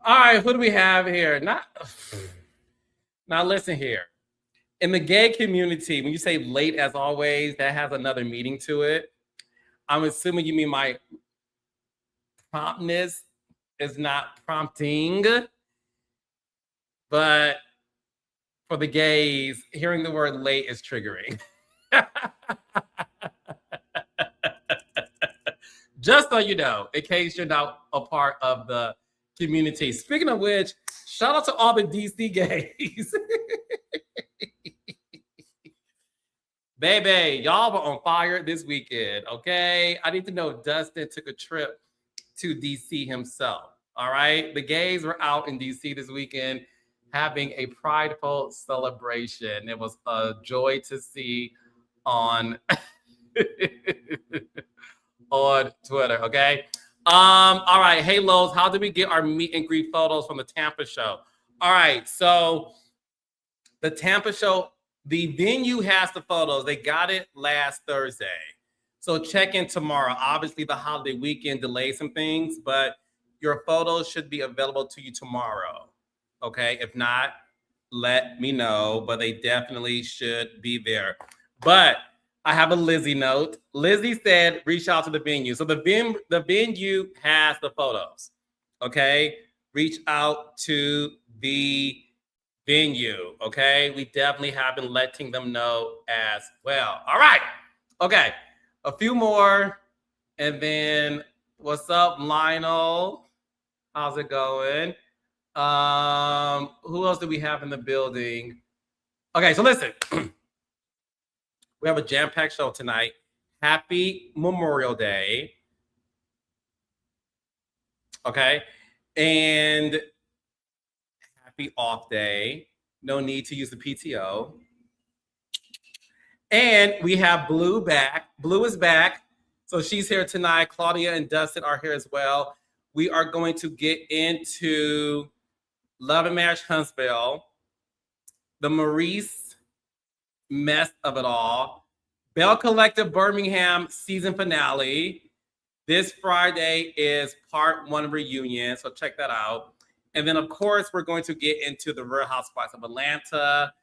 All right, who do we have here? Now listen here. In the gay community, when you say late as always, that has another meaning to it. I'm assuming you mean my promptness is not prompting, but for the gays, hearing the word late is triggering. Just so you know, in case you're not a part of the community. Speaking of which, shout out to all the DC gays. Baby, y'all were on fire this weekend, okay? I need to know if Dustin took a trip to DC himself, all right? The gays were out in DC this weekend having a prideful celebration. It was a joy to see on on Twitter, okay? All right, hey Lowe's, how did we get our meet and greet photos from the Tampa show? All right, so the Tampa show, the venue has the photos. They got it last Thursday. So check in tomorrow. Obviously, the holiday weekend delayed some things, but your photos should be available to you tomorrow. Okay, if not, let me know, but they definitely should be there. But I have a Lizzie note. Lizzie said, reach out to the venue. So the venue has the photos. Okay, reach out to the venue. Okay, we definitely have been letting them know as well. All right, okay, a few more, and then what's up, Lionel? How's it going? Who else do we have in the building? Okay, so listen. We have a jam-packed show tonight. Happy Memorial Day. Okay. And happy off day. No need to use the PTO. And we have Blue back. Blue is back. So she's here tonight. Claudia and Dustin are here as well. We are going to get into Love and Marriage Huntsville, the Maurice mess of it all, Belle Collective Birmingham season finale. This Friday is part 1 reunion, so check that out. And then, of course, we're going to get into the Real Housewives of Atlanta.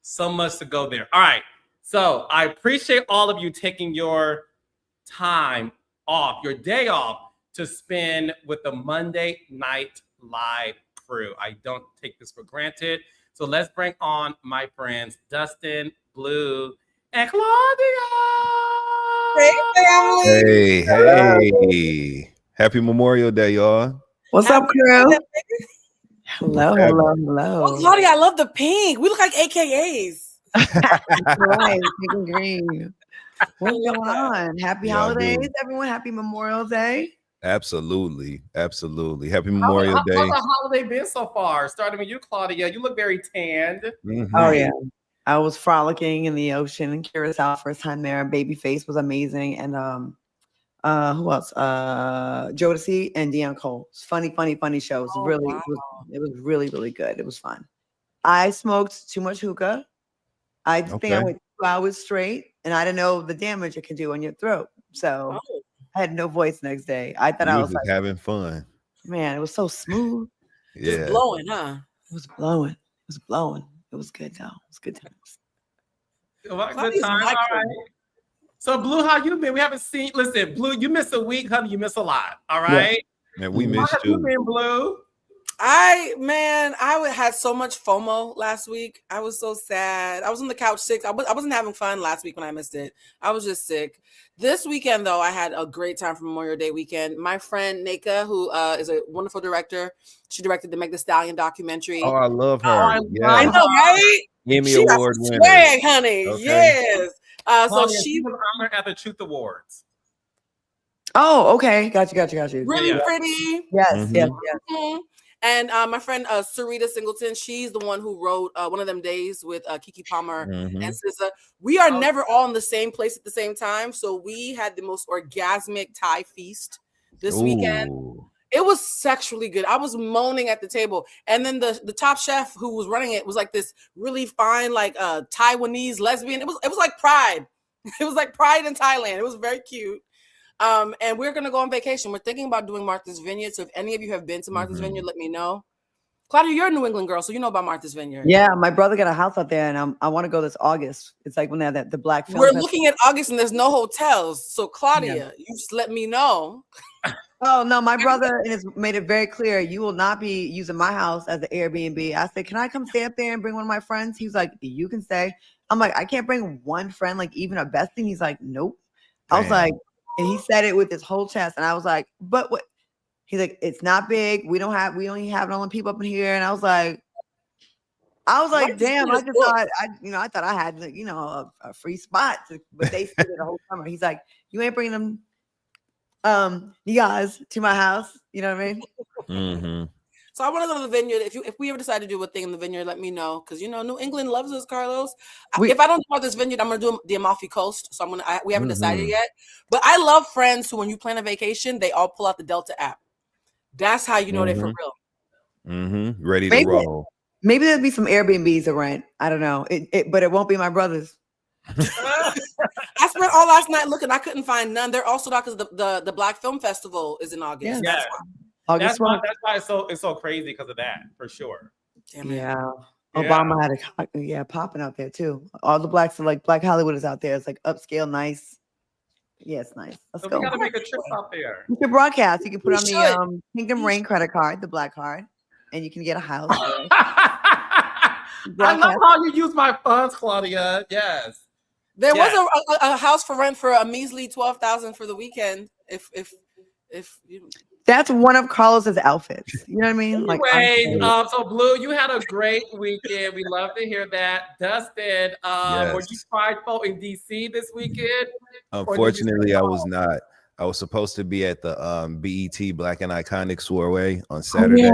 So much to go there. All right, so I appreciate all of you taking your time off, your day off, to spend with the Monday Night Live crew. I don't take this for granted. So let's bring on my friends, Dustin, Blue, and Claudia. Hey, family. Hey. Happy Memorial Day, y'all. What's up, crew? Hello. Oh, Claudia, I love the pink. We look like AKAs. Right, pink and green. What's going on? Happy holidays, everyone. Happy Memorial Day. Absolutely. Happy Memorial Day. How's the holiday been so far? Starting with you, Claudia. You look very tanned. Mm-hmm. Oh, yeah. I was frolicking in the ocean in Curacao, first time there. Babyface was amazing. And who else? Jodeci and Deion Cole. It's funny show. It was really, really good. It was fun. I smoked too much hookah. I think I went 2 hours straight, and I didn't know the damage it can do on your throat. So I had no voice next day. I thought I was like having fun. Man, it was so smooth. Yeah. Just blowing, huh? It was blowing. It was good though. It was good times. Good time. All right. So Blue, how you been? We haven't seen. Listen, Blue, you missed a week, honey. You missed a lot. All right. Yeah. Man, we missed you. How have you been, Blue? I had so much FOMO last week. I was so sad. I was on the couch sick. I wasn't having fun last week when I missed it. I was just sick. This weekend, though, I had a great time for Memorial Day weekend. My friend Naka, who is a wonderful director, she directed the Meg Thee Stallion documentary. Oh, I love her. I know, right? Emmy she Award winner. Swag, honey. Okay. Yes. So she was honored at the Truth Awards. Oh, okay. Got you. Really pretty. Yes, yes. Mm-hmm. And my friend Sarita Singleton, she's the one who wrote One of Them Days with Keke Palmer and SZA. We are never all in the same place at the same time. So we had the most orgasmic Thai feast this weekend. It was sexually good. I was moaning at the table. And then the top chef who was running it was like this really fine, like Taiwanese lesbian. It was like Pride. It was like Pride in Thailand. It was very cute. And we're gonna go on vacation. We're thinking about doing Martha's Vineyard. So if any of you have been to Martha's Vineyard, let me know. Claudia, you're a New England girl, so you know about Martha's Vineyard. Yeah, my brother got a house out there, and I want to go this August. It's like when they have the Black Film We're Festival. looking at August, and there's no hotels. So Claudia, you just let me know. Oh no, my brother has made it very clear you will not be using my house as an Airbnb. I said, can I come stay up there and bring one of my friends? He's like, you can stay. I'm like, I can't bring one friend, like even a bestie. He's like, nope. I was like, and he said it with his whole chest, and I was like, but what? He's like, it's not big. We only have all the people up in here. And I was like, damn, I just thought I thought I had a free spot, but they stayed the whole summer. He's like, you ain't bringing them you guys to my house. You know what I mean? Mm-hmm. So I want to go to the vineyard. If we ever decide to do a thing in the vineyard, let me know. Because New England loves us, Carlos. If I don't do this vineyard, I'm gonna do the Amalfi Coast. So we haven't decided yet. But I love friends who, when you plan a vacation, they all pull out the Delta app. That's how you know they're for real. Mm-hmm. Ready to roll. Maybe there'll be some Airbnbs to rent. I don't know. But it won't be my brother's. I spent all last night looking. I couldn't find none. They're also because the Black Film Festival is in August. Yeah. August that's why it's so crazy because of that, for sure. Yeah. Obama had popping out there too. All the blacks are like Black Hollywood is out there. It's like upscale, nice. Yeah, it's nice. Let's go. We gotta make a trip out there. You can broadcast. You can put on the Kingdom Rain credit card, the black card, and you can get a house. I love how you use my funds, Claudia. Yes. There was a house for rent for a measly $12,000 for the weekend. If you. That's one of Carlos's outfits. You know what I mean? Anyway, so Blue, you had a great weekend. We love to hear that. Dustin, were you prideful in DC this weekend? Unfortunately, I was not. I was supposed to be at the BET Black and Iconic soiree on Saturday.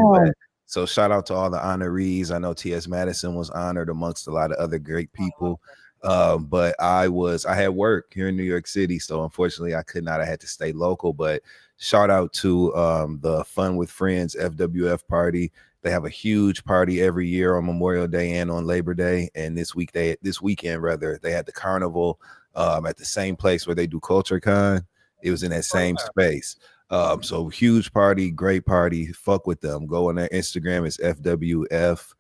So shout out to all the honorees. I know T.S. Madison was honored amongst a lot of other great people. But I had work here in New York City. So unfortunately, I could not. I had to stay local. But shout out to the Fun with Friends FWF party. They have a huge party every year on Memorial Day and on Labor Day. And this weekend, they had the carnival at the same place where they do Culture Con. It was in that same space. So huge party, great party. Fuck with them. Go on their Instagram. It's FWF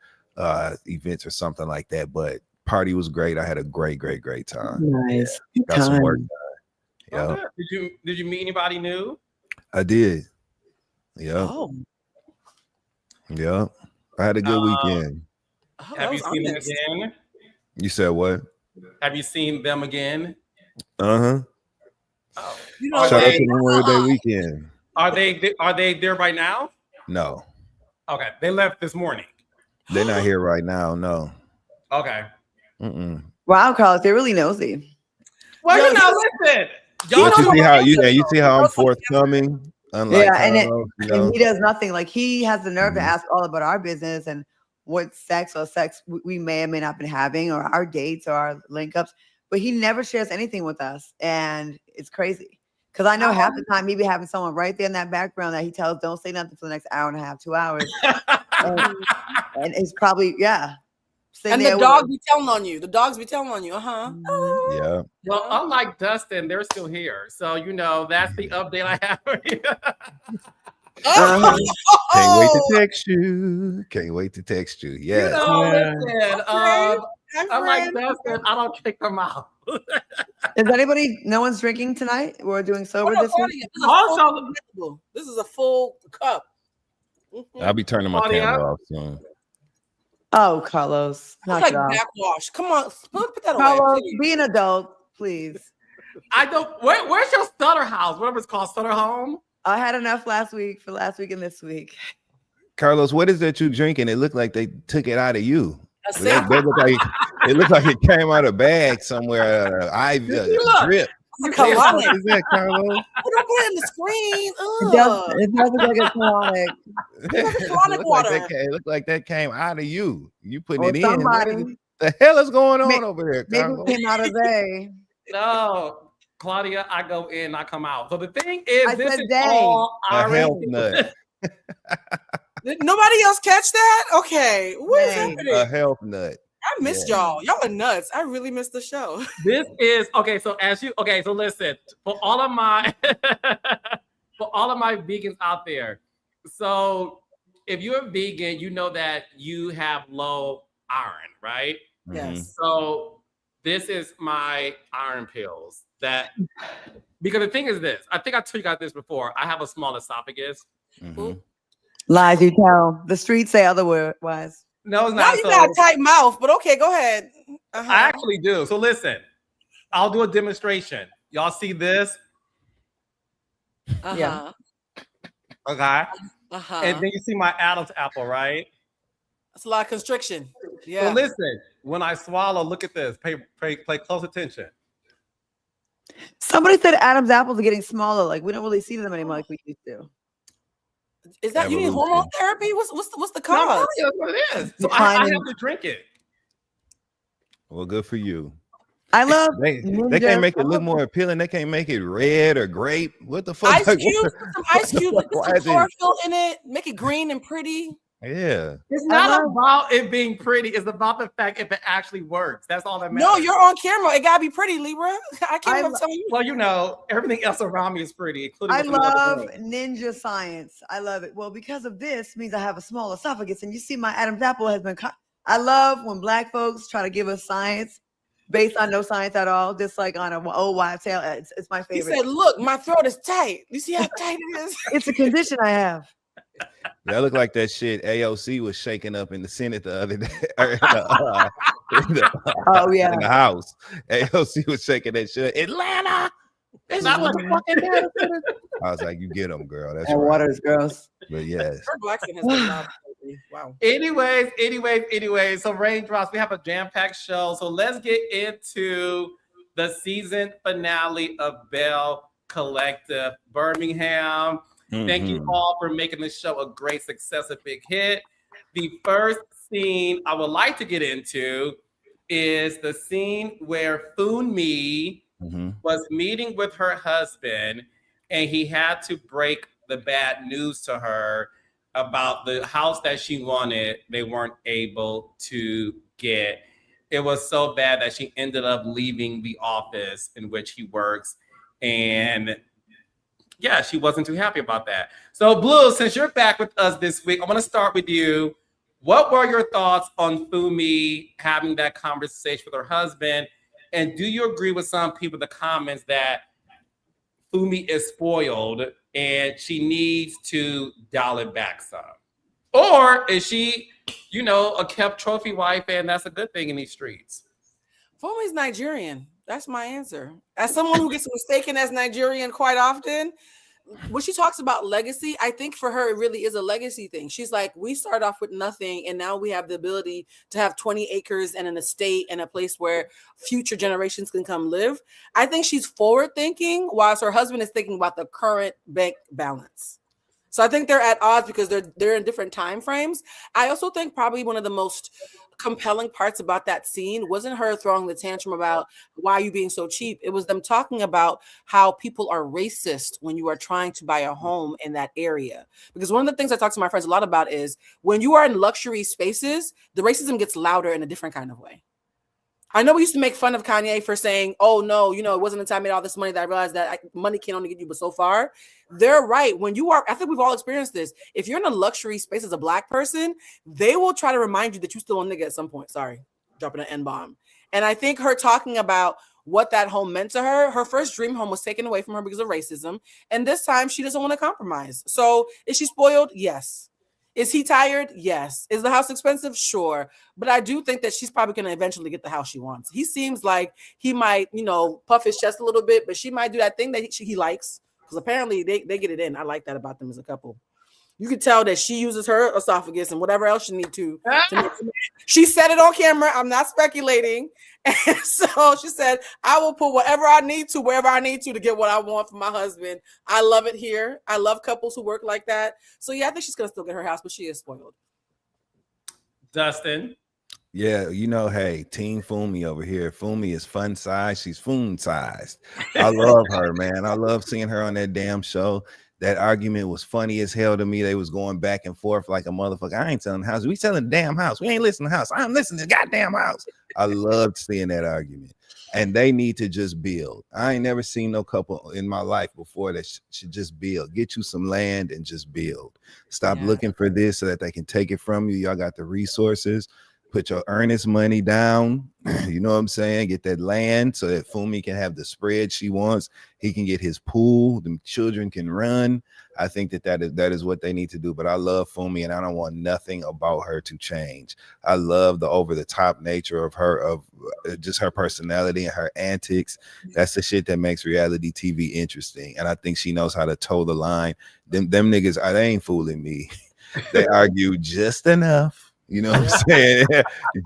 events or something like that. But party was great. I had a great time. Nice. Got some work done. Yeah. Did you meet anybody new? I did. Yeah. Yeah. I had a good weekend. Have you seen them again? You said what? Have you seen them again? Uh-huh. Oh. Shout out to Memorial Day weekend. Are they there right now? No. Okay. They left this morning. They're not here right now. No. Okay. Wow, Carlos, they're really nosy. Well, listen. You see how I'm forthcoming. Unlike and he does nothing. Like he has the nerve to ask all about our business and what sex we may or may not been having, or our dates or our link ups. But he never shares anything with us, and it's crazy. Because I know half the time he be having someone right there in that background that he tells don't say nothing for the next hour and a half, 2 hours, and it's probably And the dogs be telling on you. The dogs be telling on you. Yeah. Well, unlike Dustin, they're still here. So, that's the update I have for you. Can't wait to text you. Yeah. Listen, unlike Dustin, I don't kick them out. Is no one's drinking tonight? We're doing sober this week? This is a full cup. I'll be turning my camera off soon. Oh, Carlos. It's like backwash. Come on. Put that Carlos, away. be an adult, please. I don't. Where's your Stutter house? Whatever it's called, Stutter home? I had enough last week and this week. Carlos, what is that you drinking? It looked like they took it out of you. It looked like it came out of a bag somewhere. Drip. It's a colonic. What is that, Carlos? Don't put it in the screen. It does look like a colonic. It looked like that came out of you. You putting it somebody. in. The hell is going on over there, Carlos? Maybe it came out of they. No, Claudia, I go in, I come out. So the thing is, this is they. all a health nut. Did nobody else catch that? Okay. What is happening? A health nut. I missed y'all. Y'all are nuts. I really missed the show. This is okay. So so listen for all of my vegans out there. So if you're a vegan, you know that you have low iron, right? Yes. So this is my iron pills because the thing is this. I think I told you guys this before. I have a small esophagus. Lies you tell. The streets say otherwise. No, it's Now not. you got a tight mouth, but okay, go ahead. I actually do. So listen, I'll do a demonstration. Y'all see this? Yeah. Okay. And then you see my Adam's apple, right? That's a lot of constriction. Yeah. So listen, when I swallow, look at this. Pay close attention. Somebody said Adam's apples are getting smaller. Like we don't really see them anymore like we used to. Is that you need hormone therapy? What's the cause? No, that's what it is. So I have to drink it. Well, good for you. I love they can't make it look more appealing. They can't make it red or grape. What the fuck? Ice cubes, put some ice cubes, put some chlorophyll in it, make it green and pretty. Yeah. It's not about it being pretty. It's about the fact if it actually works. That's all that matters. No, you're on camera. It gotta be pretty, Libra. I can't even tell you. Well, you know, everything else around me is pretty, including. I love ninja science. I love it. Well, because of this means I have a small esophagus, and you see my Adam's apple has been. I love when Black folks try to give us science based on no science at all, just like on an old wives' tale. It's my favorite. He said, "Look, my throat is tight. You see how tight it is? It's a condition I have." That looked like that shit AOC was shaking up in the Senate the other day. Oh yeah, in the House. AOC was shaking that shit. Atlanta. Is that what the fucking I was like, you get them, girl. That's that right. water is gross. But yes. Her black skin has been loud. Wow. Anyways. So raindrops, we have a jam-packed show. So let's get into the season finale of Belle Collective Birmingham. Thank you all for making this show a great success, a big hit. The first scene I would like to get into is the scene where Funmi was meeting with her husband, and he had to break the bad news to her about the house that she wanted. They weren't able to get. It was so bad that she ended up leaving the office in which he works, and yeah, she wasn't too happy about that. So, Blue, since you're back with us this week, I want to start with you. What were your thoughts on Funmi having that conversation with her husband? And do you agree with some people in the comments that Funmi is spoiled and she needs to dial it back some? Or is she, a kept trophy wife and that's a good thing in these streets? Funmi's Nigerian. That's my answer. As someone who gets mistaken as Nigerian quite often, when she talks about legacy, I think for her, it really is a legacy thing. She's like, we start off with nothing, and now we have the ability to have 20 acres and an estate and a place where future generations can come live. I think she's forward thinking, whilst her husband is thinking about the current bank balance. So I think they're at odds because they're in different time frames. I also think probably one of the most compelling parts about that scene wasn't her throwing the tantrum about why are you being so cheap. It was them talking about how people are racist when you are trying to buy a home in that area. Because one of the things I talk to my friends a lot about is when you are in luxury spaces, the racism gets louder in a different kind of way. I know we used to make fun of Kanye for saying, oh, no, it wasn't until I made all this money that I realized that money can only get you but so far. They're right. When you are, I think we've all experienced this. If you're in a luxury space as a Black person, they will try to remind you that you still a nigga at some point. Sorry, dropping an N-bomb. And I think her talking about what that home meant to her, her first dream home was taken away from her because of racism. And this time she doesn't want to compromise. So is she spoiled? Yes. Is he tired? Yes. Is the house expensive? Sure. But I do think that she's probably going to eventually get the house she wants. He seems like he might, puff his chest a little bit, but she might do that thing that he likes because apparently they get it in. I like that about them as a couple. You can tell that she uses her esophagus and whatever else she needs to she said it on camera. I'm not speculating. And so she said, I will put whatever I need to, wherever I need to get what I want from my husband. I love it here. I love couples who work like that. So yeah, I think she's going to still get her house, but she is spoiled. Dustin? Yeah, hey, Team Funmi over here. Funmi is fun size. She's Foon sized. I love her, man. I love seeing her on that damn show. That argument was funny as hell to me. They was going back and forth like a motherfucker. I ain't selling the house. We selling the damn house. We ain't listening to the house. I'm listening to the goddamn house. I loved seeing that argument. And they need to just build. I ain't never seen no couple in my life before that should just build. Get you some land and just build. Stop looking for this so that they can take it from you. Y'all got the resources. Put your earnest money down. You know what I'm saying? Get that land so that Fumi can have the spread she wants. He can get his pool. The children can run. I think that is what they need to do. But I love Fumi, and I don't want nothing about her to change. I love the over-the-top nature of her, of just her personality and her antics. That's the shit that makes reality TV interesting. And I think she knows how to toe the line. Them niggas, they ain't fooling me. They argue just enough. You know what I'm saying?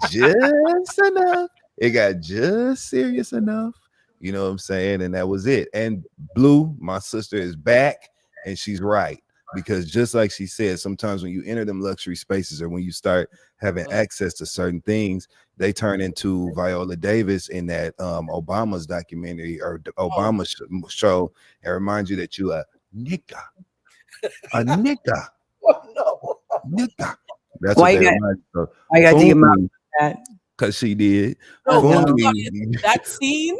Just enough. It got just serious enough. You know what I'm saying? And that was it. And Blue, my sister, is back, and she's right. Because just like she said, sometimes when you enter them luxury spaces or when you start having access to certain things, they turn into Viola Davis in that Obama's documentary or Obama show, and remind you that you a nigga. A nigga. Oh, no. Nigga. That's Why what they you remind you of. I got to get my that. Because she did. No, Fumi, that scene.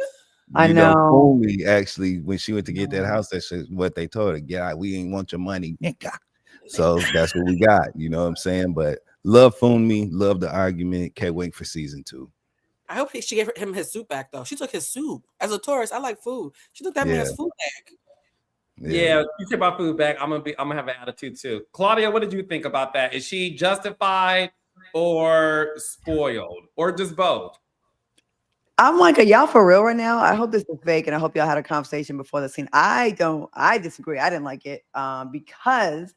I know. Fumi actually, when she went to get that house, that's what they told her. Yeah, we ain't want your money, nigga. So that's what we got. You know what I'm saying? But love Fumi, love the argument. Can't wait for season 2. I hope she gave him his soup back though. She took his soup. As a tourist, I like food. She took that man's food back. Yeah, you take my food back. I'm gonna have an attitude too. Claudia, what did you think about that? Is she justified or spoiled or just both? I'm like, are y'all for real right now? I hope this is fake, and I hope y'all had a conversation before the scene. I disagree. I didn't like it because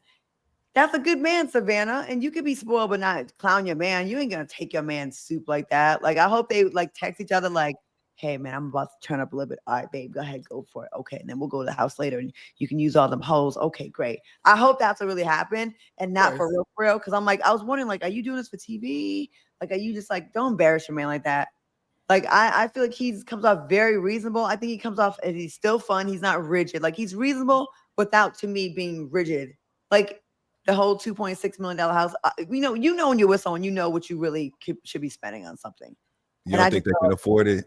that's a good man, Savannah, and you could be spoiled but not clown your man. You ain't gonna take your man's soup like that. Like, I hope they like text each other like, hey man, I'm about to turn up a little bit. All right, babe, go ahead, go for it. Okay, and then we'll go to the house later and you can use all them hoes. Okay, great. I hope that's what really happened and not for real. Because I'm like, I was wondering, like, are you doing this for TV? Like, are you just like, don't embarrass your man like that? Like, I feel like he comes off very reasonable. I think he comes off as he's still fun. He's not rigid. Like, he's reasonable without, to me, being rigid. Like the whole $2.6 million house. You know when you're with someone, you know what you really should be spending on something. You don't think they can afford it?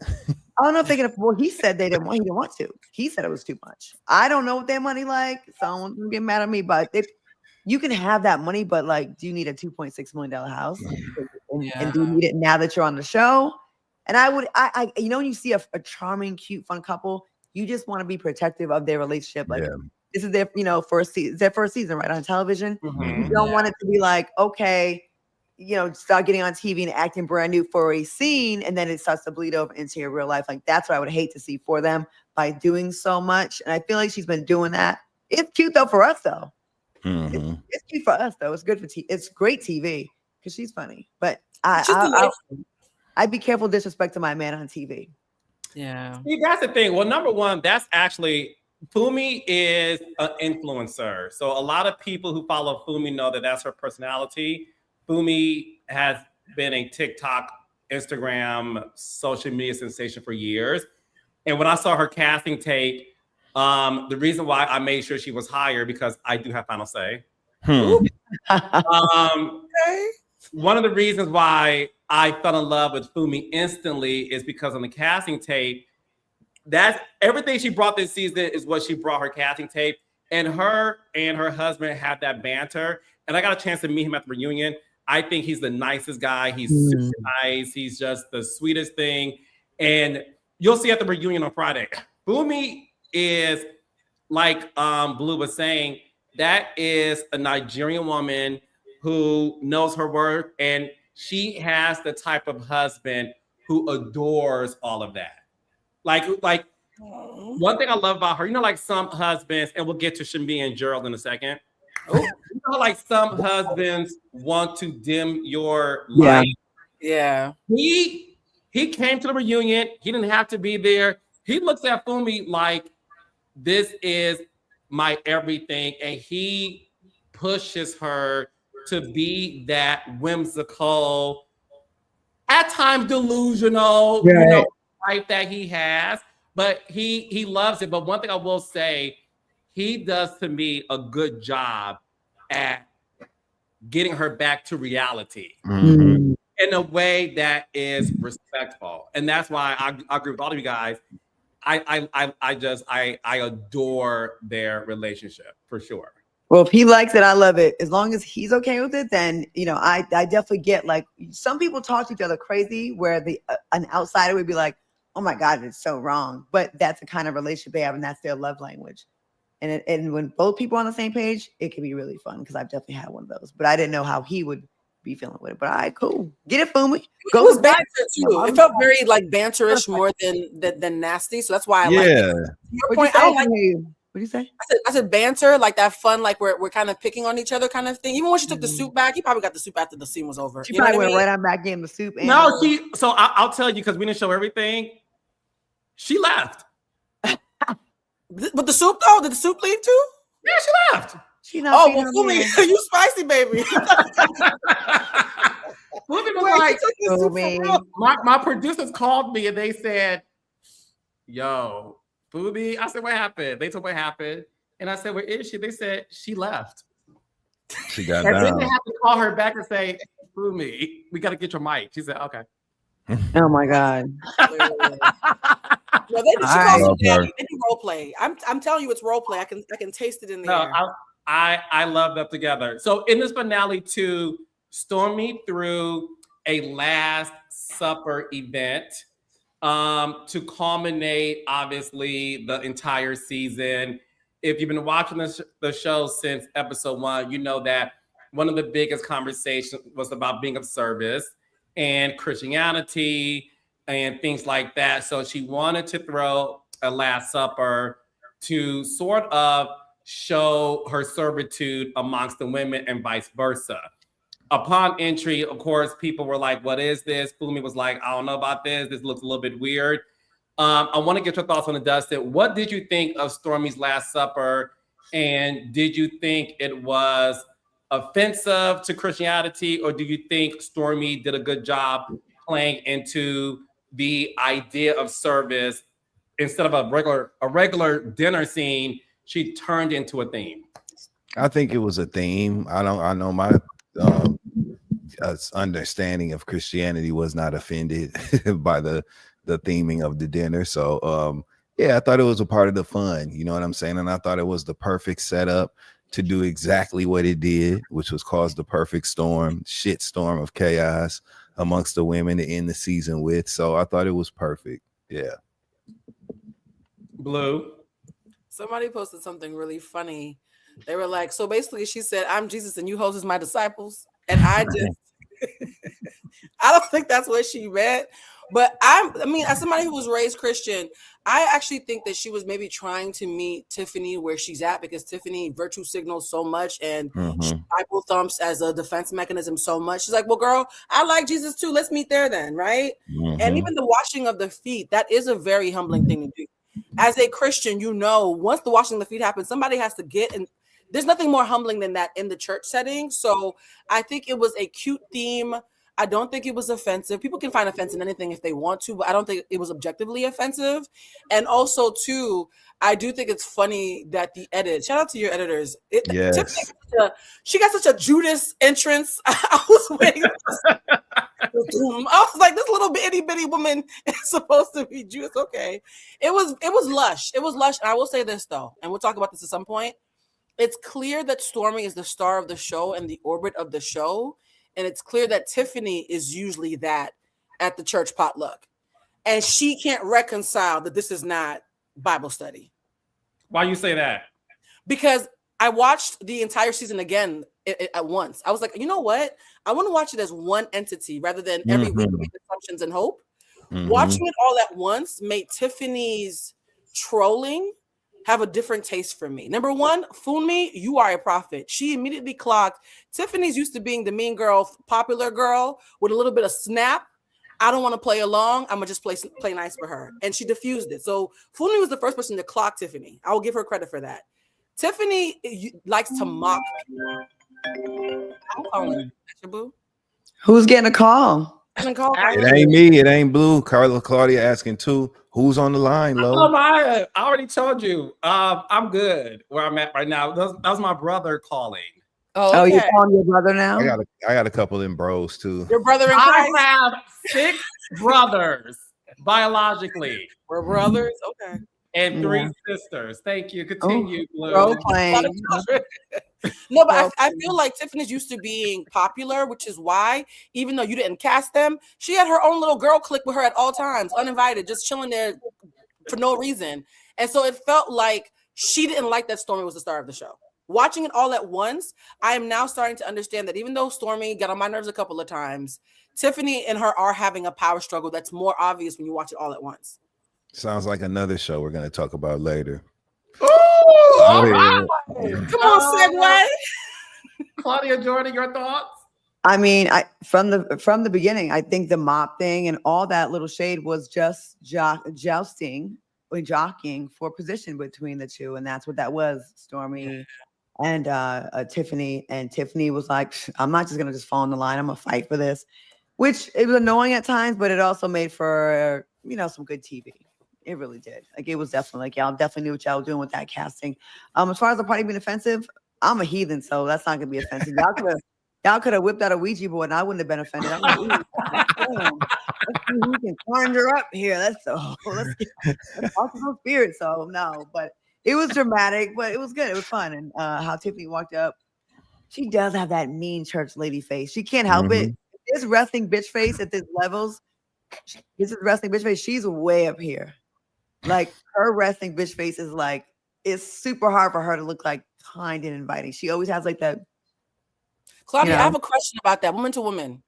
I don't know if they can afford. He said he didn't want to. He said it was too much. I don't know what their money like. So don't get mad at me. But you can have that money, but like, do you need a $2.6 million house? And do you need it now that you're on the show? And I you know, when you see a charming, cute, fun couple, you just want to be protective of their relationship. Like this is their, first season, right, on television. Mm-hmm. You don't want it to be like, okay, start getting on TV and acting brand new for a scene, and then it starts to bleed over into your real life. Like, that's what I would hate to see for them by doing so much. And I feel like she's been doing that. It's cute though for us though. Mm-hmm. It's cute for us though. It's good for TV. It's great TV because she's funny. But I'd be careful disrespecting my man on TV. Yeah. See, that's the thing. Well, number one, that's actually Fumi is an influencer. So a lot of people who follow Fumi know that that's her personality. Fumi has been a TikTok, Instagram, social media sensation for years. And when I saw her casting tape, the reason why I made sure she was hired, because I do have final say. One of the reasons why I fell in love with Fumi instantly is because on the casting tape, that's everything she brought this season is what she brought her casting tape. And her husband had that banter. And I got a chance to meet him at the reunion. I think he's the nicest guy. He's super nice. He's just the sweetest thing. And you'll see at the reunion on Friday, Fumi is like Blue was saying, that is a Nigerian woman who knows her worth. And she has the type of husband who adores all of that. Like one thing I love about her, like some husbands, and we'll get to Shambi and Gerald in a second. Like some husbands want to dim your light. Yeah. He came to the reunion. He didn't have to be there. He looks at Fumi like, this is my everything. And he pushes her to be that whimsical, at times delusional, life that he has. But he loves it. But one thing I will say, he does to me a good job at getting her back to reality in a way that is respectful. And that's why I agree with all of you guys. I adore their relationship for sure. Well, if he likes it, I love it. As long as he's okay with it, then I definitely get, like, some people talk to each other crazy where an outsider would be like, oh my God, it's so wrong. But that's the kind of relationship they have, and that's their love language. And when both people are on the same page, it can be really fun, because I've definitely had one of those. But I didn't know how he would be feeling with it. But all right, cool. Get it, Fumi. It was banter too. It felt very like banterish more than nasty. So that's why I like it. To your point, I don't like. What do you say? I said banter, like that fun, like we're kind of picking on each other kind of thing. Even when she took the soup back, he probably got the soup after the scene was over. She probably went right on back in the soup. No, so I'll tell you, because we didn't show everything. She left. With the soup though? Did the soup leave too? Yeah, she left. She not Fumi, you spicy, baby. Fumi was like, my producers called me and they said, yo, Fumi. I said, what happened? They told me what happened. And I said, where is she? They said, she left. She got and down. then they have to call her back and say, Fumi, we got to get your mic. She said, okay. Oh my God. No, she calls daddy. They do role play. I'm telling you, it's role play. I can taste it in the air. I love them together. So in this finale too, Stormi threw a Last Supper event to culminate, obviously, the entire season. If you've been watching the show since episode 1, you know that one of the biggest conversations was about being of service and Christianity and things like that. So she wanted to throw a Last Supper to sort of show her servitude amongst the women and vice versa. Upon entry, of course, people were like, what is this? Fumi was like, I don't know about this. This looks a little bit weird. I want to get your thoughts on it, Dustin. What did you think of Stormi's Last Supper? And did you think it was offensive to Christianity, or do you think Stormi did a good job playing into the idea of service? Instead of a regular dinner scene, she turned into a theme. I think it was a theme. I know my understanding of Christianity was not offended by the theming of the dinner. So yeah, I thought it was a part of the fun. You know what I'm saying? And I thought it was the perfect setup to do exactly what it did, which was cause the perfect shitstorm of chaos amongst the women to end the season with. So I thought it was perfect. Yeah. Blue. Somebody posted something really funny. They were like, so basically she said, I'm Jesus and you hoes is my disciples. And I don't think that's what she meant. But I mean, as somebody who was raised Christian, I actually think that she was maybe trying to meet Tiffany where she's at, because Tiffany virtue signals so much and she Bible thumps as a defense mechanism so much. She's like, well, girl, I like Jesus too. Let's meet there then, right? And even the washing of the feet, that is a very humbling thing to do. As a Christian, once the washing of the feet happens, somebody has to get in. There's nothing more humbling than that in the church setting. So I think it was a cute theme. I don't think it was offensive. People can find offense in anything if they want to, but I don't think it was objectively offensive. And also, too, I do think it's funny that the edit, shout out to your editors. Yes. She got such a Judas entrance. I was waiting. I was like, this little itty bitty woman is supposed to be Judas. Okay. It was lush. It was lush. And I will say this, though, and we'll talk about this at some point. It's clear that Stormi is the star of the show and the orbit of the show. And it's clear that Tiffany is usually that at the church potluck. And she can't reconcile that this is not Bible study. Why you say that? Because I watched the entire season again at once. I was like, you know what? I want to watch it as one entity rather than every week with assumptions and hope. Watching it all at once made Tiffany's trolling have a different taste for me. Number one, Fumi, you are a prophet. She immediately clocked. Tiffany's used to being the mean girl, popular girl with a little bit of snap. I don't want to play along. I'm gonna just play nice for her. And she diffused it. So Fumi was the first person to clock Tiffany. I will give her credit for that. Tiffany likes to mock people. I'm calling you, boo. Who's getting a call? It ain't me. It ain't Blue. Claudia asking too. Who's on the line, Lo? I already told you. I'm good where I'm at right now. That was my brother calling. Oh, you're calling your brother now? I got a couple of bros too. Your brother in Christ? I have 6 brothers biologically. We're brothers. Okay. And 3 sisters. Thank you. Continue, Blue. No, but I feel like Tiffany's used to being popular, which is why, even though you didn't cast them, she had her own little girl clique with her at all times, uninvited, just chilling there for no reason. And so it felt like she didn't like that Stormi was the star of the show. Watching it all at once, I am now starting to understand that even though Stormi got on my nerves a couple of times, Tiffany and her are having a power struggle that's more obvious when you watch it all at once. Sounds like another show we're going to talk about later. Ooh, all right. Come on, segue. Claudia Jordan, your thoughts? I mean, from the beginning, I think the mop thing and all that little shade was just jousting or jockeying for position between the two, and that's what that was, Stormi and Tiffany. And Tiffany was like, "I'm not just gonna just fall in the line. I'm gonna fight for this," which it was annoying at times, but it also made for some good TV. It really did. Like, it was definitely like, y'all definitely knew what y'all were doing with that casting. As far as the party being offensive, I'm a heathen, so that's not gonna be offensive. Y'all could have whipped out a Ouija board and I wouldn't have been offended. I'm like, ooh, let's see who can conjure up here. Let's talk to those spirits. So no, but it was dramatic, but it was good. It was fun. And how Tiffany walked up, she does have that mean church lady face. She can't help it. This resting bitch face at these levels, this is resting bitch face. She's way up here. Like, her resting bitch face is like, it's super hard for her to look like kind and inviting. She always has like that. Claudia, I have a question about that. Woman to woman.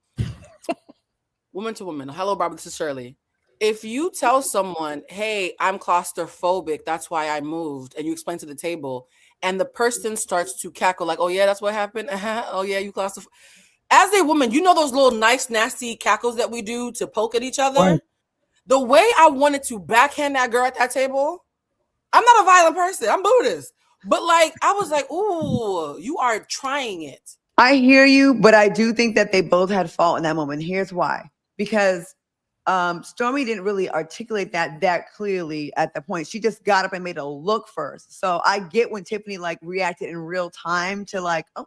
Woman to woman. Hello, Barbara. This is Shirley. If you tell someone, hey, I'm claustrophobic, that's why I moved, and you explain to the table, and the person starts to cackle like, oh, yeah, that's what happened. Oh, yeah, you claustrophobic. As a woman, you know those little nice, nasty cackles that we do to poke at each other? What? The way I wanted to backhand that girl at that table, I'm not a violent person. I'm Buddhist. But, like, I was like, ooh, you are trying it. I hear you, but I do think that they both had fault in that moment. Here's why. Because Stormi didn't really articulate that clearly at the point. She just got up and made a look first. So I get when Tiffany like reacted in real time to like, oh.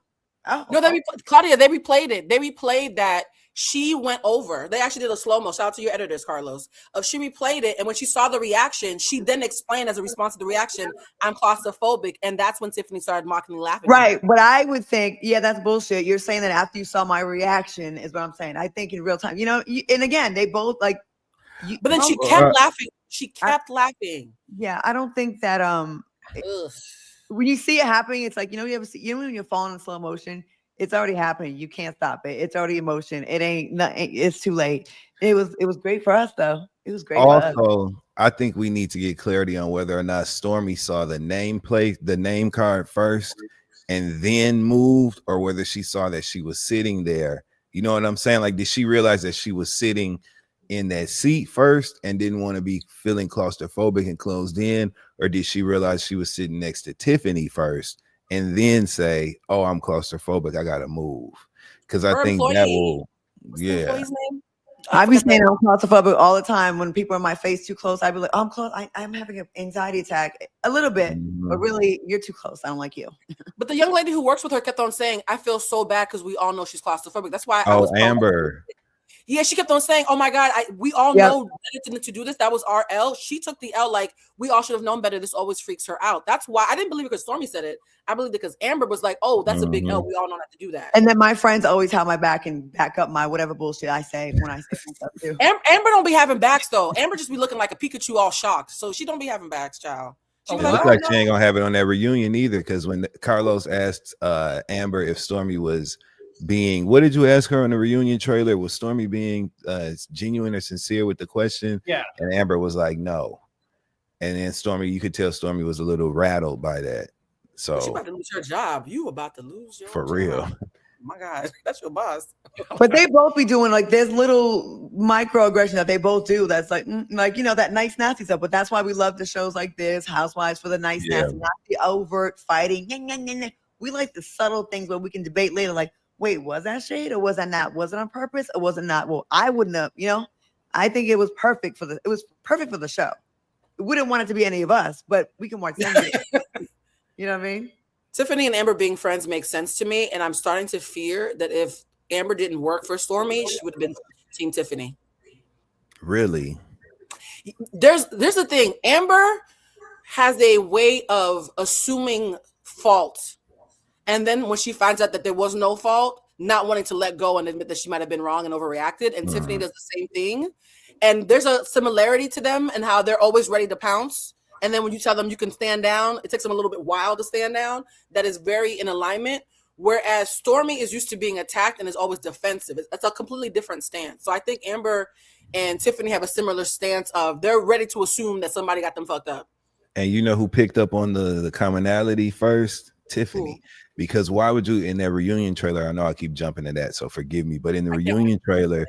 No, Claudia, they replayed it. They replayed that she went over. They actually did a slow-mo. Shout out to your editors, Carlos. She replayed it, and when she saw the reaction, she then explained as a response to the reaction, I'm claustrophobic, and that's when Tiffany started mockingly laughing. Right, but I would think, yeah, that's bullshit. You're saying that after you saw my reaction is what I'm saying. I think in real time, and again, they both like. But then she kept laughing. She kept laughing. Yeah, I don't think that when you see it happening, it's like, you ever see, when you're falling in slow motion, it's already happening. You can't stop it. It's already emotion. It ain't nothing. It's too late. It was great for us though. It was great. Also, I think we need to get clarity on whether or not Stormi saw the name card first and then moved, or whether she saw that she was sitting there. You know what I'm saying? Like, did she realize that she was sitting in that seat first and didn't want to be feeling claustrophobic and closed in? Or did she realize she was sitting next to Tiffany first and then say, oh, I'm claustrophobic, I gotta move? Because I think that will, yeah. I be saying I'm claustrophobic all the time. When people are in my face too close, I be like, oh, I'm close. I'm having an anxiety attack a little bit, but really, you're too close. I don't like you. But the young lady who works with her kept on saying, I feel so bad because we all know she's claustrophobic. That's why I was Amber. Yeah, she kept on saying, oh my God, we all know to do this. That was our L. She took the L like, we all should have known better. This always freaks her out. That's why I didn't believe it because Stormi said it. I believe it because Amber was like, oh, that's a big L. We all know not to do that. And then my friends always have my back and back up my whatever bullshit I say when I say stuff too. Amber don't be having backs though. Amber just be looking like a Pikachu all shocked. So she don't be having backs, child. She looks like she ain't gonna have it on that reunion either. Because when Carlos asked Amber if Stormi was being, what did you ask her on the reunion trailer? Was Stormi being genuine or sincere with the question? Yeah. And Amber was like, no. And then Stormi, you could tell Stormi was a little rattled by that. So she about to lose her job. You about to lose your for job. real. Oh my God, that's your boss. But they both be doing like there's little microaggression that they both do. That's like that nice nasty stuff. But that's why we love the shows like this, Housewives, for the nice nasty, not the overt fighting. We like the subtle things where we can debate later, like, wait, was that shade or was that not? Was it on purpose or was it not? Well, I wouldn't have, I think it was perfect for the show. We didn't want it to be any of us, but we can watch them. You know what I mean? Tiffany and Amber being friends makes sense to me, and I'm starting to fear that if Amber didn't work for Stormi, she would have been Team Tiffany. Really? There's the thing. Amber has a way of assuming fault, and then when she finds out that there was no fault, not wanting to let go and admit that she might have been wrong and overreacted. And Tiffany does the same thing. And there's a similarity to them and how they're always ready to pounce. And then when you tell them you can stand down, it takes them a little bit while to stand down. That is very in alignment. Whereas Stormi is used to being attacked and is always defensive. It's a completely different stance. So I think Amber and Tiffany have a similar stance of they're ready to assume that somebody got them fucked up. And you know who picked up on the commonality first? Tiffany. Ooh. Because why would you, in that reunion trailer, I know I keep jumping to that, so forgive me, but in the reunion trailer,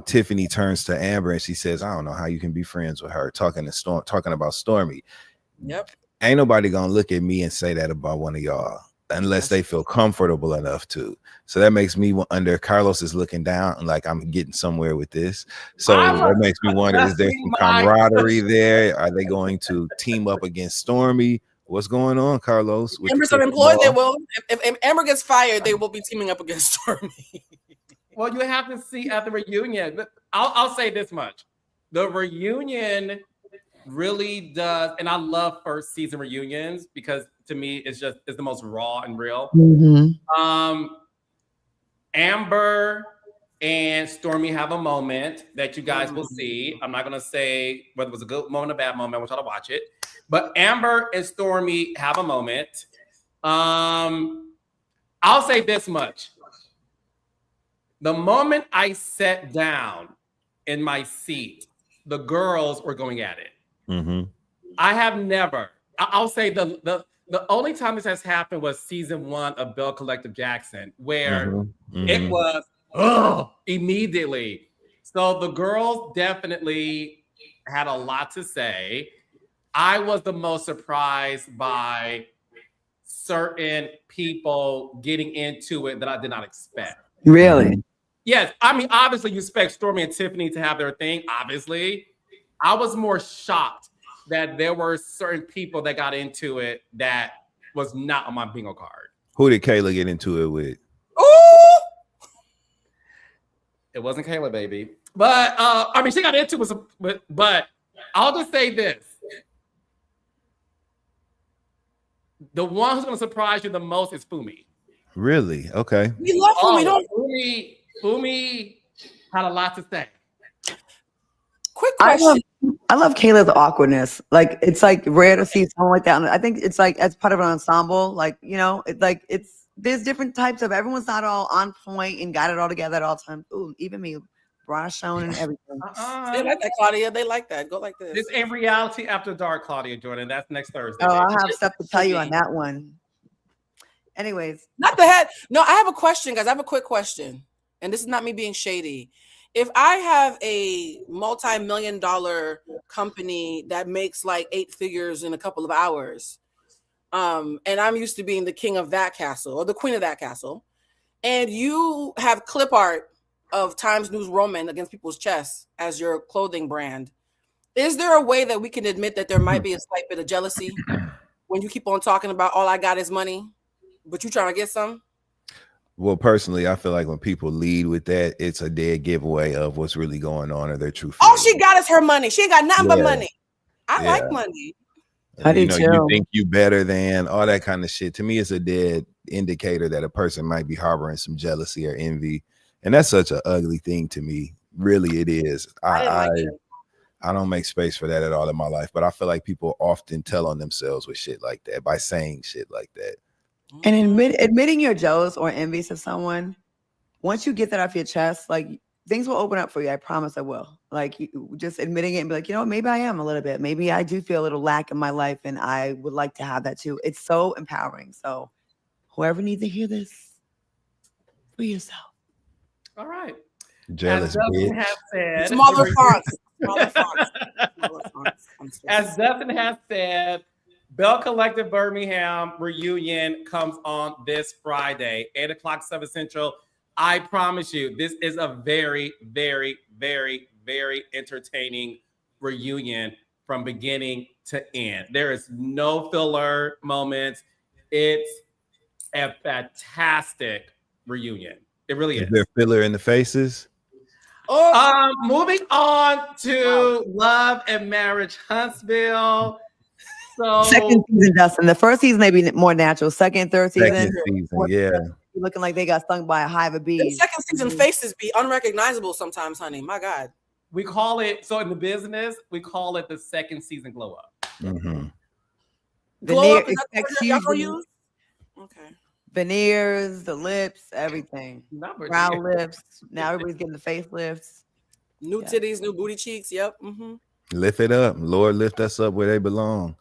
Tiffany turns to Amber and she says, I don't know how you can be friends with her, talking about Stormi. Yep. Ain't nobody gonna look at me and say that about one of y'all unless they feel comfortable enough to. So that makes me wonder, Carlos is looking down and like, I'm getting somewhere with this. So that makes me wonder, is there some camaraderie there? Are they going to team up against Stormi? What's going on, Carlos? Amber's unemployed, they will. If Amber gets fired, they will be teaming up against Stormi. Well, you have to see at the reunion. But I'll say this much. The reunion really does, and I love first season reunions because to me, it's the most raw and real. Mm-hmm. Amber and Stormi have a moment that you guys will see. I'm not going to say whether it was a good moment or a bad moment. I want y'all to watch it. But Amber and Stormi have a moment. I'll say this much. The moment I sat down in my seat, the girls were going at it. Mm-hmm. I have never. I'll say the only time this has happened was season 1 of Belle Collective Jackson, where it was immediately. So the girls definitely had a lot to say. I was the most surprised by certain people getting into it that I did not expect. Really? Yes. I mean, obviously you expect Stormi and Tiffany to have their thing, obviously. I was more shocked that there were certain people that got into it that was not on my bingo card. Who did Kayla get into it with? Ooh! It wasn't Kayla, baby. But, I mean, she got into it, but I'll just say this. The one who's going to surprise you the most is Fumi. Really? Okay. We love Fumi. Fumi had a lot to say. Quick question. I love Kayla's awkwardness. Like, it's like rare to see someone like that. I think it's like as part of an ensemble. Like, there's different types of, everyone's not all on point and got it all together at all times. Ooh, even me, bra shown and everything. They like that, Claudia. They like that. Go like this. This ain't reality after dark, Claudia Jordan. That's next Thursday. Oh, I'll have stuff to tell you on that one. Anyways. Not the head. No, I have a question, guys. I have a quick question. And this is not me being shady. If I have a multi-million-dollar company that makes like 8 figures in a couple of hours, and I'm used to being the king of that castle or the queen of that castle, and you have clip art of Times News Roman against people's chests as your clothing brand, is there a way that we can admit that there might be a slight bit of jealousy when you keep on talking about all I got is money, but you trying to get some? Well, personally, I feel like when people lead with that, it's a dead giveaway of what's really going on or their true feelings. All she got is her money. She ain't got nothing but money. I like money. You think you better than all that kind of shit. To me, it's a dead indicator that a person might be harboring some jealousy or envy. And that's such an ugly thing to me. Really, it is. I don't make space for that at all in my life. But I feel like people often tell on themselves with shit like that by saying shit like that. And admitting you're jealous or envious of someone, once you get that off your chest, like things will open up for you. I promise I will. Like just admitting it and be like, maybe I am a little bit. Maybe I do feel a little lack in my life and I would like to have that too. It's so empowering. So whoever needs to hear this, for yourself. All right. Jealous bitch. Has said, smaller fonts. As Dustin has said, Belle Collective Birmingham reunion comes on this Friday, 8 o'clock, 7 Central. I promise you, this is a very, very, very, very entertaining reunion from beginning to end. There is no filler moments. It's a fantastic reunion. It really Is is. there filler in the faces? Moving on to Love and Marriage Huntsville. So Second season, Dustin. The first season may be more natural. Second, third season, Yeah. looking like they got stung by a hive of The bees. second season faces be unrecognizable sometimes, honey. My God. we call it, so in the business, we call it the second season glow up. Mm-hmm. Glow up, is that the word y'all gonna use? Okay. Veneers, the lips, everything. Number Brow lifts. Now everybody's getting the facelifts. New titties, new booty cheeks. Yep. Mm-hmm. Lift it up. Lord, lift us up where they belong.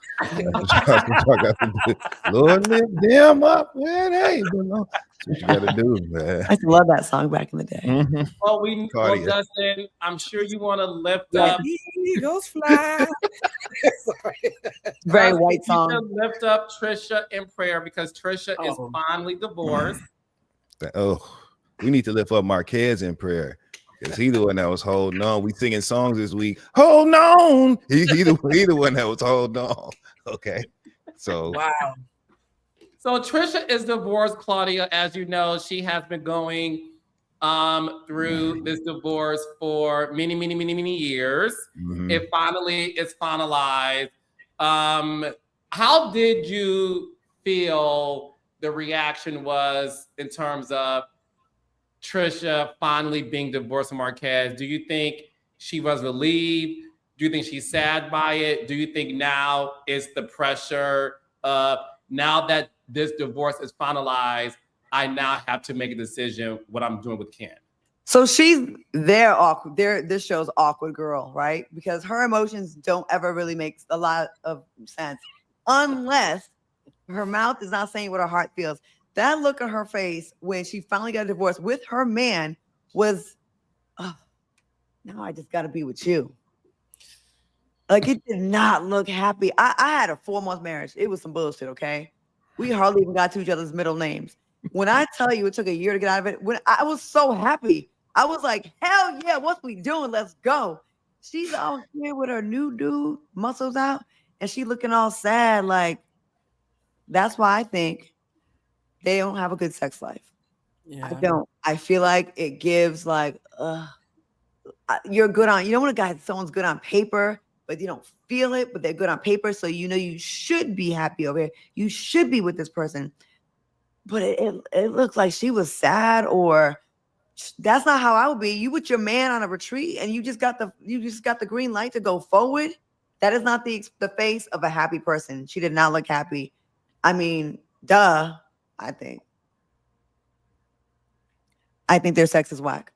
Lord, lift them up where they belong. That's what you gotta do, man. I used to love that song back in the day. Mhm. Well, Dustin, I'm sure you want to lift up. Eagles fly. Sorry. Very Dustin, white you song. should lift up Trisha in prayer because Trisha is finally divorced. Oh, we need to lift up Marquez in prayer. Because he the one that was holding on. We singing songs this week. Hold on. He the one that was holding on. Okay. So Wow. So Trisha is divorced, Claudia. As you know, she has been going through this divorce for many, many, many, many years. mhm. It finally is finalized. How did you feel the reaction was in terms of Trisha finally being divorced from Marquez? Do you think she was relieved? Do you think she's sad by it? Do you think now it's the pressure of now that this divorce is finalized, I now have to make a decision what I'm doing with Ken? So she's their awkward. This show's awkward girl, right? Because her emotions don't ever really make a lot of sense unless her mouth is not saying what her heart feels. That look on her face when she finally got divorced with her man was, oh, now I just got to be with you. Like, it did not look happy. I had a 4-month marriage. It was some bullshit, okay? We hardly even got to each other's middle names. When I tell you it took a year to get out of it, when I was so happy, I was like, hell yeah, what we doing? Let's go. She's out here with her new dude, muscles out, and she looking all sad. Like, that's why I think they don't have a good sex life. Yeah. I don't. I feel like it gives like, you're good on, you know when a guy, someone's good on paper, but you don't feel it, but they're good on paper. So you know you should be happy over here. You should be with this person. But it looks like she was sad, or that's not how I would be. You with your man on a retreat and you just got the green light to go forward. That is not the face of a happy person. She did not look happy. I mean, duh. I think their sex is whack.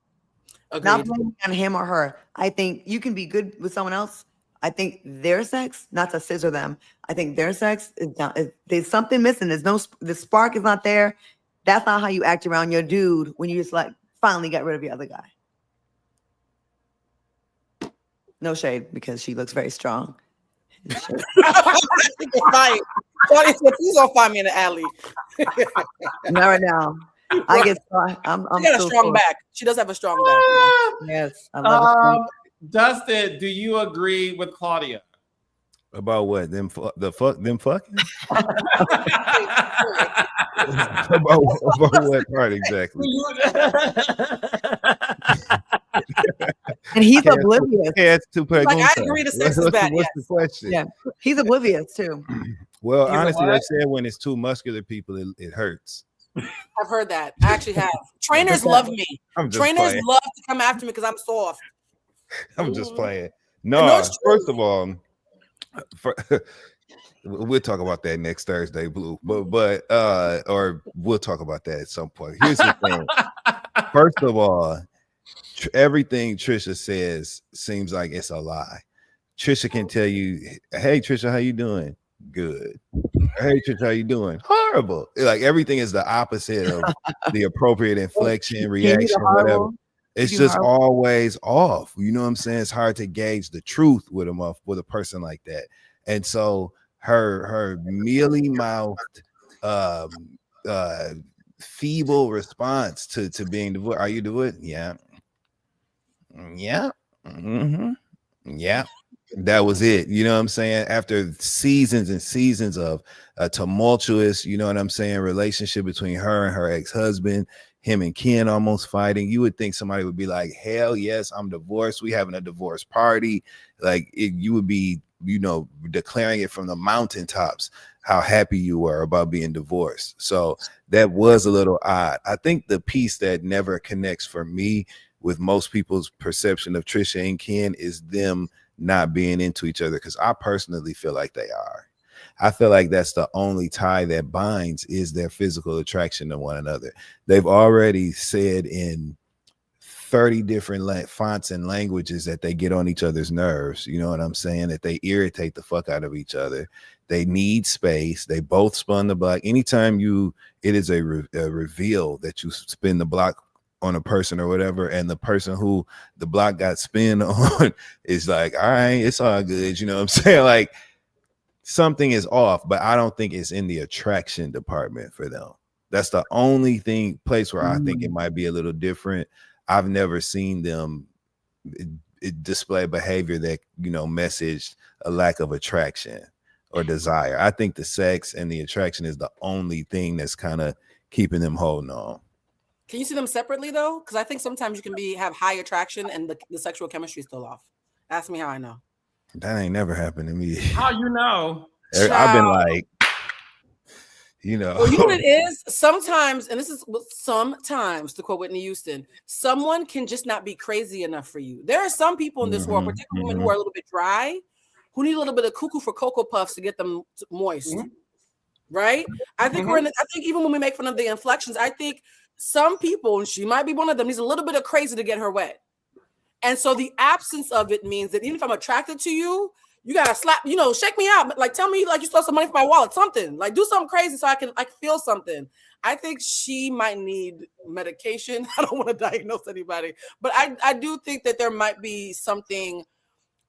Agreed. Not blaming on him or her. I think you can be good with someone else. I think their sex, not to scissor them, I think their sex is not. There's something missing. The spark is not there. That's not how you act around your dude when you just like finally got rid of your other guy. No shade, because she looks very strong. Right. Please don't find me in the alley. Not right now. I get. I'm She got a strong sore. back. She does have a strong back. Yes, I love it. Dustin, do you agree with Claudia? About what? Them fucking? about what part exactly? And he's oblivious. Yeah, to Like, I agree the sex is bad. What's Yes. the question? Yeah, he's oblivious too. Well, You know honestly, what? I said when it's two muscular people, it hurts. I've heard that. I actually have. Trainers love me. I'm just Trainers playing. love to come after me because I'm soft. I'm just playing. No, No, it's true. first of all, we'll talk about that next Thursday, Blue. But or we'll talk about that at some point. Here's the thing. First of all, everything Trisha says seems like it's a lie. Trisha can tell you, "Hey, Trisha, how you doing? Good. Hey, Trisha, how you doing? Horrible." Like everything is the opposite of the appropriate inflection, reaction, whatever. It's just always off. You know what I'm saying? It's hard to gauge the truth with a person like that. And so her mealy mouthed, feeble response to being divorced. Are you doing? Yeah. Yeah. Mm-hmm. Yeah. That was it. You know what I'm saying? After seasons and seasons of a tumultuous, you know what I'm saying, relationship between her and her ex-husband, him and Ken almost fighting, you would think somebody would be like, hell yes, I'm divorced. We having a divorce party. Like you would be, you know, declaring it from the mountaintops how happy you were about being divorced. So that was a little odd. I think the piece that never connects for me with most people's perception of Trisha and Ken is them not being into each other, because I personally feel like they are. I feel like that's the only tie that binds is their physical attraction to one another. They've already said in 30 different fonts and languages that they get on each other's nerves. You know what I'm saying? That they irritate the fuck out of each other. They need space. They both spun the block. Anytime it is a reveal that you spin the block on a person or whatever, and the person who the block got spin on is like, all right, it's all good. You know what I'm saying? Like something is off, but I don't think it's in the attraction department for them. That's the only place where I think it might be a little different. I've never seen them display behavior that, you know, messaged a lack of attraction or desire. I think the sex and the attraction is the only thing that's kind of keeping them holding on. Can you see them separately though? Because I think sometimes you can have high attraction and the sexual chemistry is still off. Ask me how I know. That ain't never happened to me. How you know? I've been like, you know. Well, you know what it is? Sometimes, and this is sometimes, to quote Whitney Houston, someone can just not be crazy enough for you. There are some people in this world, particularly women who are a little bit dry, who need a little bit of cuckoo for Cocoa Puffs to get them moist. Right? I think I think even when we make fun of the inflections, I think some people, and she might be one of them, needs a little bit of crazy to get her wet. And so the absence of it means that even if I'm attracted to you, you gotta slap, you know, shake me out, but like tell me like you stole some money from my wallet, something. Like do something crazy so I can feel something. I think she might need medication. I don't want to diagnose anybody, but I do think that there might be something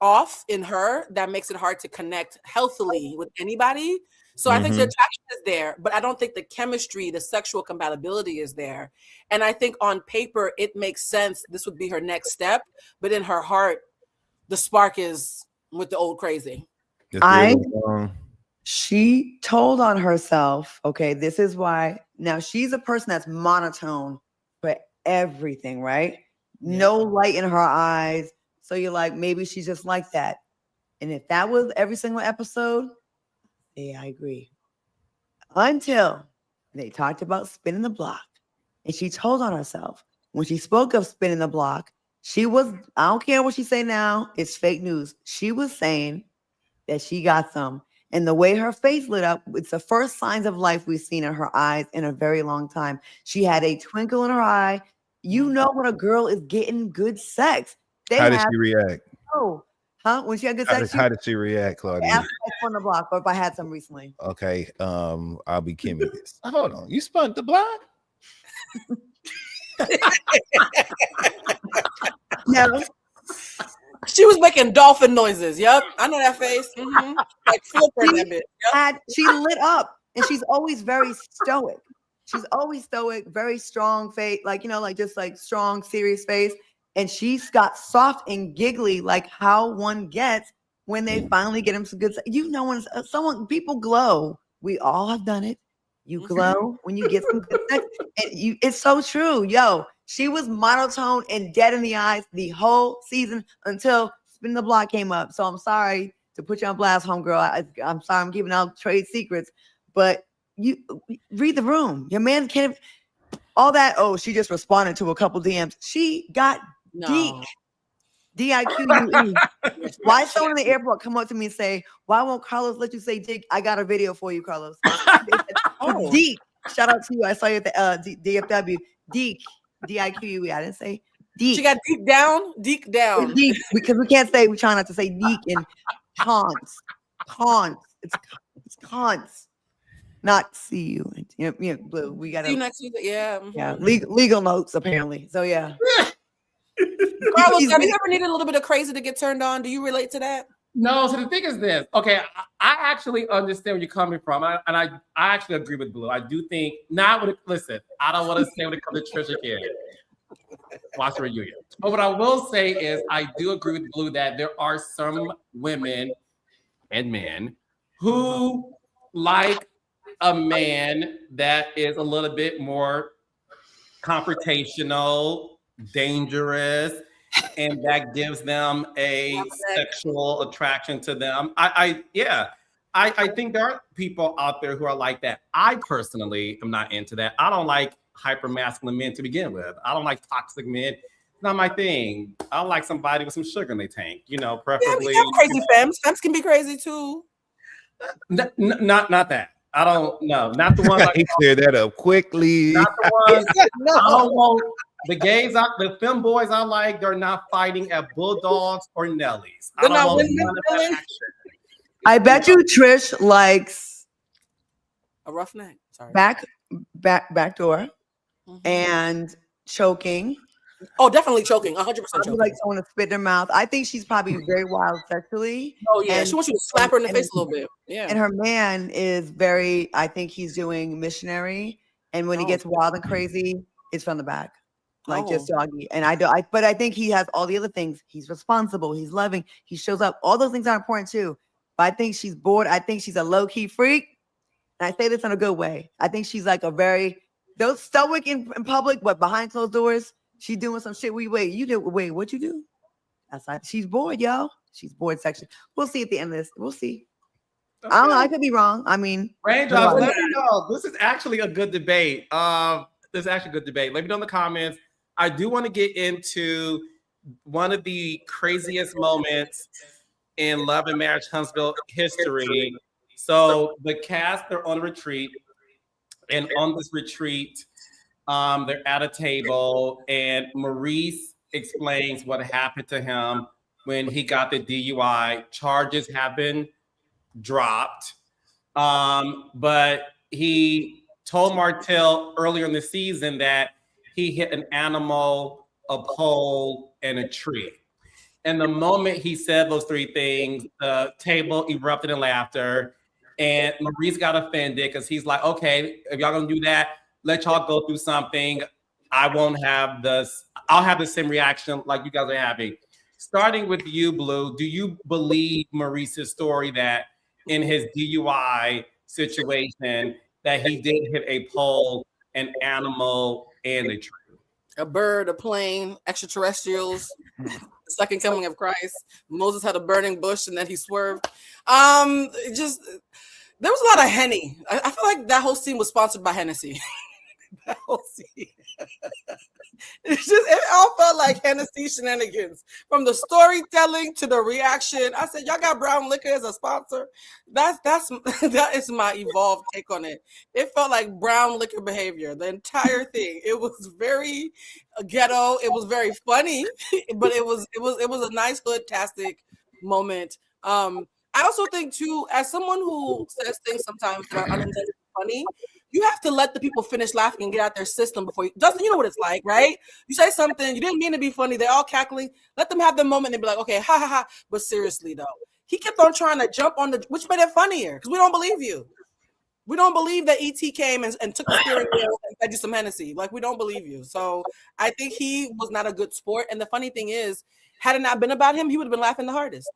off in her that makes it hard to connect healthily with anybody. So I think the attraction is there, but I don't think the chemistry, the sexual compatibility is there. And I think on paper, it makes sense. This would be her next step. But in her heart, the spark is with the old crazy. She told on herself, okay, this is why. Now she's a person that's monotone for everything, right? Yeah. No light in her eyes. So you're like, maybe she's just like that. And if that was every single episode, yeah, I agree. Until they talked about spinning the block. And she told on herself. When she spoke of spinning the block, she was, I don't care what she say now, it's fake news. She was saying that she got some. And the way her face lit up, it's the first signs of life we've seen in her eyes in a very long time. She had a twinkle in her eye. You know when a girl is getting good sex. How did she react? Oh, huh? When she had good sex, how did she react, Claudia? After I spun the block, or if I had some recently. Okay, I'll be Kimmy. Hold on, you spun the block? No. She was making dolphin noises. Yep, I know that face. Like flipping that bit. Yep. She lit up, and she's always very stoic. She's always stoic, very strong face, like you know, like just like strong, serious face. And she's got soft and giggly, like how one gets when they finally get him some good sex. You know, when people glow, we all have done it. You glow when you get some good sex. And it's so true. Yo, she was monotone and dead in the eyes the whole season until Spin the Block came up. So I'm sorry to put you on blast, homegirl. I'm sorry I'm giving out trade secrets, but you read the room. Your man can't. All that. Oh, she just responded to a couple DMs. She got Deek. D-I-Q-U-E. Why someone in the airport come up to me and say, why won't Carlos let you say Dick? I got a video for you, Carlos. Oh, Deek. Shout out to you. I saw you at the DFW. Deek. D-I-Q-U-E. I didn't say Deek. She got Deek down. Deek down. Deek, because we try not to say Deek and cons. It's cons. Not see you. Yeah, Blue. We got to. See you next week. Yeah. Yeah. Legal notes, apparently. So, yeah. Carlos, have you ever needed a little bit of crazy to get turned on? Do you relate to that? No, so the thing is this. Okay, I actually understand where you're coming from, and I actually agree with Blue. I do think not with listen. I don't want to say when it comes to Trisha again. Watch the reunion. But what I will say is, I do agree with Blue that there are some women and men who like a man that is a little bit more confrontational, dangerous, and that gives them a sexual attraction to them. I think there are people out there who are like that. I personally am not into that. I don't like hyper masculine men to begin with. I don't like toxic men. It's not my thing. I like somebody with some sugar in their tank, preferably. Yeah, we have crazy femmes. Femmes can be crazy too. Not that. I don't know. Not the one. He cleared that up quickly. Not the one. No. I don't want the gays. The film boys I like. They're not fighting at Bulldogs or Nellies. They're not winning. I bet you Trish likes a roughneck. Sorry. Back door and choking. Oh, definitely choking. 100% choking. Like someone to spit in her mouth. I think she's probably very wild sexually. Oh yeah, she wants you to slap her in the face a little bit. Yeah. And her man is very. I think he's doing missionary, and when he gets wild and crazy, it's from the back, like just doggy. And but I think he has all the other things. He's responsible. He's loving. He shows up. All those things are important too. But I think she's bored. I think she's a low key freak, and I say this in a good way. I think she's like a very those stoic in public, but behind closed doors. She doing some shit. Wait, what you do? That's like she's bored, yo. She's bored sexually. We'll see at the end of this. We'll see. Okay. I don't know. I could be wrong. I mean, Raindrops, let me know. This is actually a good debate. Let me know in the comments. I do want to get into one of the craziest moments in Love and Marriage Huntsville history. So the cast, they're on a retreat, and on this retreat, they're at a table, and Maurice explains what happened to him when he got the DUI. Charges have been dropped, but he told Martell earlier in the season that he hit an animal, a pole, and a tree. And the moment he said those three things, the table erupted in laughter, and Maurice got offended because he's like, okay, if y'all gonna do that, let y'all go through something. I won't have this. I'll have the same reaction like you guys are having. Starting with you, Blue, do you believe Maurice's story that in his DUI situation that he did hit a pole, an animal, and a tree? A bird, a plane, extraterrestrials, the second coming of Christ. Moses had a burning bush and then he swerved. Just there was a lot of Henny. I feel like that whole scene was sponsored by Hennessy. That whole scene. It all felt like Hennessy shenanigans. From the storytelling to the reaction. I said, y'all got brown liquor as a sponsor. That is my evolved take on it. It felt like brown liquor behavior. The entire thing. It was very ghetto. It was very funny, but it was a nice hood-tastic moment. I also think too, as someone who says things sometimes that are unintentionally funny, you have to let the people finish laughing and get out their system before you. Justin, you know what it's like, right? You say something, you didn't mean to be funny, they're all cackling. Let them have the moment and be like, okay, ha ha ha. But seriously though, he kept on trying to jump on which made it funnier because we don't believe you. We don't believe that ET came and took the steering wheel and fed you some Hennessy. Like, we don't believe you. So I think he was not a good sport. And the funny thing is, had it not been about him, he would have been laughing the hardest.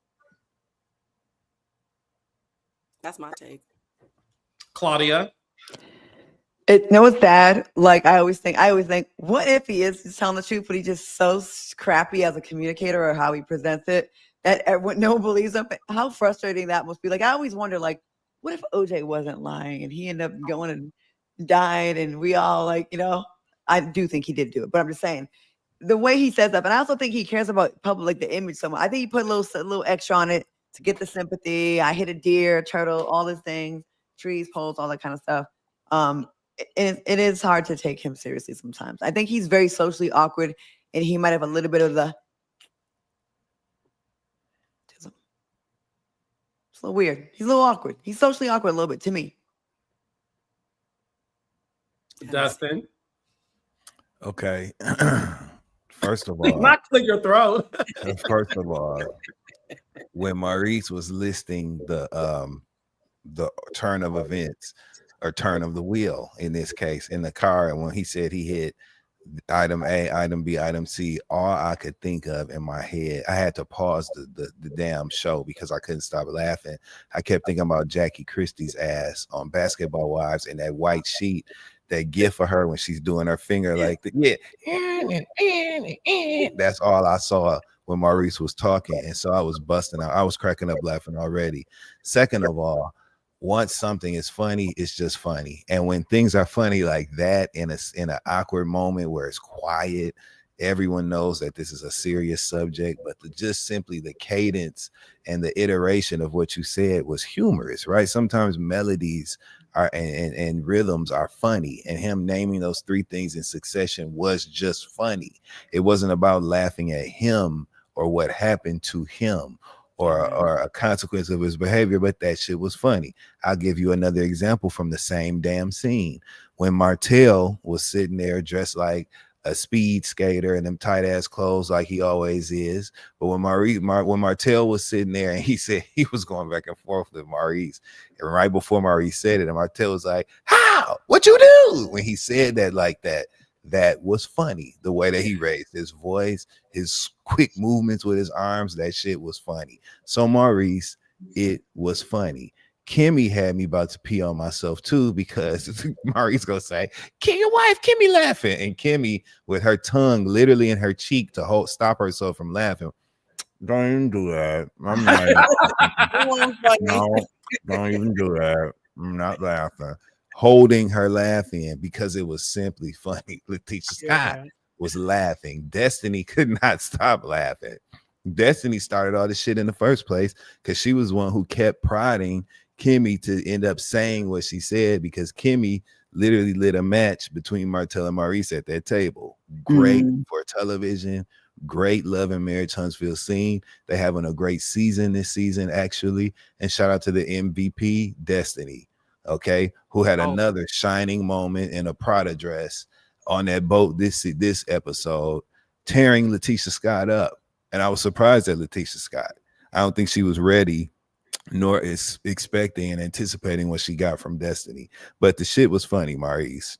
That's my take. Claudia? It's sad. Like I always think, what if he is just telling the truth, but he's just so crappy as a communicator or how he presents it that no one believes him? How frustrating that must be. Like, I always wonder, like, what if OJ wasn't lying and he ended up going and died and we all I do think he did do it, but I'm just saying the way he says that. And I also think he cares about public, like the image so much. I think he put a little extra on it to get the sympathy. I hit a deer, turtle, all these things, trees, poles, all that kind of stuff. It is hard to take him seriously sometimes. I think he's very socially awkward and he might have a little bit of the. It's a little weird. He's a little awkward. He's socially awkward a little bit to me. Dustin? Okay. First of all, not clear your throat. First of all, when Maurice was listing the turn of events or turn of the wheel in this case in the car, and when he said he hit item A, item B, item C, all I could think of in my head, I had to pause the damn show because I couldn't stop laughing. I kept thinking about Jackie Christie's ass on Basketball Wives and that white sheet, that gif of her when she's doing her finger like yeah. That's all I saw when Maurice was talking. And so I was busting out. I was cracking up laughing already. Second of all, once something is funny, it's just funny. And when things are funny like that in an awkward moment where it's quiet, everyone knows that this is a serious subject, but just simply the cadence and the iteration of what you said was humorous, right? Sometimes melodies are and rhythms are funny, and him naming those three things in succession was just funny. It wasn't about laughing at him or what happened to him or a consequence of his behavior, but that shit was funny. I'll give you another example from the same damn scene. When Martell was sitting there dressed like a speed skater and them tight ass clothes like he always is. But when when Martell was sitting there and he said he was going back and forth with Maurice, and right before Maurice said it, and Martell was like, "How? What you do?" When he said that like that, that was funny. The way that he raised his voice, his quick movements with his arms, that shit was funny. So Maurice, it was funny. Kimmy had me about to pee on myself too, because Maurice gonna say, "Can your wife Kimmy laughing?" And Kimmy with her tongue literally in her cheek to stop herself from laughing. Don't even do that. I'm not. No, don't even do that. I'm not laughing. Holding her laughing because it was simply funny. Letitia Scott was laughing. Destiny could not stop laughing. Destiny started all this shit in the first place because she was one who kept prodding Kimmy to end up saying what she said, because Kimmy literally lit a match between Martell and Maurice at that table. Great for television. Great Love and Marriage Huntsville scene. They're having a great season this season, actually. And shout out to the MVP, Destiny, okay, who had another shining moment in a Prada dress on that boat this episode, tearing Letitia Scott up. And I was surprised at Letitia Scott. I don't think she was ready, nor is expecting and anticipating what she got from Destiny. But the shit was funny, Maurice.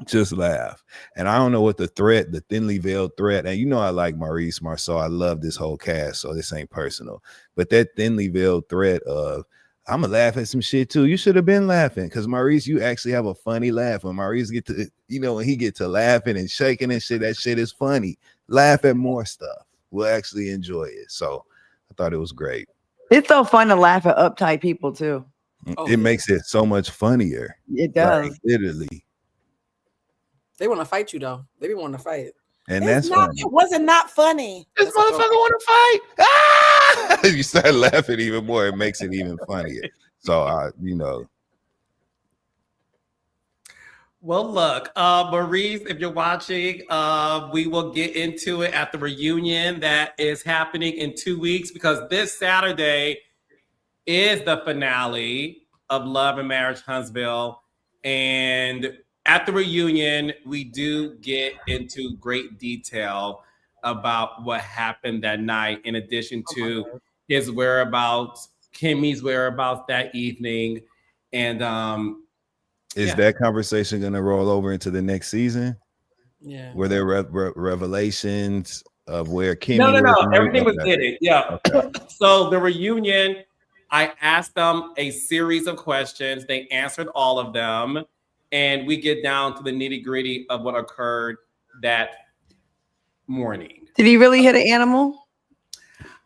Just laugh. And I don't know what the thinly veiled threat, and you know I like Maurice Marceau. I love this whole cast, so this ain't personal. But that thinly veiled threat of, I'm gonna laugh at some shit too. You should have been laughing, because Maurice, you actually have a funny laugh. When Maurice get to, when he get to laughing and shaking and shit, that shit is funny. Laugh at more stuff. We'll actually enjoy it. So I thought it was great. It's so fun to laugh at uptight people too. It makes it so much funnier. It does. Like, literally. They want to fight you though. They be wanting to fight. And that's funny. It wasn't not funny. This motherfucker want to fight. Ah! You start laughing even more. It makes it even funnier. So, Well, look, Maurice, if you're watching, we will get into it at the reunion that is happening in 2 weeks, because this Saturday is the finale of Love and Marriage Huntsville. And at the reunion, we do get into great detail about what happened that night, in addition to his whereabouts, Kimmy's whereabouts that evening. And is that conversation going to roll over into the next season? Yeah. Were there revelations of where Kimmy No. Everything was in it. Yeah. Okay. So the reunion, I asked them a series of questions. They answered all of them. And we get down to the nitty-gritty of what occurred that morning. Did he really hit an animal?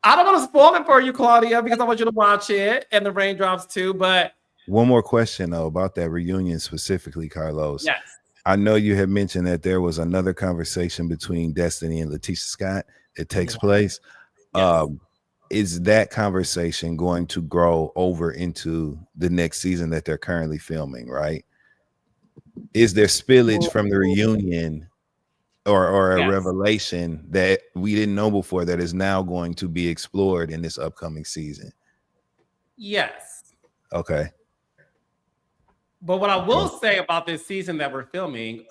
I don't want to spoil it for you, Claudia, because I want you to watch it, and the raindrops too. But one more question though about that reunion specifically, Carlos. Yes. I know you had mentioned that there was another conversation between Destiny and Letitia Scott that takes place. Yes. Is that conversation going to grow over into the next season that they're currently filming, right? Is there spillage from the reunion or a revelation that we didn't know before that is now going to be explored in this upcoming season? Yes. Okay. But what I will say about this season that we're filming,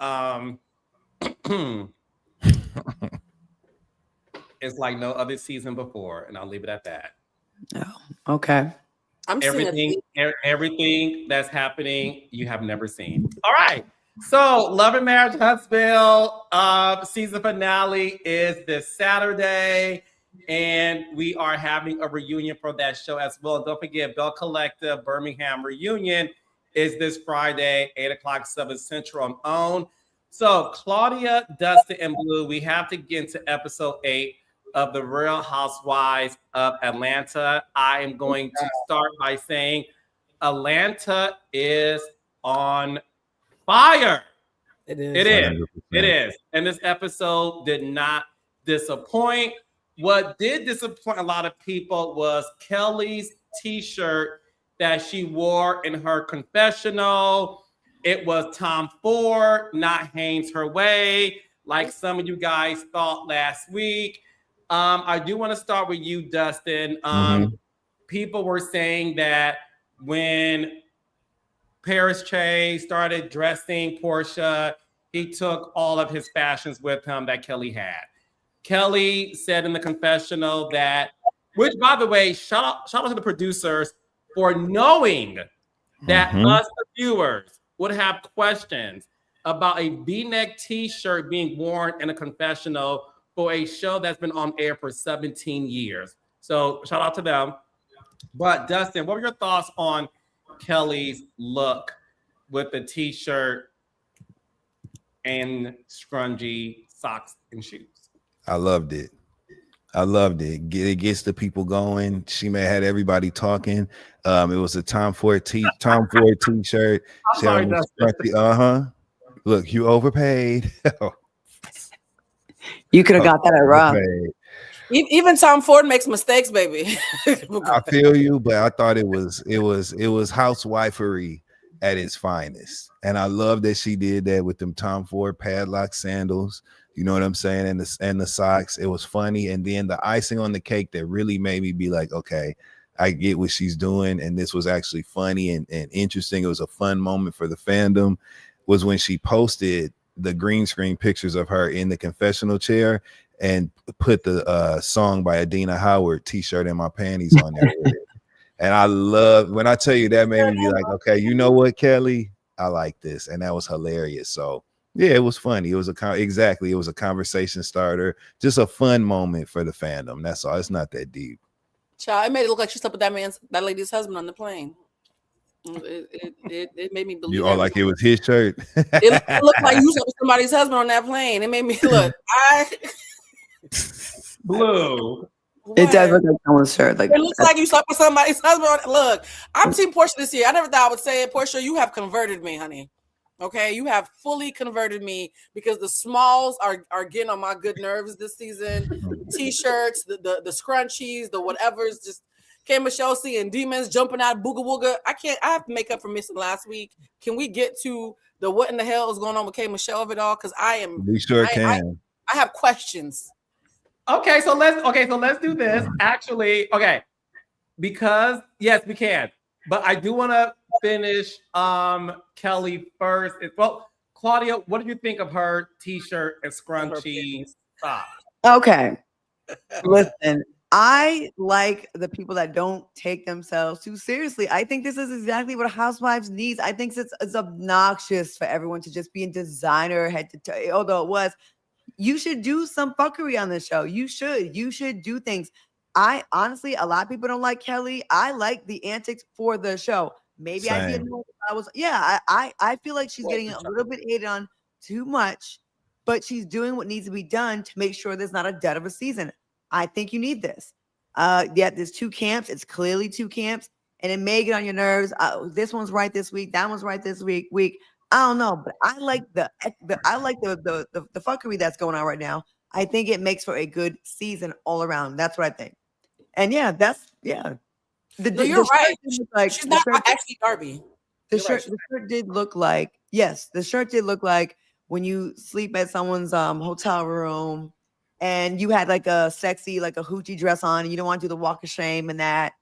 it's like no other season before, and I'll leave it at that. Oh, okay. I'm seeing Everything that's happening you have never seen. All right. So, Love and Marriage Huntsville season finale is this Saturday, and we are having a reunion for that show as well. Don't forget, Belle Collective Birmingham reunion is this Friday, 8 o'clock, 7 Central on OWN. So, Claudia, Dustin, and Blue, we have to get into episode 8 of the Real Housewives of Atlanta. I am going to start by saying Atlanta is on fire. It is. It is. 100%. It is. And this episode did not disappoint. What did disappoint a lot of people was Kelly's t-shirt that she wore in her confessional. It was Tom Ford, not Haynes her way, like some of you guys thought last week. I do want to start with you, Dustin. People were saying that when Paris Che started dressing Porsha, he took all of his fashions with him that Kelly had. Kelly said in the confessional that, which, by the way, shout out to the producers for knowing that us, the viewers, would have questions about a V-neck t-shirt being worn in a confessional for a show that's been on air for 17 years. So shout out to them. But Dustin, what were your thoughts on Kelly's look with the t-shirt and scrunchie socks and shoes? I loved it. It gets the people going. She may have had everybody talking. It was a Tom Ford t-shirt. I'm sorry, Dustin. Look, you overpaid. You could have got that at RHOA. Even Tom Ford makes mistakes, baby. I feel you, but I thought it was housewifery at its finest. And I love that she did that with them Tom Ford padlock sandals. You know what I'm saying? And the socks. It was funny. And then the icing on the cake that really made me be like, okay, I get what she's doing. And this was actually funny and interesting. It was a fun moment for the fandom, was when she posted the green screen pictures of her in the confessional chair and put the song by Adina Howard t-shirt and my panties on there with it. And I love, when I tell you, that made me be like, okay, you know what, Kelly? I like this. And that was hilarious. So yeah, it was funny. It was a conversation starter, just a fun moment for the fandom. That's all. It's not that deep. Child, it made it look like she slept with that lady's husband on the plane. It made me believe. You all like it was his shirt. It looked like you slept with somebody's husband on that plane. It made me look. Blue. It does look like someone's shirt. Like, it looks like you slept with somebody's husband. Look, I'm Team Porsha this year. I never thought I would say it. Porsha, you have converted me, honey. Okay, you have fully converted me, because the smalls are getting on my good nerves this season. T-shirts, the scrunchies, the whatever's, just K. Michelle seeing demons jumping out booga wooga. I have to make up for missing last week. Can we get to the what in the hell is going on with K. Michelle of it all? Because we sure can. I have questions. Okay, so let's do this. Actually, okay, because yes, we can. But I do want to finish Kelly first. Well, Claudia, what did you think of her t-shirt and scrunchie socks? Okay, listen, I like the people that don't take themselves too seriously. I think this is exactly what Housewives needs. I think it's obnoxious for everyone to just be in designer head to toe. Although it was, you should do some fuckery on the show. You should do things. I honestly, a lot of people don't like Kelly. I like the antics for the show. Maybe I didn't know I feel like she's getting a little bit hated on too much, but she's doing what needs to be done to make sure there's not a dead of a season. I think you need this. Yeah, there's two camps. It's clearly two camps, and it may get on your nerves. This one's right this week. That one's right this week. I don't know, but I like the fuckery that's going on right now. I think it makes for a good season all around. That's what I think. And yeah, you're right. Like, she's not actually Darby. The shirt did look like, yes, the shirt did look like when you sleep at someone's hotel room and you had like a sexy, like a hoochie dress on, and you don't want to do the walk of shame and that.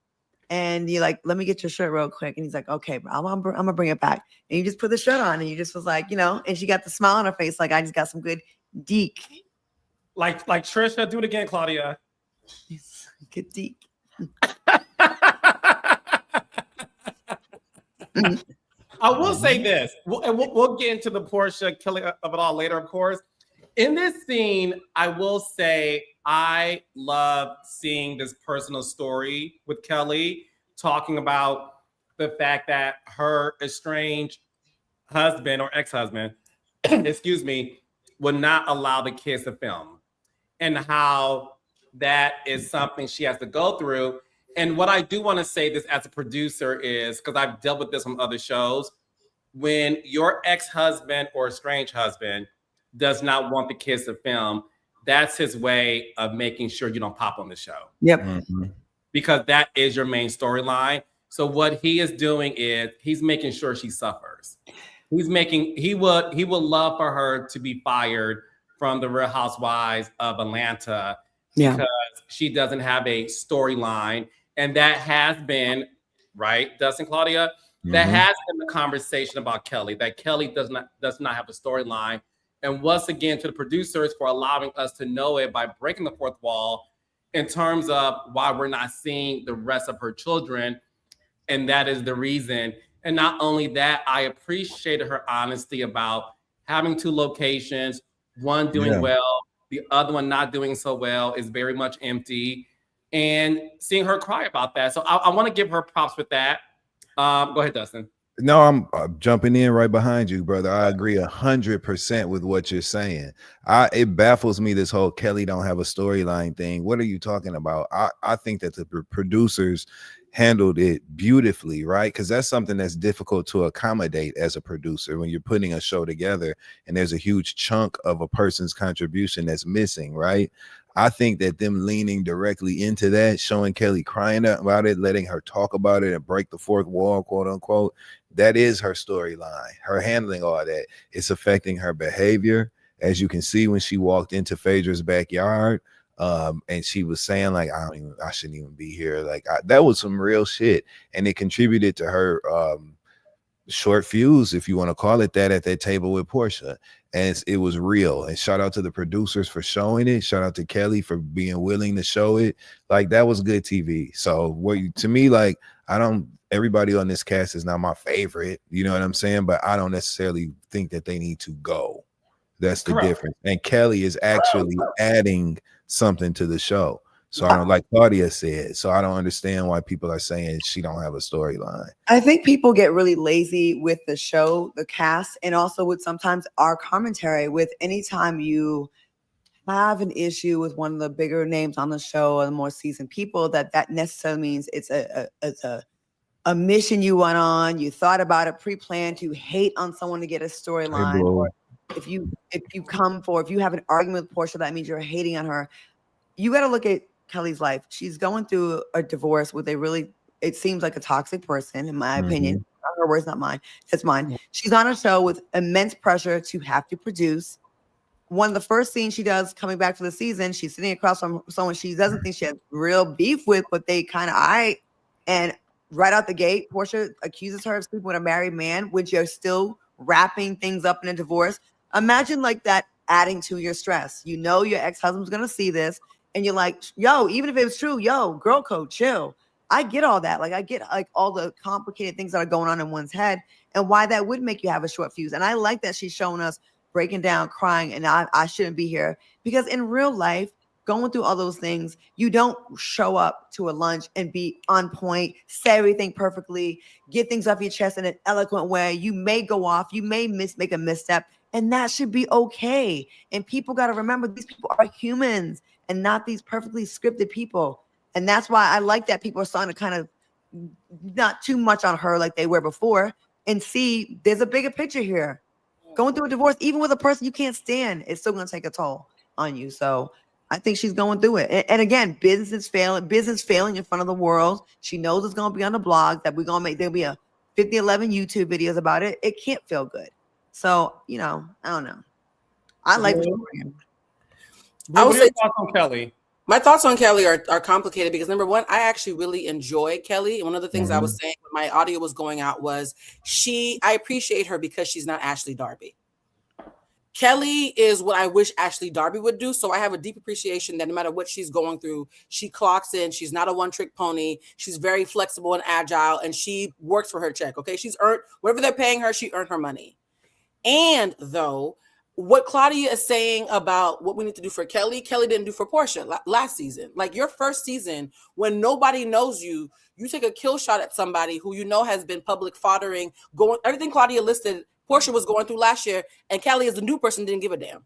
And you're like, let me get your shirt real quick. And he's like, okay, bro, I'm gonna bring it back. And you just put the shirt on, and you just was like, and she got the smile on her face, like, I just got some good deek. Like Trisha, do it again, Claudia. Good deek. I will say this, we'll get into the Porsha killing of it all later, of course. In this scene, I will say I love seeing this personal story with Kelli, talking about the fact that her estranged husband or ex-husband, excuse me, would not allow the kids to film, and how that is something she has to go through. And what I do want to say this as a producer is, because I've dealt with this on other shows, when your ex-husband or estranged husband does not want the kids to film, that's his way of making sure you don't pop on the show. Yep. Mm-hmm. Because that is your main storyline. So what he is doing is he's making sure she suffers. He would love for her to be fired from the Real Housewives of Atlanta because she doesn't have a storyline. And that has been, right, Dustin, Claudia? That has been the conversation about Kelli, that Kelli does not have a storyline. And once again, to the producers for allowing us to know it by breaking the fourth wall in terms of why we're not seeing the rest of her children. And that is the reason. And not only that, I appreciated her honesty about having two locations, one doing well, the other one not doing so well, is very much empty. And seeing her cry about that. So I want to give her props with that. Go ahead, Dustin. No, I'm jumping in right behind you, brother. I agree 100% with what you're saying. It baffles me, this whole Kelli don't have a storyline thing. What are you talking about? I think that the producers handled it beautifully, right? Because that's something that's difficult to accommodate as a producer when you're putting a show together and there's a huge chunk of a person's contribution that's missing, right? I think that them leaning directly into that, showing Kelli crying about it, letting her talk about it and break the fourth wall, quote unquote, that is her storyline. Her handling all that, it's affecting her behavior. As you can see when she walked into Phaedra's backyard, and she was saying like, I shouldn't even be here. Like that was some real shit, and it contributed to her short fuse, if you want to call it that, at that table with Porsha. And it was real. And shout out to the producers for showing it. Shout out to Kelli for being willing to show it. Like that was good TV. So to me, like everybody on this cast is not my favorite, you know what I'm saying? But I don't necessarily think that they need to go. That's the difference. And Kelli is actually adding something to the show. So I don't, like Claudia said, so I don't understand why people are saying she don't have a storyline. I think people get really lazy with the show, the cast, and also with sometimes our commentary. With anytime you have an issue with one of the bigger names on the show or the more seasoned people, that necessarily means it's a mission you went on, you thought about it, pre-planned, to hate on someone to get a storyline. Or if you have an argument with Porsha, that means you're hating on her. You got to look at Kelli's life. She's going through a divorce with it seems like a toxic person, in my opinion. Not her words, not mine. It's mine. She's on a show with immense pressure to have to produce. One of the first scenes she does coming back for the season, she's sitting across from someone she doesn't think she has real beef with, but they kind of and right out the gate, Porsha accuses her of sleeping with a married man, which you're still wrapping things up in a divorce. Imagine like that adding to your stress. You know your ex-husband's gonna see this. And you're like, yo, even if it was true, yo, girl code, chill. I get all that. Like, I get like all the complicated things that are going on in one's head and why that would make you have a short fuse. And I like that she's showing us breaking down, crying, and I shouldn't be here. Because in real life, going through all those things, you don't show up to a lunch and be on point, say everything perfectly, get things off your chest in an eloquent way. You may go off, you may make a misstep, and that should be okay. And people got to remember these people are humans and not these perfectly scripted people. And that's why I like that people are starting to kind of not too much on her like they were before and see there's a bigger picture here. Going through a divorce, even with a person you can't stand, it's still going to take a toll on you. So I think she's going through it. And again, business failing in front of the world. She knows it's going to be on the blog that there'll be a 50-11 YouTube videos about it. It can't feel good. So, I don't know. I like I would say thoughts on Kelli. My thoughts on Kelli are complicated because number one, I actually really enjoy Kelli. And one of the things I was saying when my audio was going out was I appreciate her because she's not Ashley Darby. Kelli is what I wish Ashley Darby would do. So I have a deep appreciation that no matter what she's going through, she clocks in. She's not a one-trick pony. She's very flexible and agile, and she works for her check. Okay, she's earned whatever they're paying her. She earned her money. And though what Claudia is saying about what we need to do for Kelli didn't do for Porsha last season. Like your first season, when nobody knows you, you take a kill shot at somebody who you know has been public foddering, going everything Claudia listed, Porsha was going through last year, and Kelli as a new person didn't give a damn.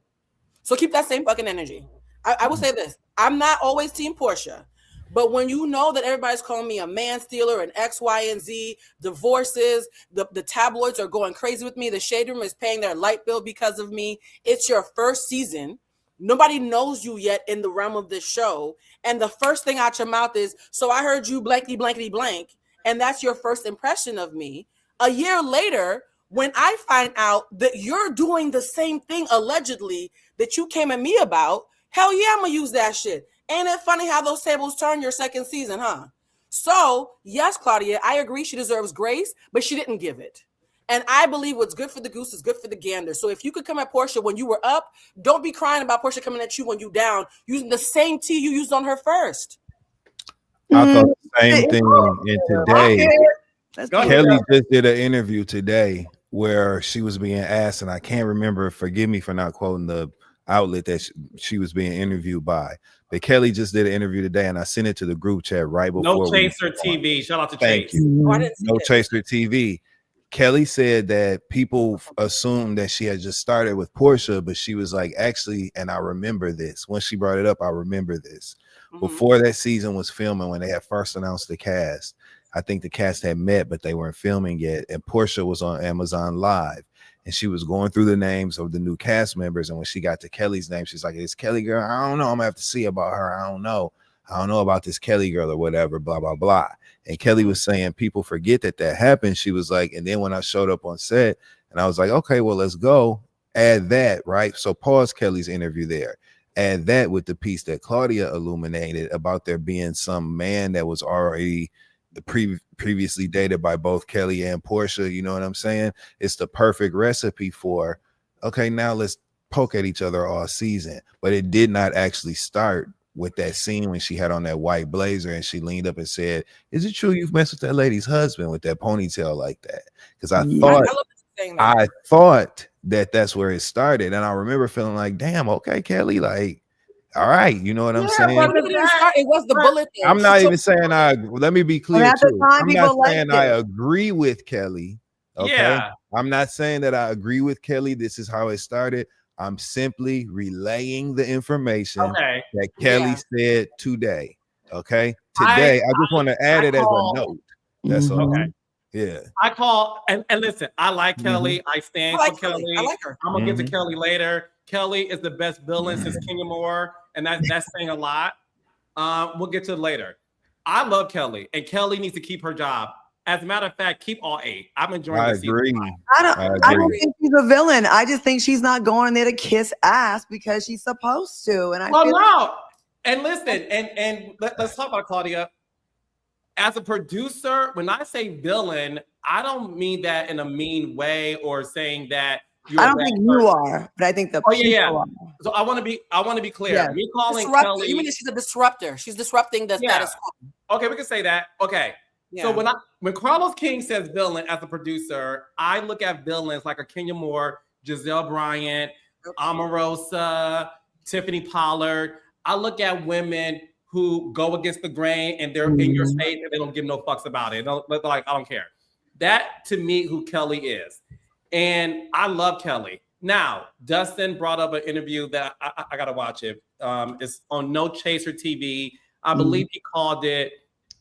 So keep that same fucking energy. I will say this. I'm not always team Porsha, but when you know that everybody's calling me a man stealer and X, Y, and Z, divorces, the tabloids are going crazy with me, the shade room is paying their light bill because of me. It's your first season. Nobody knows you yet in the realm of this show. And the first thing out your mouth is, so I heard you blankety, blankety, blank. And that's your first impression of me. A year later, when I find out that you're doing the same thing allegedly that you came at me about, hell yeah, I'm gonna use that shit. Ain't it funny how those tables turn your second season, huh? So yes, Claudia, I agree she deserves grace, but she didn't give it. And I believe what's good for the goose is good for the gander. So if you could come at Porsha when you were up, don't be crying about Porsha coming at you when you down, using the same tea you used on her first. I thought the same thing. And today, Kelli just did an interview today where she was being asked, and I can't remember, forgive me for not quoting the outlet that she was being interviewed by, but Kelli just did an interview today, and I sent it to the group chat right before. No Chaser TV. Shout out to Thank Chase. you. No it. Chaser TV. Kelli said that people assumed that she had just started with Porsha, but she was like, actually, and I remember this. When she brought it up, I remember this. Before that season was filming, when they had first announced the cast, I think the cast had met, but they weren't filming yet. And Porsha was on Amazon Live, and she was going through the names of the new cast members. And when she got to Kelly's name, she's like, "It's Kelli girl. I don't know. I'm gonna have to see about her. I don't know about this Kelli girl or whatever, blah, blah, blah." And Kelli was saying people forget that happened. She was like, and then when I showed up on set and I was like, okay, well, let's go. Add that, right? So pause Kelly's interview there. Add that with the piece that Claudia illuminated about there being some man that was already previously dated by both Kelli and Porsha. You know what I'm saying? It's the perfect recipe for, okay, now let's poke at each other all season. But it did not actually start with that scene when she had on that white blazer and she leaned up and said, "Is it true you've messed with that lady's husband with that ponytail like that?" Because I thought that that's where it started, and I remember feeling like, damn, okay, Kelli, like, all right, you know what I'm saying? It was the bullet. I'm not even saying let me be clear too. I'm not saying I agree with Kelli. Okay. Yeah. I'm not saying that I agree with Kelli. This is how it started. I'm simply relaying the information that Kelli said today. Okay. Today, I just want to add it as a note. That's all. Okay. Yeah. I call and listen, I like Kelli. I stand for Kelli. I like her. I'm gonna get to Kelli later. Kelli is the best villain since King of Moore, and that's saying a lot. We'll get to it later. I love Kelli, and Kelli needs to keep her job. As a matter of fact, keep all 8. I'm enjoying this season. I don't think she's a villain. I just think she's not going there to kiss ass because she's supposed to. And and listen, and let's talk about Claudia. As a producer, when I say villain, I don't mean that in a mean way or saying that I don't think you are, but I think the people are. So I want to be clear. Yeah. Me calling Disruptor. Kelli, You mean she's a disruptor? She's disrupting the status quo. Okay, we can say that. Okay. Yeah. So when Carlos King says villain as a producer, I look at villains like a Kenya Moore, Giselle Bryant, Omarosa, Tiffany Pollard. I look at women who go against the grain and they're in your space and they don't give no fucks about it. They're like, I don't care. That to me, who Kelli is. And I love Kelli. Now, Dustin brought up an interview that I gotta watch it. It's on No Chaser TV. I believe he called it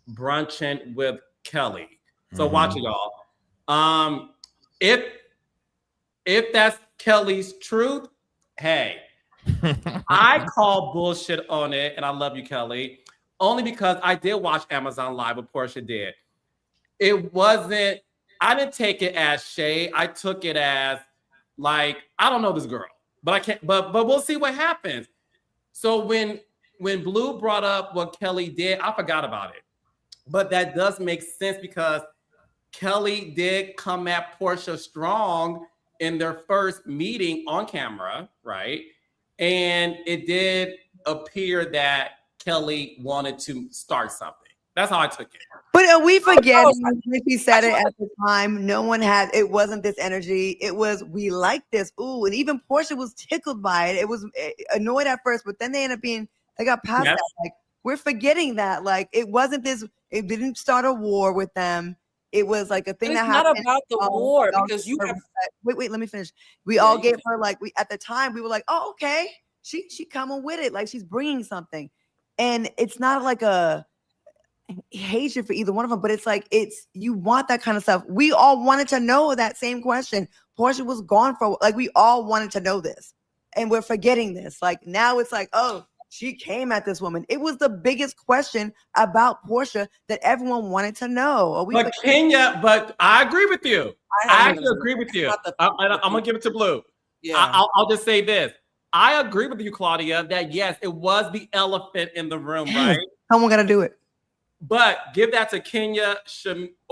Brunching with Kelli. So watch it, y'all. If that's Kelli's truth, hey, I call bullshit on it, and I love you, Kelli, only because I did watch Amazon Live what Porsha did. It wasn't, I didn't take it as shade. I took it as like, I don't know this girl, but I can't, but we'll see what happens. So when Blue brought up what Kelli did, I forgot about it. But that does make sense because Kelli did come at Porsha strong in their first meeting on camera, right? And it did appear that Kelli wanted to start something. That's how I took it. But are we forgetting when she said it at the time? No one had, it wasn't this energy. It was, we like this. Ooh, and even Porsha was tickled by it. It was annoyed at first, but then they ended up being, they got past that. Like, we're forgetting that. Like, it wasn't this, it didn't start a war with them. It was like a thing that happened. It's not about the war because you have. Wait, let me finish. We all gave her, like, at the time, we were like, oh, okay. She coming with it. Like, she's bringing something. And it's not like a hatred for either one of them, but it's like, you want that kind of stuff. We all wanted to know that same question. Porsha was gone for, like, we all wanted to know this. And we're forgetting this. Like, now it's like, oh, she came at this woman. It was the biggest question about Porsha that everyone wanted to know. But Kenya, but I agree with you. I actually agree with you. I'm going to give it to Blue. Yeah. I'll just say this. I agree with you, Claudia, that yes, it was the elephant in the room, right? Someone got to do it. But give that to Kenya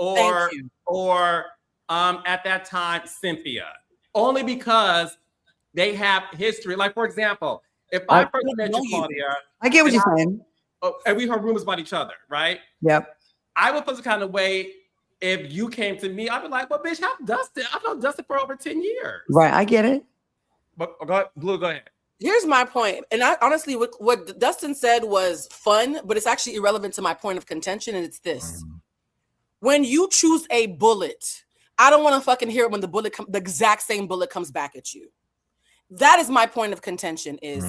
or at that time, Cynthia. Only because they have history. Like, for example, if I first met you, Claudia. I get what you're saying. And we heard rumors about each other, right? Yep. I would feel the kind of way if you came to me, I'd be like, well, bitch, I've known Dustin for over 10 years. Right, I get it. But go ahead, Blue, go ahead. Here's my point. And I honestly, what Dustin said was fun, but it's actually irrelevant to my point of contention. And it's this. When you choose a bullet, I don't want to fucking hear it when the exact same bullet comes back at you. That is my point of contention is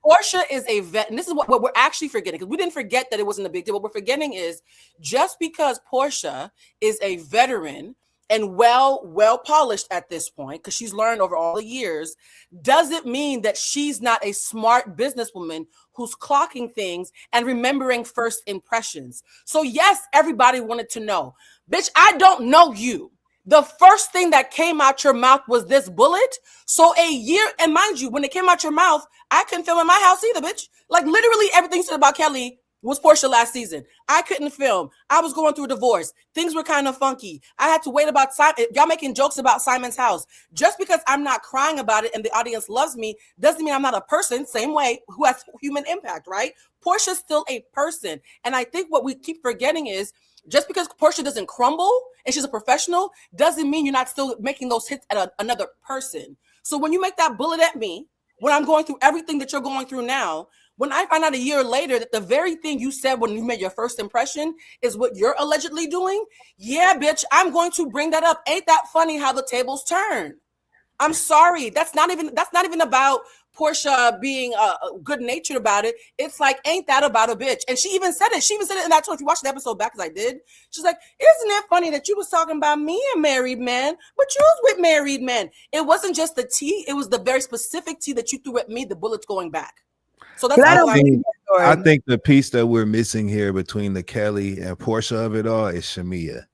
Porsha is a vet. And this is what we're actually forgetting, because we didn't forget that it wasn't a big deal. What we're forgetting is just because Porsha is a veteran and well polished at this point, because she's learned over all the years, doesn't mean that she's not a smart businesswoman who's clocking things and remembering first impressions. So yes, everybody wanted to know. Bitch, I don't know you. The first thing that came out your mouth was this bullet. So a year, and mind you, when it came out your mouth, I couldn't film in my house either, bitch. Like literally everything said about Kelli was Porsha last season. I couldn't film. I was going through a divorce. Things were kind of funky. I had to wait about Simon. Y'all making jokes about Simon's house. Just because I'm not crying about it and the audience loves me doesn't mean I'm not a person, same way, who has human impact, right? Porsha's still a person. And I think what we keep forgetting is just because Porsha doesn't crumble and she's a professional doesn't mean you're not still making those hits at another person. So when you make that bullet at me, when I'm going through everything that you're going through now, when I find out a year later that the very thing you said when you made your first impression is what you're allegedly doing, yeah, bitch, I'm going to bring that up. Ain't that funny how the tables turn? I'm sorry. That's not even about Porsha being good-natured about it. It's like, ain't that about a bitch? And she even said it. She even said it in that talk. If you watched the episode back, as I did, she's like, isn't it funny that you was talking about me and married men, but you was with married men? It wasn't just the tea. It was the very specific tea that you threw at me, the bullets going back. So that's I think the piece that we're missing here between the Kelli and Porsha of it all is Shamia.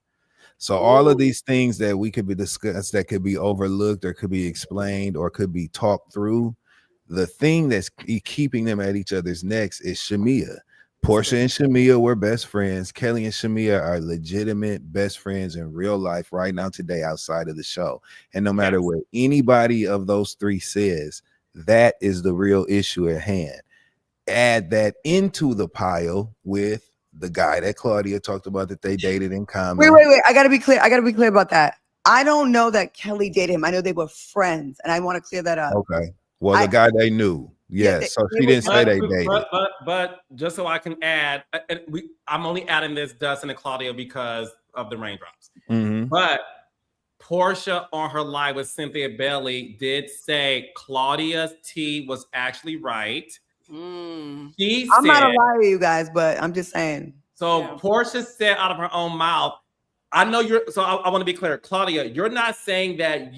So all of these things that we could be discussed, that could be overlooked or could be explained or could be talked through, the thing that's keeping them at each other's necks is Shamia. Porsha and Shamia were best friends. Kelli and Shamia are legitimate best friends in real life right now today outside of the show. And no matter what anybody of those three says, that is the real issue at hand. Add that into the pile with the guy that Claudia talked about that they dated in common. Wait. I gotta be clear about that. I don't know that Kelli dated him. I know they were friends, and I want to clear that up. Okay. Well, the guy they knew. Yes. So she didn't say they dated. But just so I can add, I'm only adding this Dustin and Claudia because of the raindrops. But Porsha on her live with Cynthia Bailey did say Claudia's tea was actually right. I'm not a liar, you guys, but I'm just saying. So Porsha said out of her own mouth, I know you're, so I want to be clear. Claudia, you're not saying that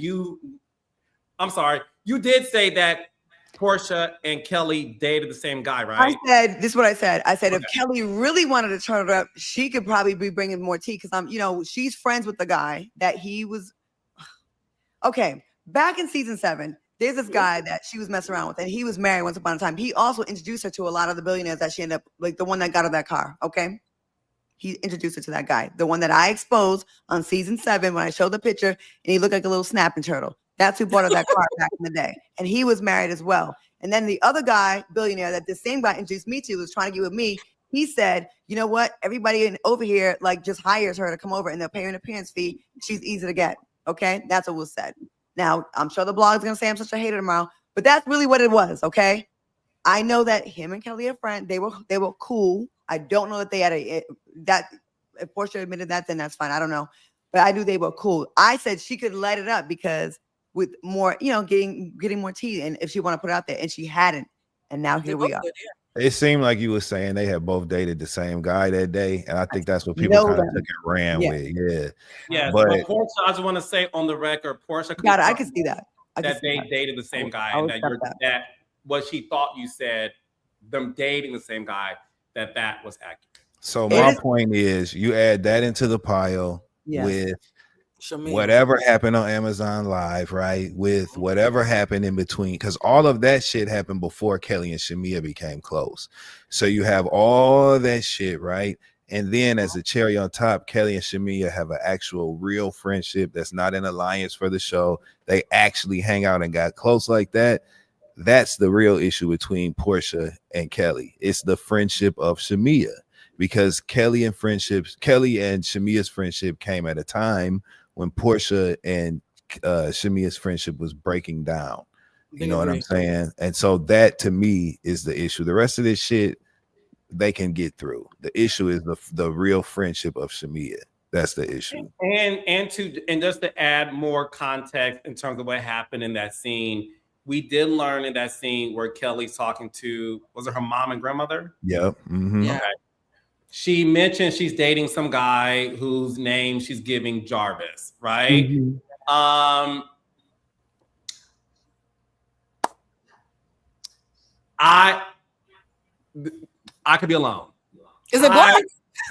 I'm sorry. You did say that Porsha and Kelli dated the same guy, right? This is what I said. I said, if Kelli really wanted to turn it up, she could probably be bringing more tea because she's friends with the guy that he was. Okay. Back in season 7, there's this guy that she was messing around with, and he was married once upon a time. He also introduced her to a lot of the billionaires that she ended up, like the one that got her that car. Okay. He introduced her to that guy, the one that I exposed on season 7 when I showed the picture and he looked like a little snapping turtle. That's who bought her that car back in the day. And he was married as well. And then the other guy, billionaire, that the same guy introduced me to, was trying to get with me. He said, you know what? Everybody over here like just hires her to come over and they'll pay her an appearance fee. She's easy to get. Okay. That's what was said. Now, I'm sure the blog's going to say I'm such a hater tomorrow, but that's really what it was. Okay. I know that him and Kelly are friends. They were cool. I don't know that they had that. If Porsha admitted that, then that's fine. I don't know. But I knew they were cool. I said she could light it up because with more, getting more tea, and if she want to put it out there, and she hadn't. And now here we are. Good, It seemed like you were saying they had both dated the same guy that day, and I think that's what people kind of took and ran with. Yeah, yeah. But Porsha, I just want to say on the record, Porsha, I can see that. That they dated the same guy, and that what she thought you said, them dating the same guy, that was accurate. So my point is, you add that into the pile with whatever happened on Amazon Live, right? With whatever happened in between, because all of that shit happened before Kelly and Shamia became close. So you have all that shit, right? And then as a cherry on top, Kelly and Shamia have an actual real friendship that's not an alliance for the show. They actually hang out and got close like that. That's the real issue between Porsha and Kelly. It's the friendship of Shamia, because Kelly and Shamia's friendship came at a time when Porsha and Shamia's friendship was breaking down. You know what I'm saying? And so that to me is the issue. The rest of this shit they can get through. The issue is the real friendship of Shamia. That's the issue. And just to add more context in terms of what happened in that scene, we did learn in that scene where Kelly's talking to, was it her mom and grandmother? Yep. Mm-hmm. Yeah. Okay. She mentioned she's dating some guy whose name she's giving Jarvis, right? Mm-hmm. I could be alone. Is it black?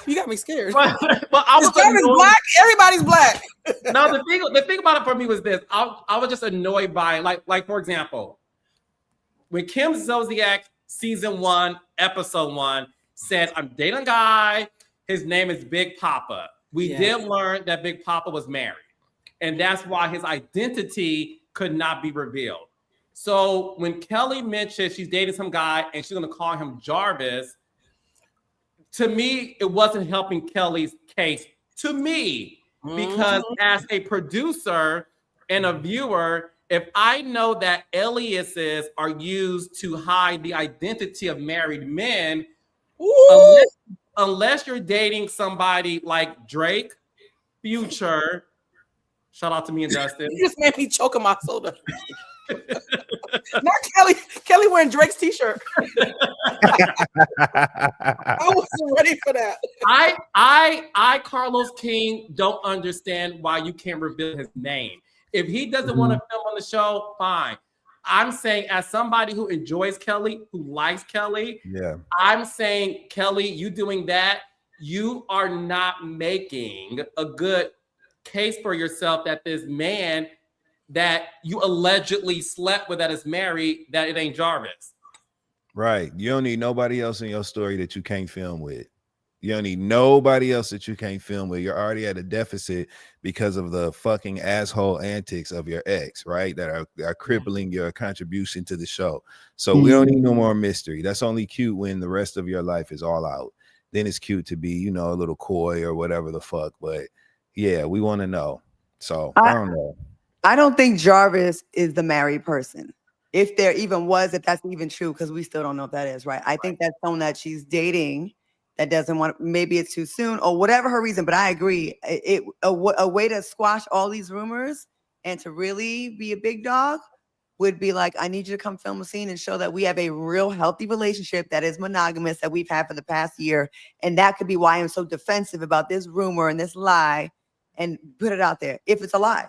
You got me scared. But I was black. Everybody's black. No, the thing about it for me was this. I was just annoyed by like for example, when Kim Zolciak season 1, episode 1 said, "I'm dating a guy. His name is Big Papa." We did learn that Big Papa was married, and that's why his identity could not be revealed. So when Kelly mentioned she's dating some guy and she's going to call him Jarvis, to me, it wasn't helping Kelly's case. To me, because as a producer and a viewer, if I know that aliases are used to hide the identity of married men, unless you're dating somebody like Drake, Future, shout out to me and Justin. You just made me choke on my soda. Not Kelly. Kelly wearing Drake's t-shirt. I wasn't ready for that. I Carlos King don't understand why you can't reveal his name. If he doesn't want to film on the show, fine. I'm saying as somebody who enjoys Kelly, who likes Kelly, I'm saying, Kelly, you doing that, you are not making a good case for yourself that this man that you allegedly slept with that is married, that it ain't Jarvis. Right. You don't need nobody else in your story that you can't film with. You don't need nobody else that you can't film with. You're already at a deficit because of the fucking asshole antics of your ex, right? That are crippling your contribution to the show. So we don't need no more mystery. That's only cute when the rest of your life is all out. Then it's cute to be, a little coy or whatever the fuck. But yeah, we want to know. So I don't know. I don't think Jarvis is the married person. If there even was, if that's even true, because we still don't know if that is, right? I think that's someone that she's dating that doesn't want, maybe it's too soon or whatever her reason, but I agree. A way to squash all these rumors and to really be a big dog would be like, I need you to come film a scene and show that we have a real healthy relationship that is monogamous that we've had for the past year. And that could be why I'm so defensive about this rumor and this lie and put it out there. If it's a lie.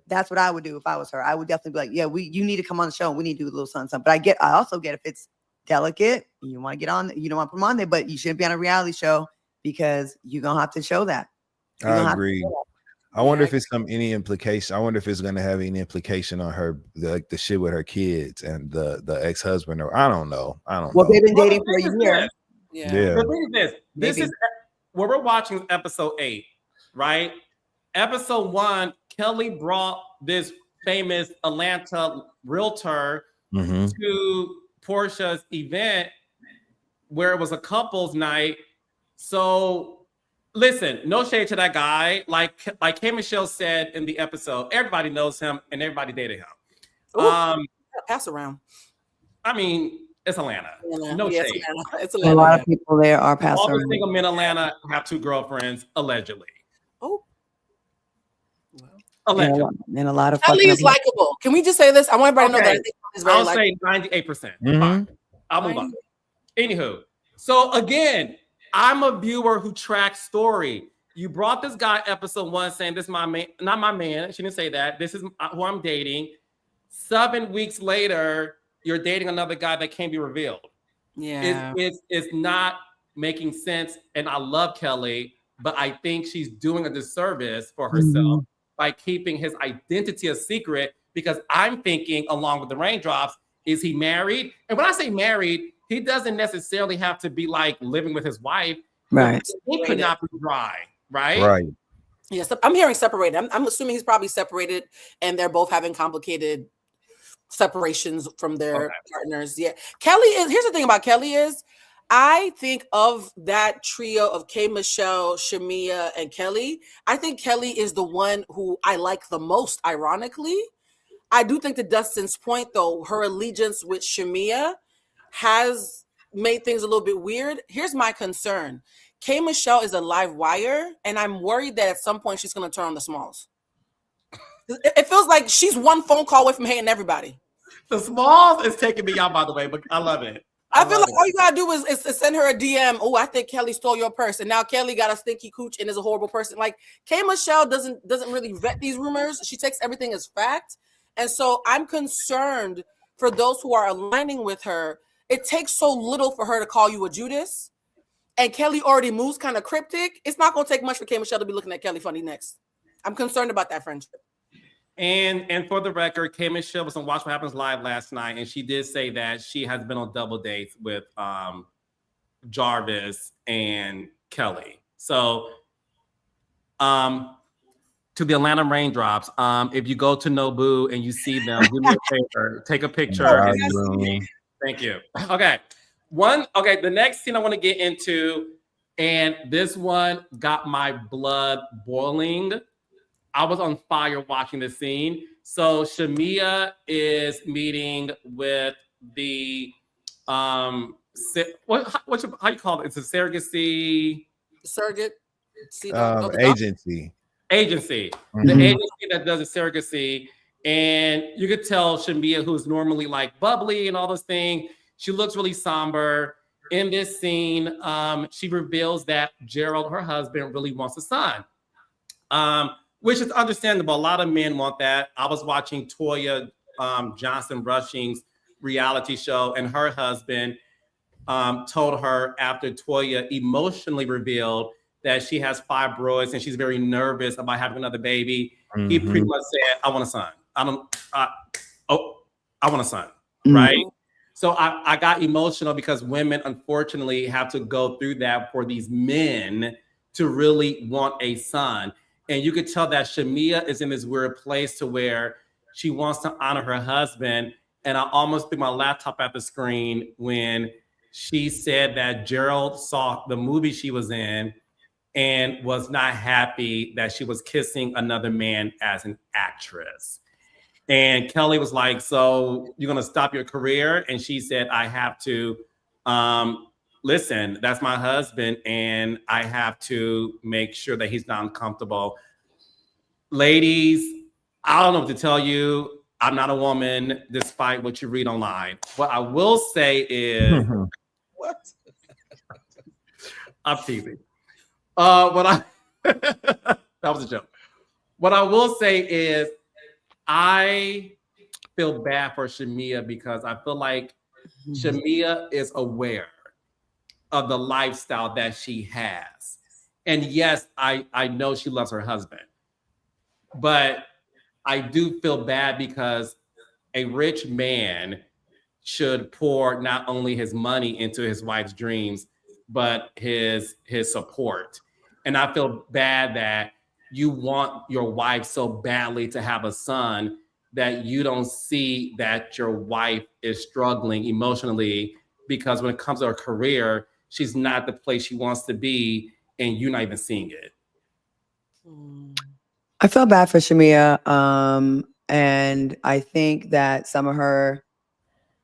That's what I would do if I was her. I would definitely be like, you need to come on the show. We need to do a little something. But I also get if it's delicate, you want to get on, you don't want to put them on there, but you shouldn't be on a reality show because you're going to have to show that. I agree. I wonder if it's any implication. I wonder if it's going to have any implication on her, the shit with her kids and the ex-husband, or I don't know. Well, they've been dating for a year. Yeah. The thing is this is what we're watching is episode 8, right? Episode 1, Kelly brought this famous Atlanta realtor to Porsha's event where it was a couples night. So listen, no shade to that guy. Like K. Michelle said in the episode, everybody knows him and everybody dated him. Ooh, pass around. I mean, it's Atlanta. No yeah, shade. It's Atlanta. A lot of people there are passing All the around. single men in Atlanta have 2 girlfriends, allegedly. Oh. Allegedly. And a lot of Kelly is likable. Can we just say this? I want everybody to know that I think is very I'll likable. say 98%. Fine. I'll move on. Anywho, so again, I'm a viewer who tracks story. You brought this guy episode 1 saying this is my man, not my man. She didn't say that. This is who I'm dating. 7 weeks later, you're dating another guy that can't be revealed. Yeah. It's not making sense. And I love Kelly, but I think she's doing a disservice for herself by keeping his identity a secret, because I'm thinking, along with the raindrops, is he married? And when I say married, he doesn't necessarily have to be like living with his wife. Right. He could not be dry, right? Right. Yes, I'm hearing separated. I'm assuming he's probably separated and they're both having complicated separations from their partners. Yeah. Kelly is, here's the thing about Kelly is, I think of that trio of K. Michelle, Shamia, and Kelly. I think Kelly is the one who I like the most, ironically. I do think, to Dustin's point, though, her allegiance with Shamia has made things a little bit weird. Here's my concern. K. Michelle is a live wire, and I'm worried that at some point she's going to turn on the Smalls. It feels like she's one phone call away from hating everybody. The Smalls is taking me out, by the way, but I love it. I feel like all you gotta do is send her a DM. Oh, I think Kelly stole your purse, and now Kelly got a stinky cooch and is a horrible person. Like, K. Michelle doesn't really vet these rumors. She takes everything as fact, and so I'm concerned for those who are aligning with her. It takes so little for her to call you a Judas, and Kelly already moves kind of cryptic. It's not gonna take much for K. Michelle to be looking at Kelly funny next. I'm concerned about that friendship. And for the record, K. Michelle was on Watch What Happens Live last night, and she did say that she has been on double dates with Jarvis and Kelly. So to the Atlanta raindrops, if you go to Nobu and you see them, do me a favor, take a picture. Thank you. Okay. The next scene I want to get into, and this one got my blood boiling. I was on fire watching this scene. So Shamia is meeting with the how you call it? It's a surrogacy agency. The agency that does a surrogacy. And you could tell Shamia, who's normally like bubbly and all those things, she looks really somber. In this scene, she reveals that Gerald, her husband, really wants a son. Which is understandable. A lot of men want that. I was watching Toya Johnson Rushing's reality show, and her husband told her after Toya emotionally revealed that she has fibroids and she's very nervous about having another baby. He pretty much said, I want a son. I want a son, right? So I got emotional because women, unfortunately, have to go through that for these men to really want a son. And you could tell that Shamia is in this weird place to where she wants to honor her husband. And I almost threw my laptop at the screen when she said that Gerald saw the movie she was in and was not happy that she was kissing another man as an actress. And Kelly was like, so you're going to stop your career? And she said, I have to. Listen, that's my husband, and I have to make sure that he's not uncomfortable. Ladies, I don't know what to tell you. I'm not a woman, despite what you read online. What I will say is, what? I'm teasing. That was a joke. What I will say is, I feel bad for Shamia because I feel like Shamia is aware of the lifestyle that she has. And yes, I know she loves her husband, but I do feel bad because a rich man should pour not only his money into his wife's dreams, but his support. And I feel bad that you want your wife so badly to have a son, that you don't see that your wife is struggling emotionally, because when it comes to her career, she's not the place she wants to be, and you're not even seeing it? I feel bad for Shamia. And I think that some of her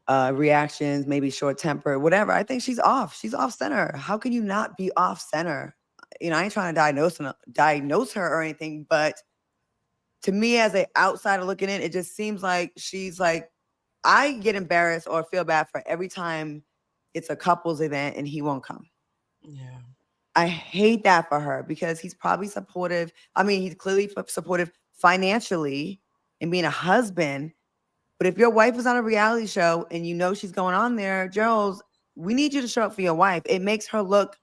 reactions, maybe short temper, whatever. I think she's off. She's off center. How can you not be off center? You know, I ain't trying to diagnose her or anything, but to me, as an outsider looking in, it just seems like she's like, I get embarrassed or feel bad for every time it's a couples event and he won't come. Yeah. I hate that for her because he's probably supportive. I mean, he's clearly supportive financially and being a husband. But if your wife is on a reality show and you know she's going on there, Gerald, we need you to show up for your wife. It makes her look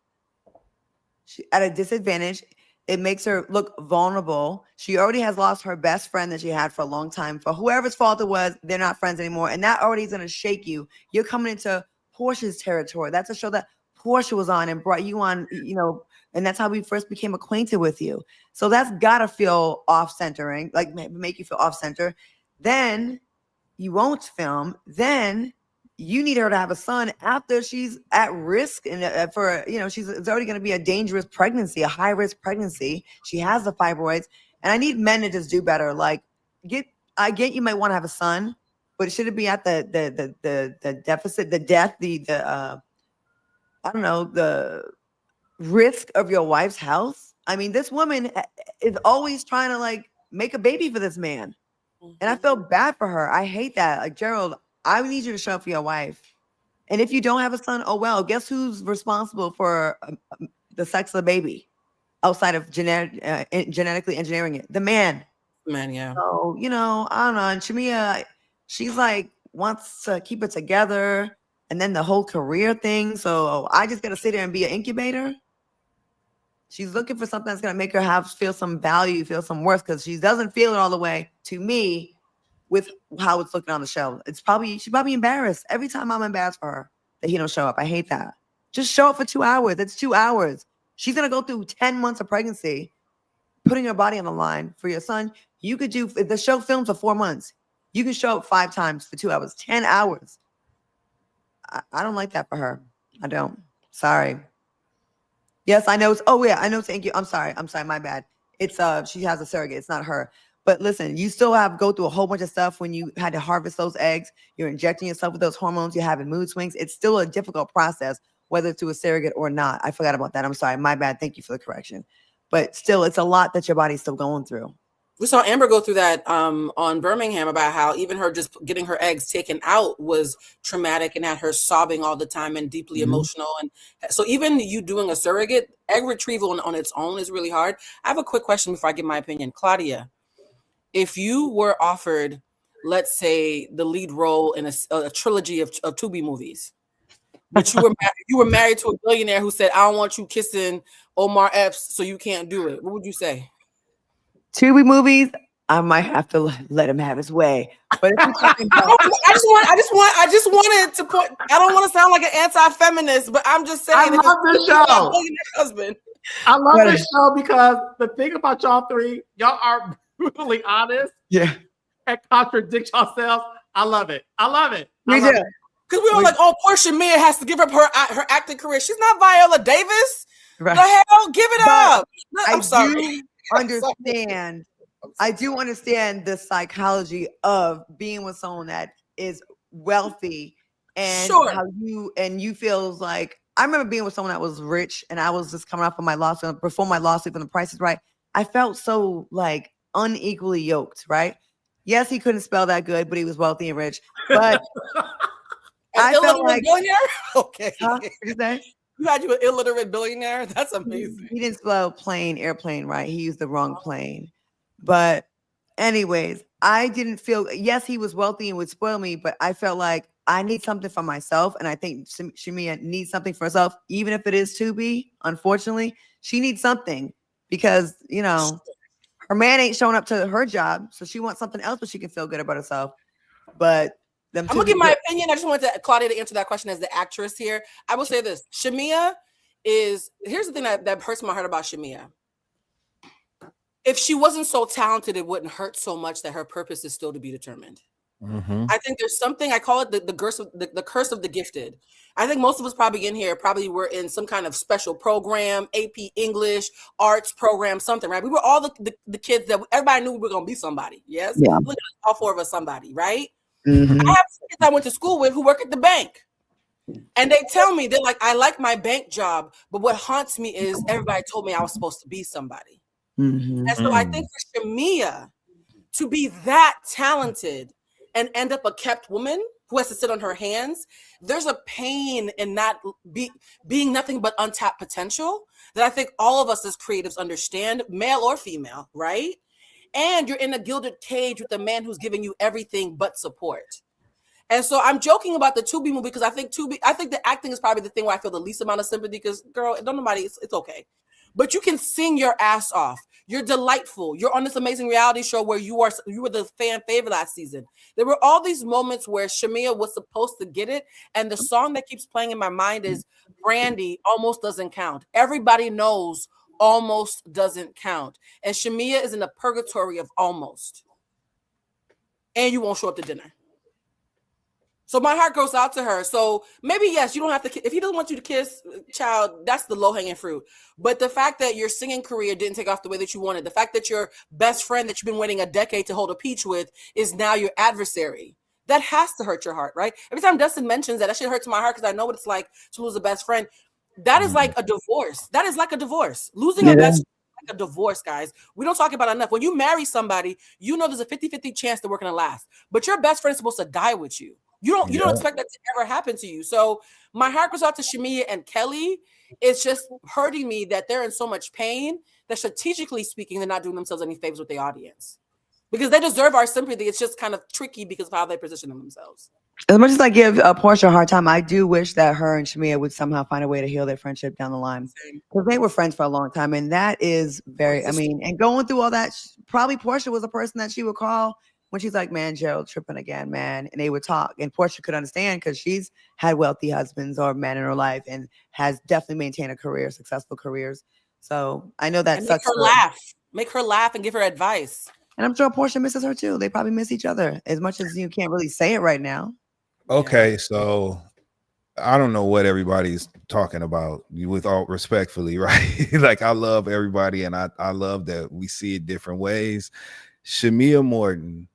at a disadvantage. It makes her look vulnerable. She already has lost her best friend that she had for a long time. For whoever's fault it was, they're not friends anymore. And that already is going to shake you. You're coming into Porsha's territory. That's a show that Porsha was on and brought you on, you know, and that's how we first became acquainted with you. So that's got to feel off-centering, like make you feel off-center. Then you won't film. Then you need her to have a son after she's at risk and for, you know, it's already going to be a dangerous pregnancy, a high risk pregnancy. She has the fibroids, and I need men to just do better. Like, I get you might want to have a son, but should it be at the deficit, the death, I don't know, the risk of your wife's health? I mean, this woman is always trying to like make a baby for this man. And I feel bad for her. I hate that. Like, Gerald, I need you to show up for your wife. And if you don't have a son, oh well, guess who's responsible for the sex of the baby outside of genetically engineering it? The man. Man, yeah. So, you know, I don't know. And Shamia, she's like, wants to keep it together. And then the whole career thing. So I just got to sit there and be an incubator. She's looking for something that's going to make her feel some value, feel some worth, because she doesn't feel it all the way, to me, with how it's looking on the show. She's probably embarrassed. Every time I'm embarrassed for her that he don't show up. I hate that. Just show up for 2 hours. That's 2 hours. She's going to go through 10 months of pregnancy, putting her body on the line for your son. You could do, if the show films for 4 months, you can show up 5 times for 2 hours, 10 hours. I don't like that for her. I don't. Sorry. Yes, I know. I know. Thank you. I'm sorry. My bad. It's she has a surrogate. It's not her. But listen, you still have go through a whole bunch of stuff when you had to harvest those eggs. You're injecting yourself with those hormones. You're having mood swings. It's still a difficult process, whether it's to a surrogate or not. I forgot about that. I'm sorry. My bad. Thank you for the correction. But still, it's a lot that your body's still going through. We saw Amber go through that on Birmingham about how even her just getting her eggs taken out was traumatic and had her sobbing all the time and deeply emotional. And so even you doing a surrogate, egg retrieval on its own is really hard. I have a quick question before I give my opinion. Claudia, if you were offered, let's say, the lead role in a trilogy of Tubi movies, but you were married to a billionaire who said, I don't want you kissing Omar Epps, so you can't do it, what would you say? Tubi movies, I might have to let him have his way. But if you're talking about, I just wanted to put. I don't want to sound like an anti-feminist, but I'm just saying. I love this show. Husband. I love this show because the thing about y'all three, y'all are brutally honest. Yeah. And contradict yourselves. I love it. We do. Because we were like, oh, Porsha Mia has to give up her acting career. She's not Viola Davis. Right. The hell, give it up. I'm sorry. I do understand the psychology of being with someone that is wealthy and how you feel like, I remember being with someone that was rich and I was just coming off of my lawsuit, before my lawsuit when the price is right. I felt so like unequally yoked, right? Yes, he couldn't spell that good, but he was wealthy and rich. But I felt like billionaire? Okay. Huh? What you say? You had an illiterate billionaire? That's amazing. He didn't spell airplane right. He used the wrong plane. But anyways, I didn't feel, yes, he was wealthy and would spoil me, but I felt like I need something for myself. And I think Shamia needs something for herself, even if it is Tubi. Unfortunately, she needs something because, you know, her man ain't showing up to her job. So she wants something else, but she can feel good about herself. But I'm gonna give my opinion. I just wanted Claudia to answer that question as the actress here. I will say this: Shamia here's the thing that hurts my heart about Shamia. if she wasn't so talented, it wouldn't hurt so much that her purpose is still to be determined. Mhm. I think there's something, I call it the curse of the curse of the gifted. I think most of us probably in here probably were in some kind of special program, AP English, arts program, something, right? We were all the kids that everybody knew we were going to be somebody. Yes. Yeah. Look at all 4 of us, somebody, right? Mhm. I have kids I went to school with who work at the bank. And they tell me, they're like, I like my bank job, but what haunts me is everybody told me I was supposed to be somebody. Mhm. And so I think for Shamia to be that talented and end up a kept woman who has to sit on her hands, there's a pain in not being nothing but untapped potential that I think all of us as creatives understand, male or female, right? And you're in a gilded cage with a man who's giving you everything but support. And so I'm joking about the Tubi movie because I think the acting is probably the thing where I feel the least amount of sympathy because, girl, don't nobody, it's okay. But you can sing your ass off. You're delightful. You're on this amazing reality show where you were the fan favorite last season. There were all these moments where Shamia was supposed to get it. And the song that keeps playing in my mind is Brandy, Almost Doesn't Count. Everybody knows almost doesn't count. And Shamia is in the purgatory of almost. And you won't show up to dinner. So my heart goes out to her. So maybe, yes, you don't have to, if he doesn't want you to kiss, child, that's the low-hanging fruit. But the fact that your singing career didn't take off the way that you wanted, the fact that your best friend that you've been waiting a decade to hold a peach with is now your adversary, that has to hurt your heart, right? Every time Dustin mentions that shit hurts my heart because I know what it's like to lose a best friend. That is like a divorce. That is like a divorce. Losing a best friend is like a divorce, guys. We don't talk about it enough. When you marry somebody, you know there's a 50-50 chance that we're going to last. But your best friend is supposed to die with you. You don't expect that to ever happen to you. So my heart goes out to Shamia and Kelli. It's just hurting me that they're in so much pain that strategically speaking, they're not doing themselves any favors with the audience because they deserve our sympathy. It's just kind of tricky because of how they position themselves. As much as I give Porsha a hard time, I do wish that her and Shamia would somehow find a way to heal their friendship down the line. Because they were friends for a long time. And that is very, I mean, and going through all that, probably Porsha was a person that she would call when she's like, man, Gerald tripping again, man. And they would talk. And Porsha could understand because she's had wealthy husbands or men in her life and has definitely maintained a career, successful careers. So I know that sucks. Make her laugh and give her advice. And I'm sure Porsha misses her too. They probably miss each other as much as you can't really say it right now. Okay, so I don't know what everybody's talking about, with all respectfully, right? Like, I love everybody and I love that we see it different ways. Shamia Morton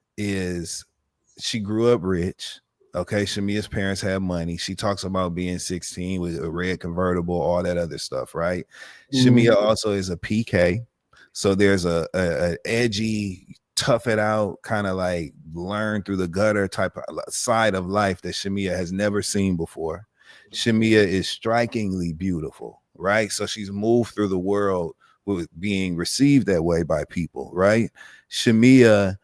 she grew up rich. Okay, Shamia's parents had money. She talks about being 16 with a red convertible, all that other stuff, right? Shamia also is a PK. So there's a edgy, tough it out, kind of like learn through the gutter type of side of life that Shamia has never seen before. Shamia is strikingly beautiful, right? So she's moved through the world with being received that way by people, right? Shamia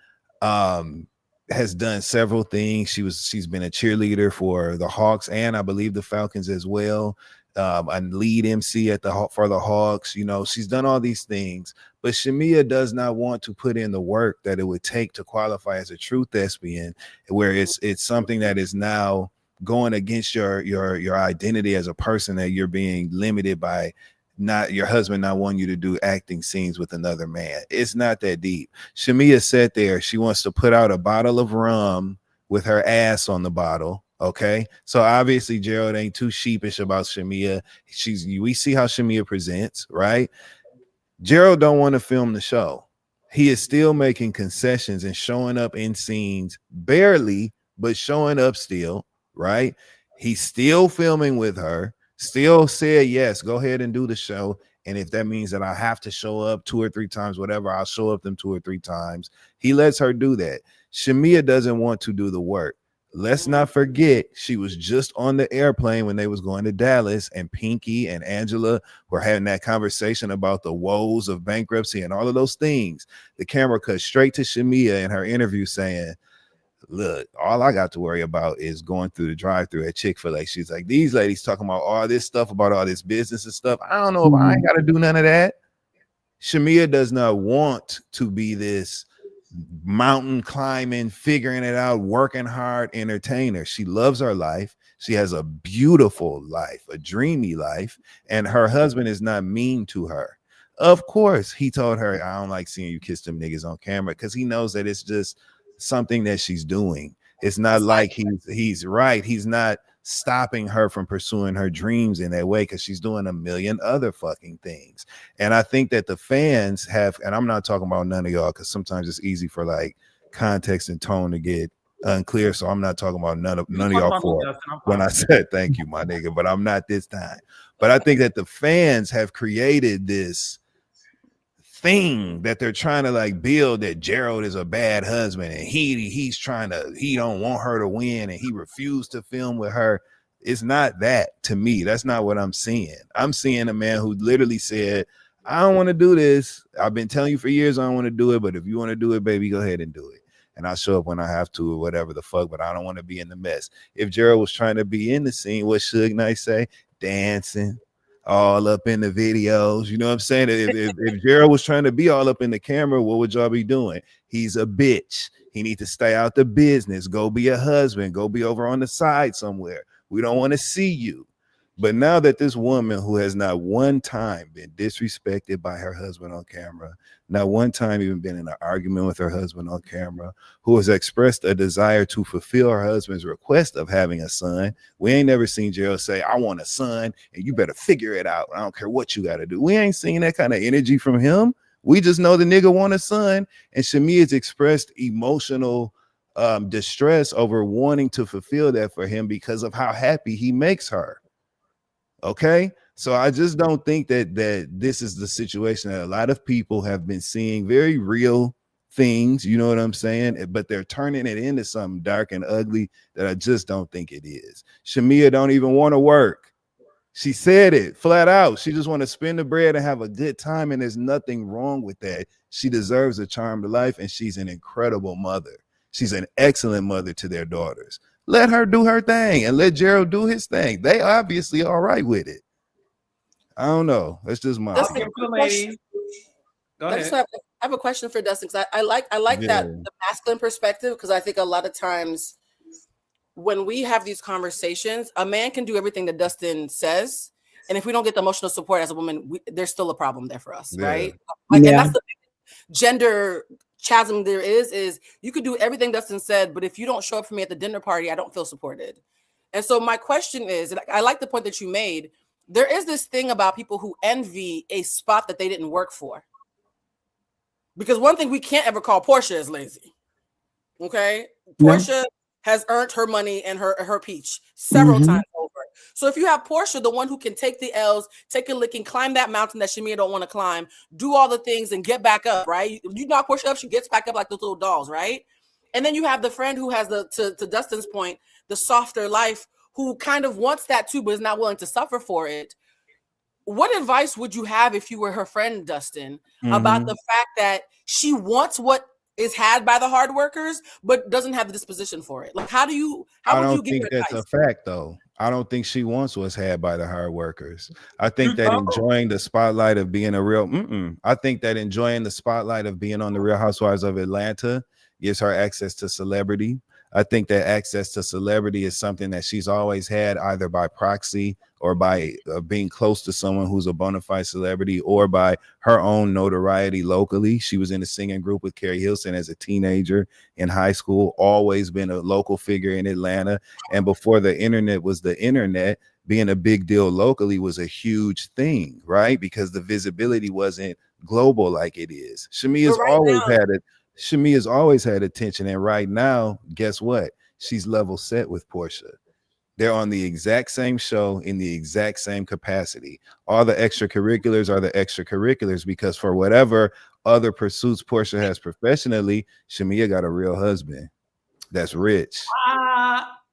has done several things. She's been a cheerleader for the Hawks and I believe the Falcons as well. A lead MC for the Hawks. You know, she's done all these things, but Shamia does not want to put in the work that it would take to qualify as a true thespian, where it's something that is now going against your identity as a person, that you're being limited by not your husband not wanting you to do acting scenes with another man. It's not that deep. Shamia said there she wants to put out a bottle of rum with her ass on the bottle. Okay, so obviously Gerald ain't too sheepish about Shamia. We see how Shamia presents, right? Gerald don't want to film the show. He is still making concessions and showing up in scenes, barely, but showing up still, right? He's still filming with her, still said, yes, go ahead and do the show. And if that means that I have to show up 2 or 3 times, whatever, I'll show up them 2 or 3 times. He lets her do that. Shamia doesn't want to do the work. Let's not forget, she was just on the airplane when they was going to Dallas, and Pinky and Angela were having that conversation about the woes of bankruptcy and all of those things. The camera cut straight to Shamia in her interview saying, look, all I got to worry about is going through the drive-thru at Chick-fil-A. She's like, these ladies talking about all this stuff, about all this business and stuff. I don't know if I ain't got to do none of that. Shamia does not want to be this mountain climbing, figuring it out, working hard entertainer. She loves her life. She has a beautiful life, a dreamy life, and her husband is not mean to her. Of course, he told her, I don't like seeing you kiss them niggas on camera, because he knows that it's just something that she's doing. It's not like he's right. He's not stopping her from pursuing her dreams in that way, because she's doing a million other fucking things. And I think that the fans have, and I'm not talking about none of y'all, because sometimes it's easy for like context and tone to get unclear. So I'm not talking about none of y'all for when I said thank you, my nigga, but I'm not this time. But I think that the fans have created this thing that they're trying to like build, that Gerald is a bad husband and he don't want her to win and he refused to film with her. It's not that. To me, that's not what I'm seeing. I'm seeing a man who literally said, I don't want to do this. I've been telling you for years I don't want to do it, but if you want to do it, baby, go ahead and do it. And I'll show up when I have to or whatever the fuck, but I don't want to be in the mess. If Gerald was trying to be in the scene, what Suge Knight say? Dancing, all up in the videos. You know what I'm saying? If Gerald was trying to be all up in the camera, what would y'all be doing? He's a bitch. He needs to stay out the business. Go be a husband. Go be over on the side somewhere. We don't want to see you. But now that this woman who has not one time been disrespected by her husband on camera, not one time even been in an argument with her husband on camera, who has expressed a desire to fulfill her husband's request of having a son. We ain't never seen Gerald say, I want a son and you better figure it out. I don't care what you got to do. We ain't seen that kind of energy from him. We just know the nigga want a son. And Shami has expressed emotional distress over wanting to fulfill that for him because of how happy he makes her. Okay, so I just don't think that this is the situation that a lot of people have been seeing, very real things, you know what I'm saying? But they're turning it into something dark and ugly that I just don't think it is. Shamia don't even want to work. She said it flat out. She just want to spend the bread and have a good time, and there's nothing wrong with that. She deserves a charmed life, and she's an incredible mother. She's an excellent mother to their daughters. Let her do her thing and let Gerald do his thing. They obviously all right with it. I don't know. That's just my Dustin, Go ahead. I have a question for Dustin, because I like that the masculine perspective, because I think a lot of times when we have these conversations, a man can do everything that Dustin says, and if we don't get the emotional support as a woman, there's still a problem there for us, right? Like, and that's the gender chasm there is you could do everything Dustin said, but if you don't show up for me at the dinner party, I don't feel supported. And so my question is, and I like the point that you made, there is this thing about people who envy a spot that they didn't work for. Because one thing we can't ever call Porsha is lazy. Okay? Porsha has earned her money and her peach several times over. So if you have Porsha, the one who can take the L's, take a licking, climb that mountain that Shamia don't want to climb, do all the things and get back up, right? You knock Porsha up, she gets back up like those little dolls, right? And then you have the friend who has to Dustin's point, the softer life, who kind of wants that too, but is not willing to suffer for it. What advice would you have if you were her friend, Dustin, about the fact that she wants what is had by the hard workers, but doesn't have the disposition for it? Like, how would you give her advice? That's a fact, though. I don't think she wants what's had by the hard workers. I think that enjoying the spotlight of being a real, I think that enjoying the spotlight of being on the Real Housewives of Atlanta gives her access to celebrity. I think that access to celebrity is something that she's always had, either by proxy or by being close to someone who's a bona fide celebrity, or by her own notoriety locally. She was in a singing group with Carrie Hilson as a teenager in high school, always been a local figure in Atlanta. And before the internet was the internet, being a big deal locally was a huge thing, right? Because the visibility wasn't global like it is. Shamia's always had attention, and right now, guess what? She's level set with Porsha. They're on the exact same show in the exact same capacity. All the extracurriculars are the extracurriculars, because for whatever other pursuits Porsha has professionally, Shamia got a real husband that's rich,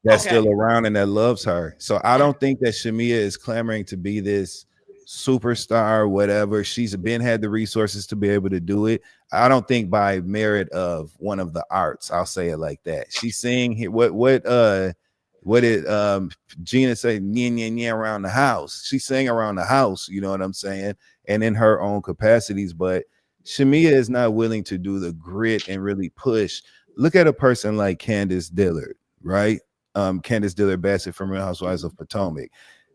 that's still around and that loves her. So I don't think that Shamia is clamoring to be this superstar, whatever. She's had the resources to be able to do it. I don't think by merit of one of the arts. I'll say it like that. She's saying here what did Gina say? Nya around the house. She's saying around the house, you know what I'm saying? And in her own capacities. But Shamia is not willing to do the grit and really push. Look at a person like Candace Dillard, right? Candace Dillard Bassett from Real Housewives of Potomac.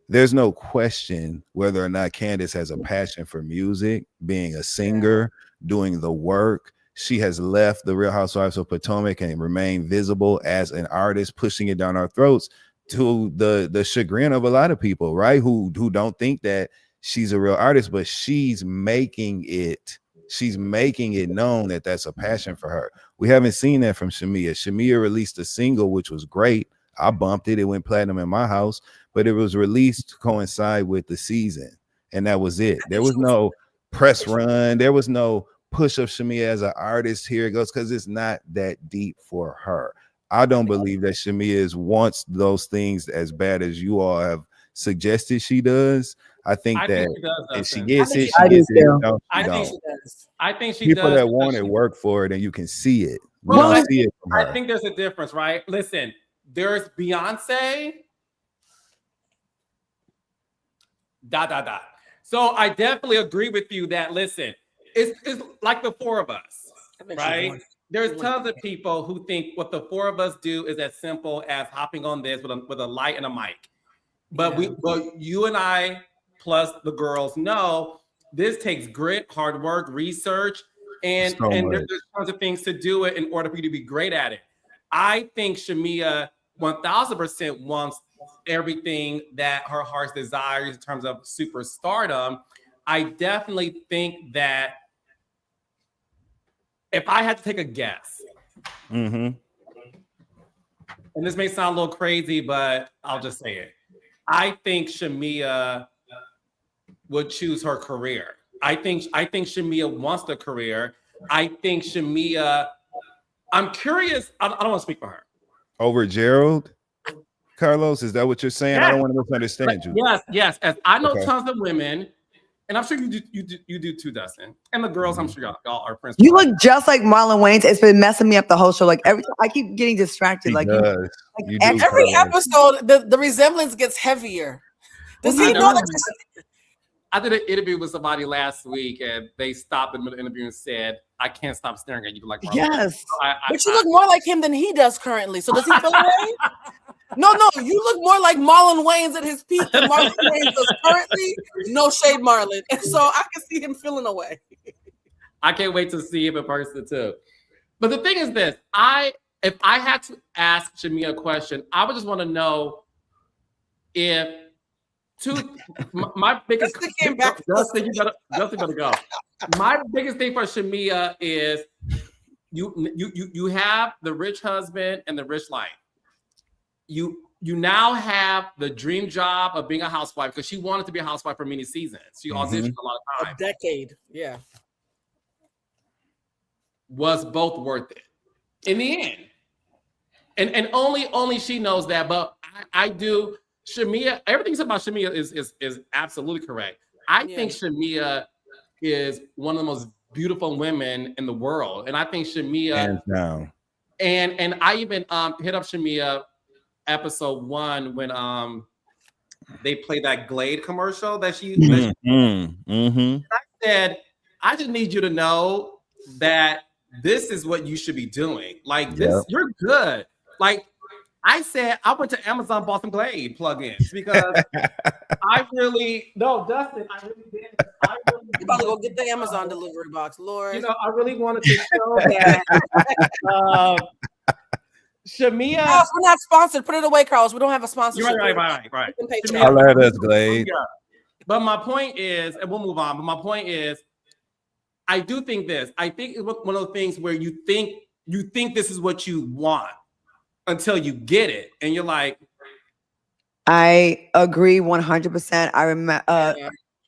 there's no question whether or not Candace has a passion for music, being a singer, doing the work. She has left the Real Housewives of Potomac and remained visible as an artist, pushing it down our throats to the chagrin of a lot of people, right? Who don't think that she's a real artist, but she's making it known that that's a passion for her. We haven't seen that from Shamia. Shamia released a single, which was great. I bumped it. It went platinum in my house, but it was released to coincide with the season. And that was it. There was no press run. There was no push of Shamia as an artist. Here it goes, because it's not that deep for her. I don't believe that Shamia wants those things as bad as you all have suggested she does. I think that if she gets it, she gets it. No, I think she does. I think she people does. that want it work for it, and you can see it. We Well, don't see it from her. I think there's a difference, right? Listen, there's Beyonce. ... So I definitely agree with you that, listen, it's like the four of us, right? There's tons of people who think what the four of us do is as simple as hopping on this with a light and a mic. But you and I, plus the girls, know this takes grit, hard work, research, and there's tons of things to do it in order for you to be great at it. I think Shamia 1000% wants everything that her heart desires in terms of superstardom. I definitely think that if I had to take a guess, and this may sound a little crazy, but I'll just say it. I think Shamia would choose her career. I think Shamia wants the career. I think Shamia, I'm curious, I don't want to speak for her. Over Gerald? Carlos, is that what you're saying? I don't want to misunderstand you. Yes. As I know tons of women, and I'm sure you do too, Dustin. And the girls, I'm sure y'all are friends. You look just like Marlon Wayans. It's been messing me up the whole show. Like every time I keep getting distracted. Every episode, the resemblance gets heavier. Does he know that? I did an interview with somebody last week, and they stopped in the middle of the interview and said, "I can't stop staring at you like Marlon." Yes, but you look more like him than he does currently. So does he feel away? No, you look more like Marlon Wayans at his peak than Marlon Wayans does currently. No shade, Marlon. And so I can see him feeling away. I can't wait to see him in person too. But the thing is this: if I had to ask Shamia a question, I would just want to know if my biggest Justin, you better go. My biggest thing for Shamia is you have the rich husband and the rich life. You now have the dream job of being a housewife, because she wanted to be a housewife for many seasons. She auditioned a lot of time. A decade, yeah. Was both worth it in the end, and only she knows that. But I do. Shamia, everything about Shamia is absolutely correct. I think Shamia is one of the most beautiful women in the world, and I think Shamia, hands down. And I even hit up Shamia episode 1 when they played that Glade commercial that she. I said, I just need you to know that this is what you should be doing. Like this, you're good. Like I said, I went to Amazon, bought some Glade plugins because Dustin, I really did. You about to go get the Amazon delivery box, Lord. I really wanted to show that. Shamia, we're not sponsored. Put it away, Carlos. We don't have a sponsor. Right. I let us Glade. But my point is, and we'll move on. But my point is, I do think this. I think it's one of the things where you think this is what you want until you get it, and you're like. I agree 100%. I remember.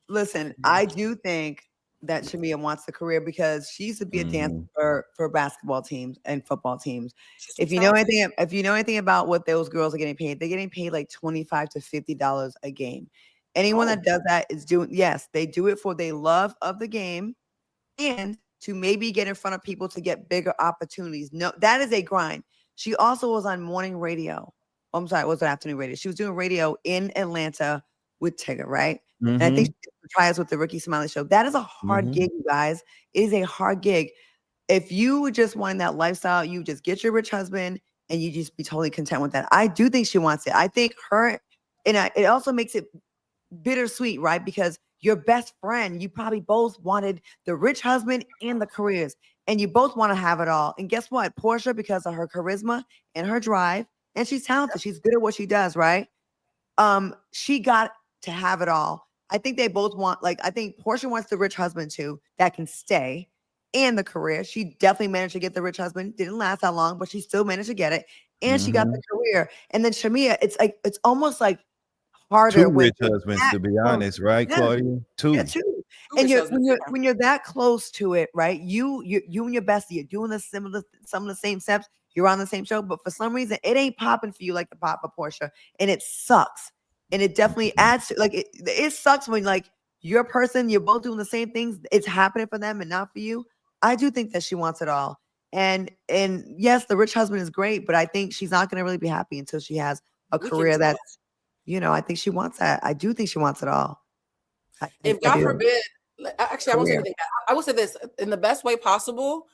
Listen, I do think that Shamia wants a career because she used to be a dancer for basketball teams and football teams. If you know anything about what those girls are getting paid, they're getting paid like $25 to $50 a game. Anyone that does that is they do it for the love of the game and to maybe get in front of people to get bigger opportunities. No, that is a grind. She also was on morning radio. I'm sorry, it was afternoon radio. She was doing radio in Atlanta with Tigger, right? And I think she did tries with the Ricky Smiley show. That is a hard gig, you guys. It is a hard gig. If you just want that lifestyle, you just get your rich husband and you just be totally content with that. I do think she wants it. I think her, and it also makes it bittersweet, right? Because your best friend, you probably both wanted the rich husband and the careers, and you both want to have it all. And guess what? Porsha, because of her charisma and her drive, and she's talented, she's good at what she does, right? She got to have it all. I think they both want, like, I think Porsha wants the rich husband too, that can stay, and the career. She definitely managed to get the rich husband. Didn't last that long, but she still managed to get it. And she got the career. And then Shamia, it's almost like harder. Two rich husbands, to be honest, right, Claudia? Two. Yeah, two. And when you're that close to it, right? You and your bestie, you're doing some of the same steps. You're on the same show, but for some reason, it ain't popping for you like the pop for Porsha, and it sucks. And it definitely adds to, like, it sucks when, like, your person, you're both doing the same things. It's happening for them and not for you. I do think that she wants it all. And yes, the rich husband is great, but I think she's not going to really be happy until she has a career that's, I think she wants that. I do think she wants it all. If God forbid, actually, I won't say anything. I will say this in the best way possible.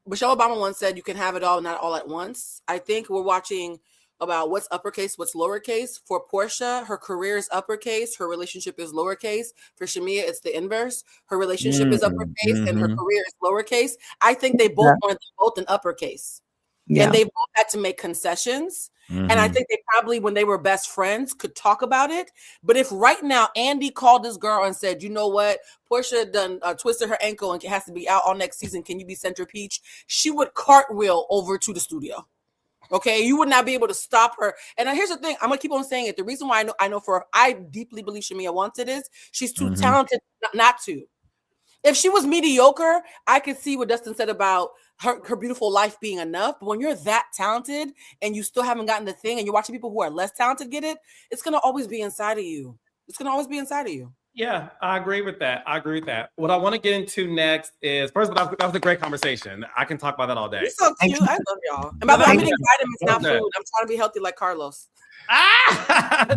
Michelle Obama once said, "You can have it all, not all at once." I think we're watching about what's uppercase, what's lowercase. For Porsha, her career is uppercase, her relationship is lowercase. For Shamia, it's the inverse. Her relationship is uppercase and her career is lowercase. I think they both wanted both in uppercase. Yeah. And they both had to make concessions. And I think they probably, when they were best friends, could talk about it. But if right now Andy called this girl and said, "You know what, Porsha done twisted her ankle and has to be out all next season. Can you be Center Peach?" She would cartwheel over to the studio. Okay, you would not be able to stop her. And here's the thing: I'm gonna keep on saying it. The reason why I deeply believe Shamia wants it is she's too talented not to. If she was mediocre, I could see what Dustin said about her beautiful life being enough. But when you're that talented and you still haven't gotten the thing, and you're watching people who are less talented get it, it's gonna always be inside of you. It's gonna always be inside of you. Yeah, I agree with that. What I want to get into next is, first of all, that was a great conversation. I can talk about that all day. You're so cute. I love y'all. And by the way, I'm eating vitamins, not food. I'm trying to be healthy like Carlos.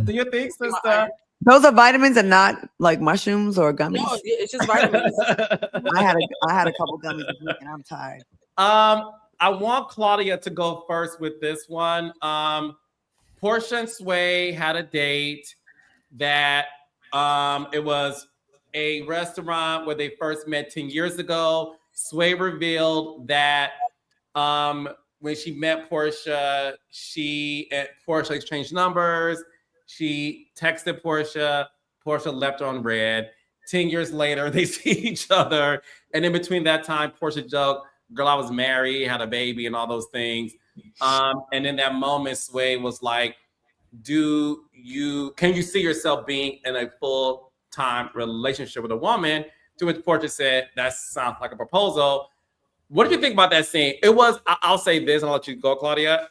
Do you think, sister? Those are vitamins and not like mushrooms or gummies. No, it's just vitamins. I had a couple gummies this week and I'm tired. I want Claudia to go first with this one. Porsha and Sway had a date that it was a restaurant where they first met 10 years ago. Sway revealed that when she met Porsha, she and Porsha exchanged numbers. She texted Porsha. Porsha left her on red. 10 years later, they see each other. And in between that time, Porsha joked, "Girl, I was married, had a baby," and all those things. And in that moment, Sway was like, can you see yourself being in a full-time relationship with a woman? To which Porsha said, "That sounds like a proposal." What do you think about that scene? I'll say this, and I'll let you go, Claudia.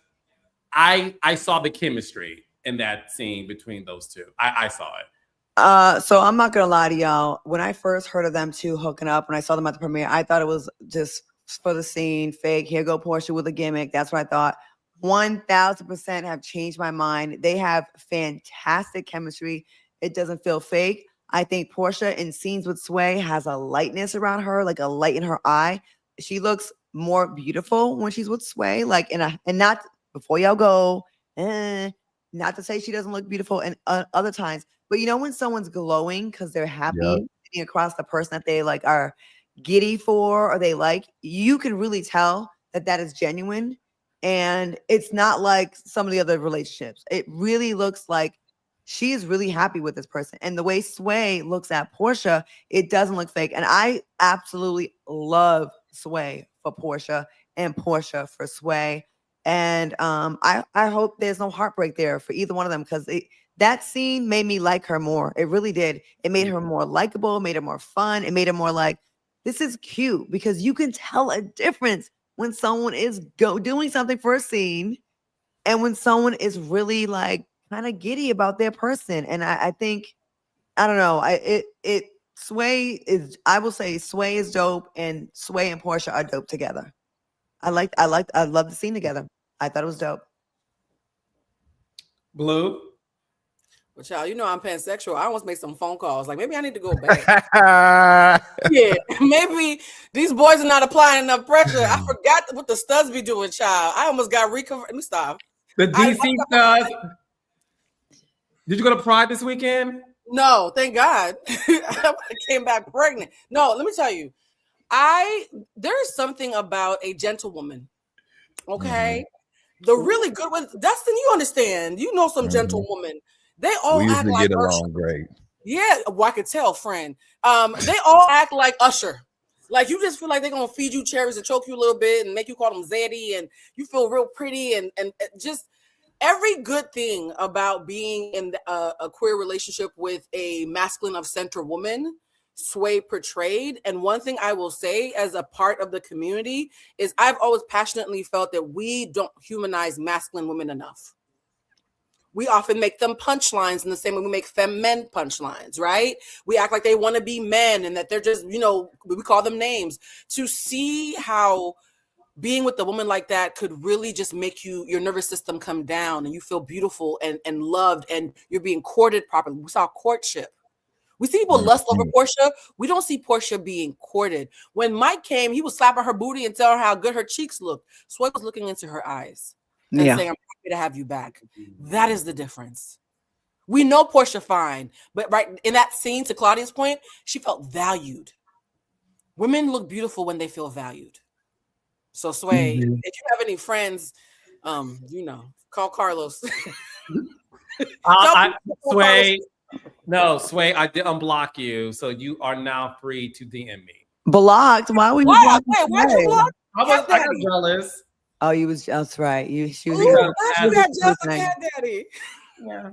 I saw the chemistry in that scene between those two. I saw it. So I'm not gonna lie to y'all. When I first heard of them two hooking up, when I saw them at the premiere, I thought it was just for the scene, fake. Here go Porsha with a gimmick. That's what I thought. 1000% have changed my mind. They have fantastic chemistry. It doesn't feel fake. I think Porsha in scenes with Sway has a lightness around her, like a light in her eye. She looks more beautiful when she's with Sway, and not before y'all go, not to say she doesn't look beautiful in other times, but when someone's glowing because they're happy sitting across the person that they like are giddy for, or they like, you can really tell that is genuine. And it's not like some of the other relationships. It really looks like she is really happy with this person. And the way Sway looks at Porsha, it doesn't look fake. And I absolutely love Sway for Porsha and Porsha for Sway. And I hope there's no heartbreak there for either one of them, because that scene made me like her more. It really did. It made her more likable, made her more fun. It made her more like, this is cute, because you can tell a difference when someone is doing something for a scene and when someone is really like kind of giddy about their person. And I think, I don't know, I will say Sway is dope, and Sway and Porsha are dope together. I love the scene together. I thought it was dope. Blue? Well, child, I'm pansexual. I almost make some phone calls. Like, maybe I need to go back. Yeah, maybe these boys are not applying enough pressure. I forgot what the studs be doing, child. I almost got recovered. Let me stop. The DC studs. Did you go to Pride this weekend? No, thank God. I came back pregnant. No, let me tell you, there's something about a gentlewoman. Okay. The really good ones, Dustin, you understand. You know some gentlewomen. They all We act usually like get Usher. along great. Yeah, well, I could tell, friend. They all act like Usher. Like you just feel like they're gonna feed you cherries and choke you a little bit and make you call them Zaddy, and you feel real pretty and just every good thing about being in a queer relationship with a masculine of center woman. Sway portrayed. And one thing I will say as a part of the community is I've always passionately felt that we don't humanize masculine women enough. We often make them punchlines in the same way we make men punchlines, right? We act like they want to be men and that they're just, we call them names. To see how being with a woman like that could really just make your nervous system come down and you feel beautiful and loved and you're being courted properly. We saw courtship. We see people lust over Porsha. We don't see Porsha being courted. When Mike came, he was slapping her booty and telling her how good her cheeks looked. Sway was looking into her eyes and saying, I'm happy to have you back. That is the difference. We know Porsha fine, but right in that scene, to Claudia's point, she felt valued. Women look beautiful when they feel valued. So Sway, if you have any friends, call Carlos. Sway. No, Sway, I did unblock you, so you are now free to DM me. Blocked? Why were you blocked? Wait, why'd you block? I got jealous. Oh, that's right. She was. You had jealous of Cat Daddy. Yeah.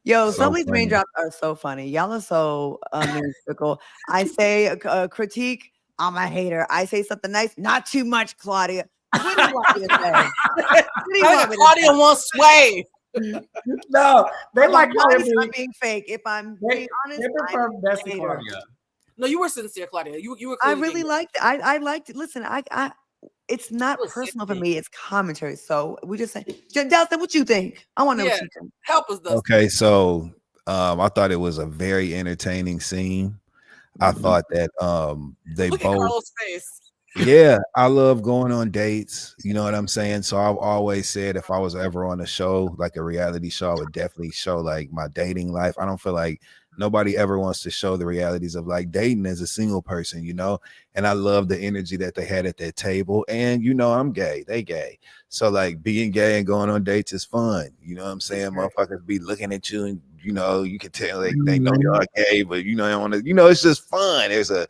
Yo, some of these raindrops are so funny. Y'all are so mystical. I say a critique, I'm a hater. I say something nice, not too much, Claudia. What do you want me to say? Claudia wants Sway. No, they like I'm being fake. If I'm being honest, they prefer Bessie Claudia. No, you were sincere, Claudia. You were. I really liked it. I liked it. Listen, I it's not personal for me. It's commentary. So we just say, Dustin, what you think? I want to know what you think. Help us, Dustin. Okay, so I thought it was a very entertaining scene. I thought that they Look both. At Carlos' face. Yeah, I love going on dates. You know what I'm saying? So I've always said if I was ever on a show, like a reality show, I would definitely show like my dating life. I don't feel like nobody ever wants to show the realities of like dating as a single person, and I love the energy that they had at that table. And I'm gay, they gay. So like being gay and going on dates is fun. You know what I'm saying? Motherfuckers be looking at you and you can tell like they know you're gay, but it's just fun. There's a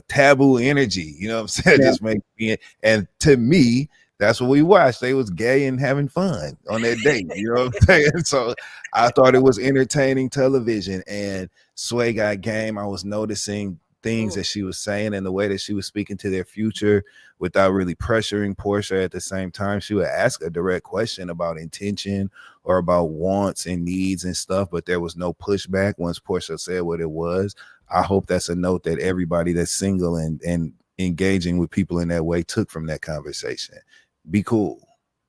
taboo energy, you know what I'm saying? Just make me, and to me, that's what we watched. They was gay and having fun on that date, you know what I'm saying? So I thought it was entertaining television, and Sway got game. I was noticing things that she was saying and the way that she was speaking to their future without really pressuring Porsha. At the same time, she would ask a direct question about intention or about wants and needs and stuff, but there was no pushback once Porsha said what it was. I hope that's a note that everybody that's single and engaging with people in that way took from that conversation. Be cool.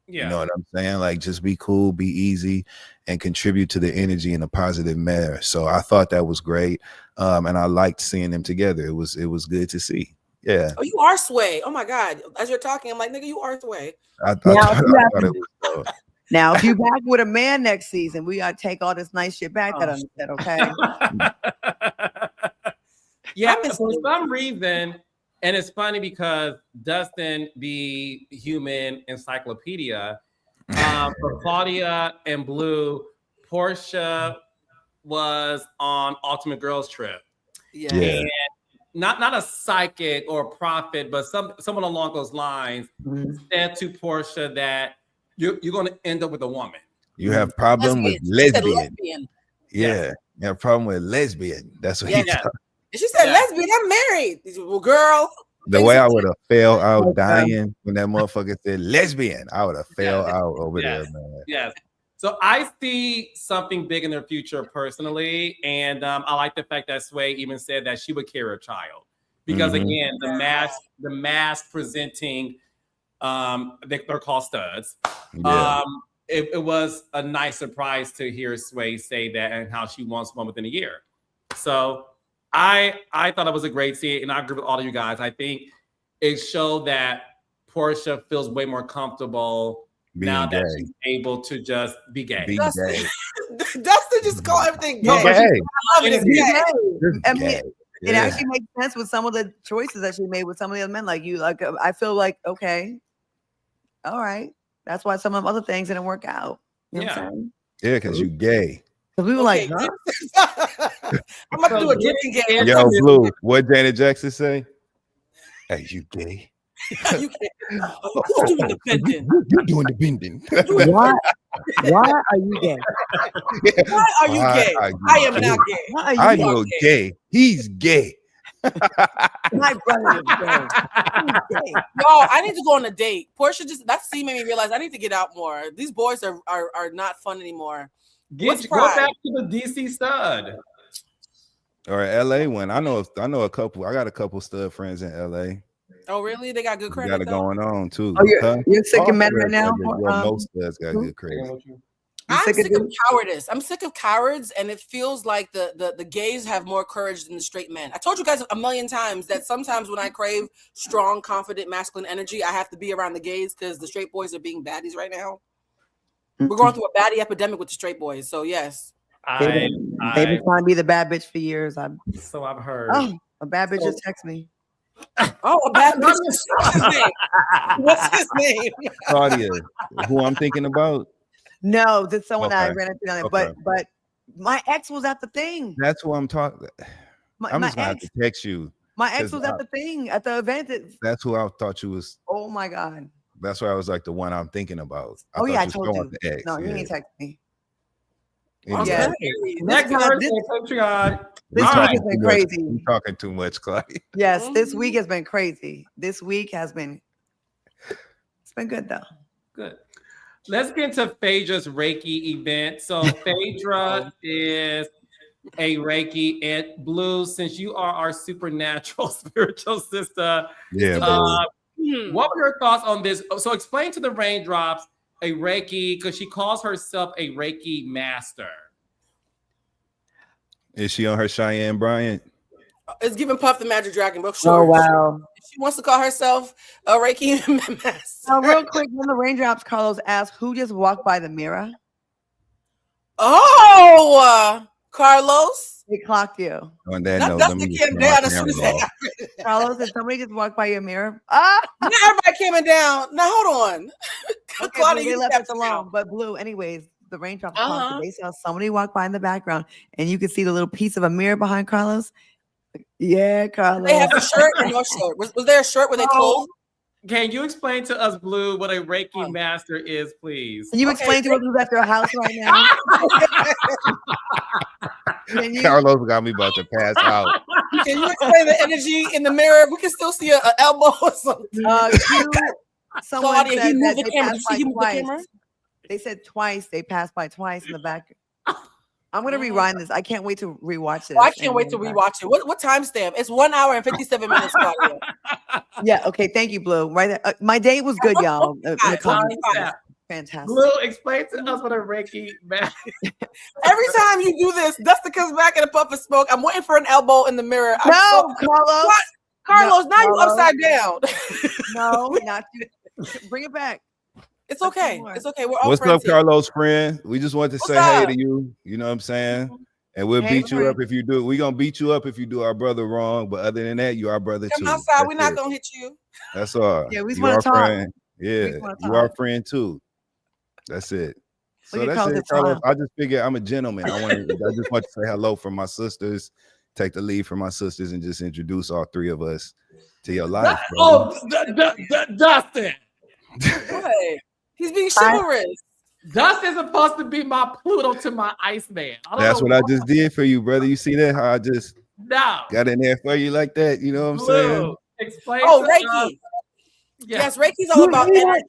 Yeah. You know what I'm saying? Like, just be cool, be easy, and contribute to the energy in a positive manner. So I thought that was great. And I liked seeing them together. It was good to see. Yeah. Oh, you are Sway. Oh my God. As you're talking, I'm like, nigga, you are Sway. I thought it was Now, if you back with a man next season, we gotta take all this nice shit back that I said, okay? Yeah, for some reason, and it's funny because Dustin, the human encyclopedia, for Claudia and Blue, Porsha was on Ultimate Girls Trip. Yeah. And not a psychic or a prophet, but someone along those lines said to Porsha that you're going to end up with a woman. You have problem with lesbian. Yeah. You have a problem with lesbian. That's what he thought. She said lesbian, I'm married. Well, girl. The way I would have fell out dying when that motherfucker said lesbian, I would have fell out over there, man. Yes. So I see something big in their future personally. And I like the fact that Sway even said that she would carry a child. Because again, the mass presenting, they're called studs. Yeah. It was a nice surprise to hear Sway say that and how she wants one within a year. So I thought it was a great scene, and I agree with all of you guys. I think it showed that Porsha feels way more comfortable now Being that gay. she's able to just be gay. Be Dustin, gay. Dustin just call everything No, gay. but Gay. I love it. It's Be gay. Just I mean, gay. It Yeah. actually makes sense with some of the choices that she made with some of the other men. Like you, like I feel like okay, all right. That's why some of the other things didn't work out. You know what I'm saying? Yeah, because you gay. Because we were Okay, like, huh? I'm about to do a drinking game. Yo, Blue, what Janet Jackson say? Hey, you gay? You can't. Who's doing the bending? You doing the bending. Why are you gay? Why are you Why gay? are you I am gay? not gay. Why are you I gay? know gay. He's gay. My brother is gay. He's gay. Y'all, I need to go on a date. Porsha just that scene made me realize I need to get out more. These boys are not fun anymore. What's Go pride? back to the DC stud. Or LA one. I know a couple. I got a couple stud friends in LA. Oh, really? They got good We credit. got it though? going on too. Oh, Huh? you're sick All of men studs right now? got good- well, most studs got good credit. I'm sick of sick of dudes? cowardice. I'm sick of cowards, and it feels like the gays have more courage than the straight men. I told you guys a million times that sometimes when I crave strong, confident, masculine energy, I have to be around the gays because the straight boys are being baddies right now. We're going through a baddie epidemic with the straight boys. So yes. They've been trying to be the bad bitch for years. So I've heard. Oh, a bad bitch just text me. Oh, a bad bitch. What's his name? What's his name? Claudia, who I'm thinking about. No, that's someone that I Okay. ran into on it. Okay. But my ex was at the thing. That's who I'm talking. I'm My just gonna have ex, to text you. my ex 'cause was at the thing at the event. That's who I thought you was. Oh my god. That's why I was like the one I'm thinking about. Oh yeah, I was told going you. with the ex. No, yeah. he ain't text me. Anyway, Yeah. Next This- Thursday, Patreon. we This All talking right. week has been too much. crazy. We talking too much, Claudia. Yes, this week has been crazy. This week has been. It's been good though. Good. Let's get into Phaedra's Reiki event. So Phaedra is a Reiki, and Blue, since you are our supernatural spiritual sister, Yeah, bro. what were your thoughts on this? So explain to the raindrops a Reiki, because she calls herself a Reiki master. Is she on her Cheyenne Bryant? It's giving Puff the Magic Dragon, but sure. Oh wow. She wants to call herself a Reiki master. Now, real quick, when the raindrops, Carlos asked who just walked by the mirror. Oh, Carlos. They clocked you. On that Not note, Dustin let me came turn down my as soon as camera that off. happened. Carlos, did somebody just walk by your mirror? Ah, Not everybody came down. Now hold on. okay, Claudia, Blue, you they left stepped us alone. down. But Blue, anyways, the raindrops Uh-huh. clocked you. They saw somebody walk by in the background, and you could see the little piece of a mirror behind Carlos. Yeah, Carlos. They have a shirt or no shirt? Was there a shirt where they closed? Can you explain to us, Blue, what a Reiki master is, please? Can you Okay, explain to us who's at their house right now? Can you? Carlos got me about to pass out. Can you explain the energy in the mirror? We can still see an elbow or something. Someone Claudia, he said that moved the they camera. passed You see by he moved the twice. camera? They said twice. They passed by twice in the back. I'm gonna rewind this. I can't wait to rewatch this. Oh, I can't wait to rewatch it. What timestamp? It's 1 hour and 57 minutes, Claudia. Yeah. Okay. Thank you, Blue. Right. My day was good, y'all. Fine. Fantastic. Blue, explain to us what a Reiki master. Every time you do this, Dustin comes back in a puff of smoke. I'm waiting for an elbow in the mirror. No, Carlos. What? Carlos, No, now you Carlos. upside down. No, not you. Bring it back. It's okay. It's okay. We're all What's friends up, here. Carlos, friend? We just want to What's say hey up? to you. You know what I'm saying? And we'll Hey, beat you friend. up if you do. We're gonna beat you up if you do our brother wrong. But other than that, you our brother Come too. outside. That's We're not it. gonna hit you. That's all. Yeah, we just You wanna our talk. friend. We Yeah, just wanna you our talk. friend too. That's it. So Look at that's Carlos it, Carlos. smile. I just figure I'm a gentleman. I just want to say hello from my sisters. Take the lead from my sisters and just introduce all three of us to your life. Oh, Dustin. What? He's being chivalrous. Dustin's supposed to be my Pluto to my Iceman. That's what I just did for you, brother. You see that? How I just No. got in there for you like that. You know what I'm saying? Blue, explain. Oh, to us- Reiki. Yeah. Yes, Reiki's all about energy.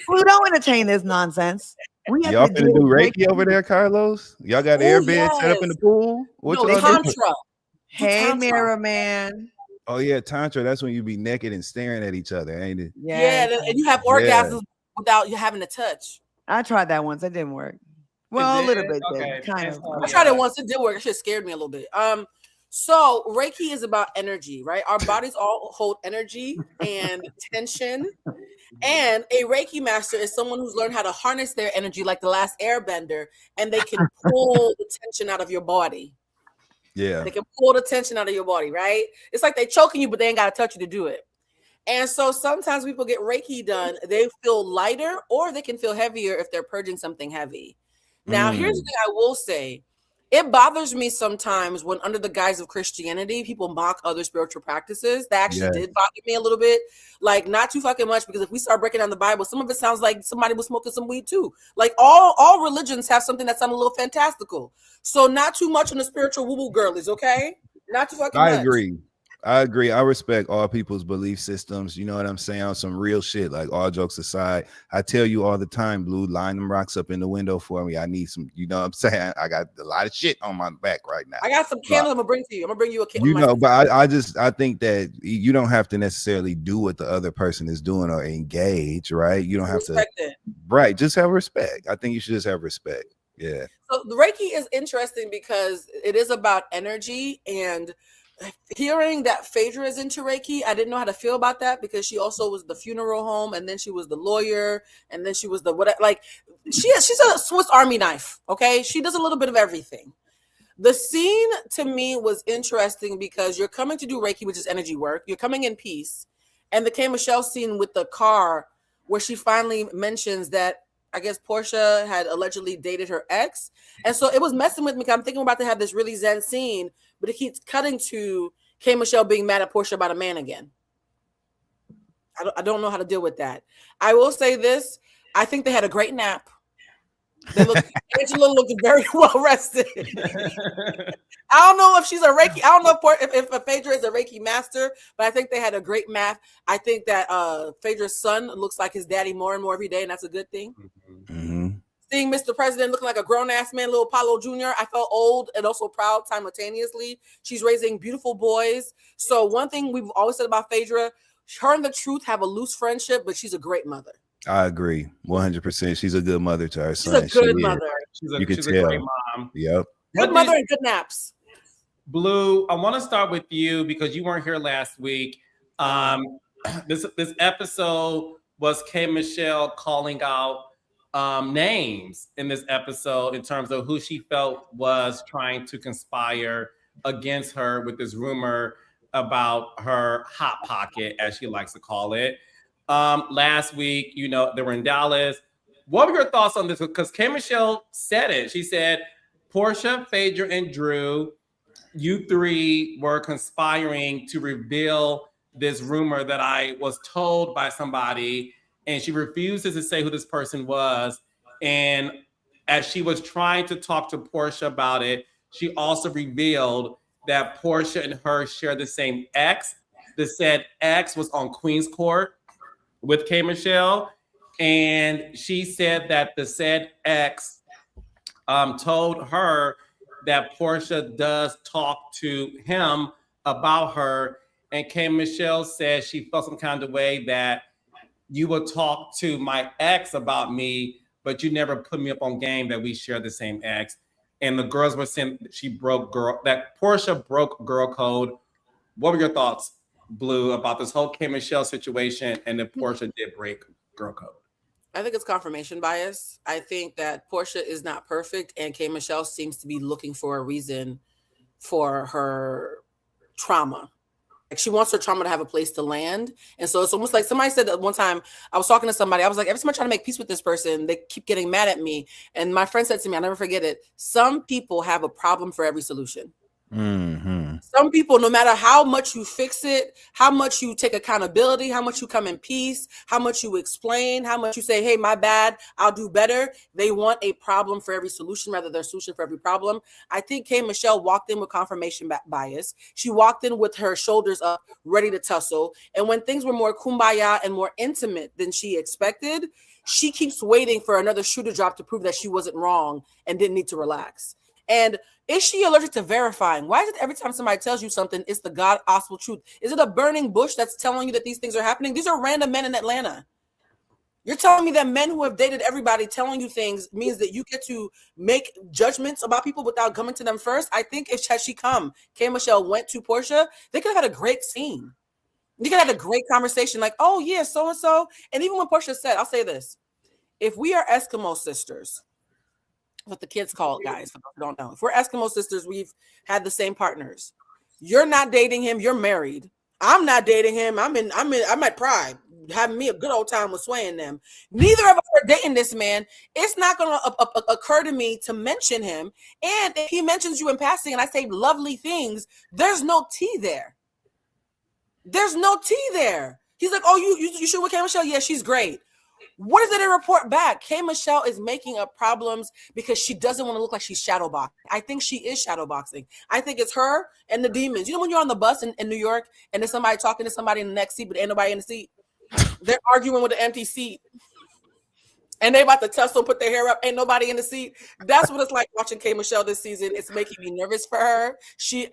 Blue, don't entertain this nonsense. We have Y'all to finna deal do with Reiki over there, Carlos? Y'all got Oh, airbed set up in the yes. pool? What No, y'all Tantra. doing? Hey, Tantra. mirror man. Oh yeah, Tantra. That's when you be naked and staring at each other, ain't it? Yeah, and you have orgasms without you having to touch. I tried that once. It didn't work. Well, a little did? bit, Okay, did, kind that's of. all. I tried it once. It did work. It just scared me a little bit. So Reiki is about energy, right? Our bodies all hold energy and tension. And a Reiki master is someone who's learned how to harness their energy like the last airbender, and they can pull the tension out of your body. Yeah. They can pull the tension out of your body, right? It's like they choking you, but they ain't got to touch you to do it. And so sometimes people get Reiki done, they feel lighter, or they can feel heavier if they're purging something heavy. Now, here's the thing I will say. It bothers me sometimes when, under the guise of Christianity, people mock other spiritual practices. That actually did bother me a little bit. Like, not too fucking much, because if we start breaking down the Bible, some of it sounds like somebody was smoking some weed too. Like, all religions have something that sounds a little fantastical. So not too much on the spiritual woo-woo girlies, okay? Not too fucking much. I agree. I respect all people's belief systems. You know what I'm saying? On some real shit, like, all jokes aside, I tell you all the time, Blue, line them rocks up in the window for me. I need some, you know what I'm saying? I got a lot of shit on my back right now. I got some candles I'm gonna bring to you. I'm gonna bring you a candle. You know, but I think that you don't have to necessarily do what the other person is doing or engage, right? You don't have to, right? Just have respect. I think you should just have respect. Yeah. So the Reiki is interesting because it is about energy, and hearing that Phaedra is into Reiki, I didn't know how to feel about that, because she also was the funeral home, and then she was the lawyer, and then she was the what? Like, she's a Swiss Army knife. Okay, she does a little bit of everything. The scene to me was interesting because you're coming to do Reiki, which is energy work. You're coming in peace, and the K. Michelle scene with the car, where she finally mentions that I guess Porsha had allegedly dated her ex, and so it was messing with me. I'm thinking we're about to have this really zen scene, but it keeps cutting to K. Michelle being mad at Porsha about a man again. I don't know how to deal with that. I will say this: I think they had a great nap. Angela looked very well rested. I don't know if she's a Reiki. I don't know if Phaedra is a Reiki master, but I think they had a great nap. I think that Phaedra's son looks like his daddy more and more every day, and that's a good thing. Seeing Mr. President looking like a grown-ass man, little Apollo Jr., I felt old and also proud simultaneously. She's raising beautiful boys. So one thing we've always said about Phaedra, her and the Truth have a loose friendship, but she's a great mother. I agree 100%. She's a good mother to her son. She's a good mother. She's a great mom. Yep. Good mother and good naps. Blue, I want to start with you because you weren't here last week. This episode was K. Michelle calling out names in this episode in terms of who she felt was trying to conspire against her with this rumor about her hot pocket, as she likes to call it. Last week, you know, they were in Dallas. What were your thoughts on this? Because K. Michelle said it. She said, Porsha, Phaedra, and Drew, you three were conspiring to reveal this rumor that I was told by somebody, and she refuses to say who this person was. And as she was trying to talk to Porsha about it, she also revealed that Porsha and her share the same ex. The said ex was on Queen's Court with K. Michelle, and she said that the said ex told her that Porsha does talk to him about her, and K. Michelle said she felt some kind of way that you will talk to my ex about me, but you never put me up on game that we share the same ex. And the girls were saying that Porsha broke girl code. What were your thoughts, Blue, about this whole K. Michelle situation and that Porsha did break girl code? I think it's confirmation bias. I think that Porsha is not perfect, and K. Michelle seems to be looking for a reason for her trauma. Like, she wants her trauma to have a place to land. And so it's almost like somebody said that one time, I was talking to somebody, I was like, every time I try to make peace with this person, they keep getting mad at me. And my friend said to me, I'll never forget it, some people have a problem for every solution. Some people, no matter how much you fix it, how much you take accountability, how much you come in peace, how much you explain, how much you say, hey, my bad, I'll do better, they want a problem for every solution rather than a solution for every problem. I think K. Michelle walked in with confirmation bias. She walked in with her shoulders up, ready to tussle. And when things were more kumbaya and more intimate than she expected, she keeps waiting for another shoe to drop to prove that she wasn't wrong and didn't need to relax. And is she allergic to verifying? Why is it every time somebody tells you something, it's the God gospel truth? Is it a burning bush that's telling you that these things are happening? These are random men in Atlanta. You're telling me that men who have dated everybody telling you things means that you get to make judgments about people without coming to them first? I think if had she come, K. Michelle went to Porsha, they could have had a great scene. You could have had a great conversation like, oh, yeah, so-and-so. And even when Porsha said, I'll say this, if we are Eskimo sisters, what the kids call it, guys, for those who don't know. If we're Eskimo sisters, we've had the same partners. You're not dating him, you're married. I'm not dating him. I'm at Pride, having me a good old time with swaying them. Neither of us are dating this man. It's not going to occur to me to mention him. And if he mentions you in passing and I say lovely things, there's no tea there. There's no tea there. He's like, oh, you should with K. Michelle? Yeah, she's great. What is it in report back? K. Michelle is making up problems because she doesn't want to look like she's shadowboxing. I think she is shadowboxing. I think it's her and the demons. You know when you're on the bus in New York and there's somebody talking to somebody in the next seat, but ain't nobody in the seat? They're arguing with the empty seat. And they about to tussle, put their hair up, ain't nobody in the seat. That's what it's like watching K. Michelle this season. It's making me nervous for her.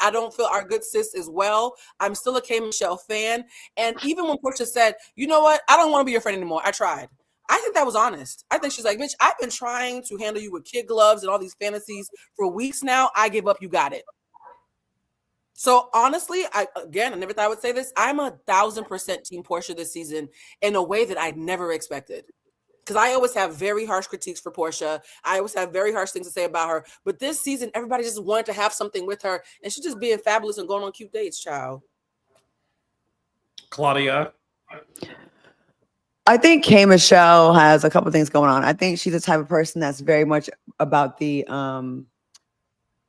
I don't feel our good sis as well. I'm still a K. Michelle fan. And even when Porsha said, you know what? I don't want to be your friend anymore. I tried. I think that was honest. I think she's like, bitch, I've been trying to handle you with kid gloves and all these fantasies for weeks now. I give up. You got it. So honestly, I never thought I would say this. I'm 1,000% team Porsha this season in a way that I never expected. Because I always have very harsh critiques for Porsha. I always have very harsh things to say about her. But this season, everybody just wanted to have something with her. And she's just being fabulous and going on cute dates, child. Claudia? I think K. Michelle has a couple things going on. I think she's the type of person that's very much about the,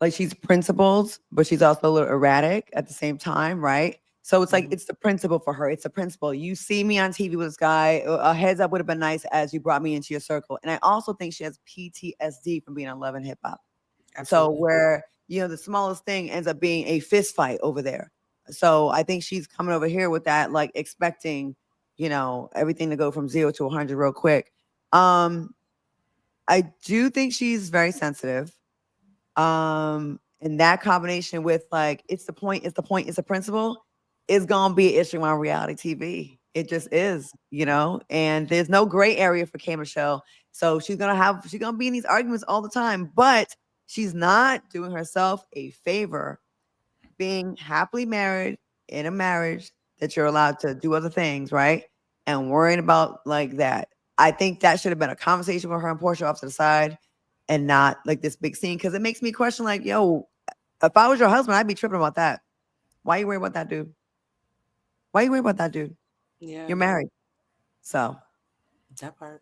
like she's principled, but she's also a little erratic at the same time, right? So it's like, it's the principle for her. It's a principle. You see me on TV with this guy, a heads up would have been nice as you brought me into your circle. And I also think she has PTSD from being on Love and Hip Hop. So where, you know, the smallest thing ends up being a fist fight over there. So I think she's coming over here with that, like expecting, you know, everything to go from 0 to 100 real quick. I do think she's very sensitive. And that combination with like, it's the point, it's the principle, is gonna be an issue on reality TV. It just is, you know, and there's no gray area for K. Michelle. So she's gonna be in these arguments all the time, but she's not doing herself a favor being happily married in a marriage that you're allowed to do other things, right? And worrying about like that. I think that should have been a conversation with her and Porsha off to the side and not like this big scene. Cause it makes me question like, yo, if I was your husband, I'd be tripping about that. Why are you worried about that dude? Why are you worried about that dude? Yeah. You're married. So. That part.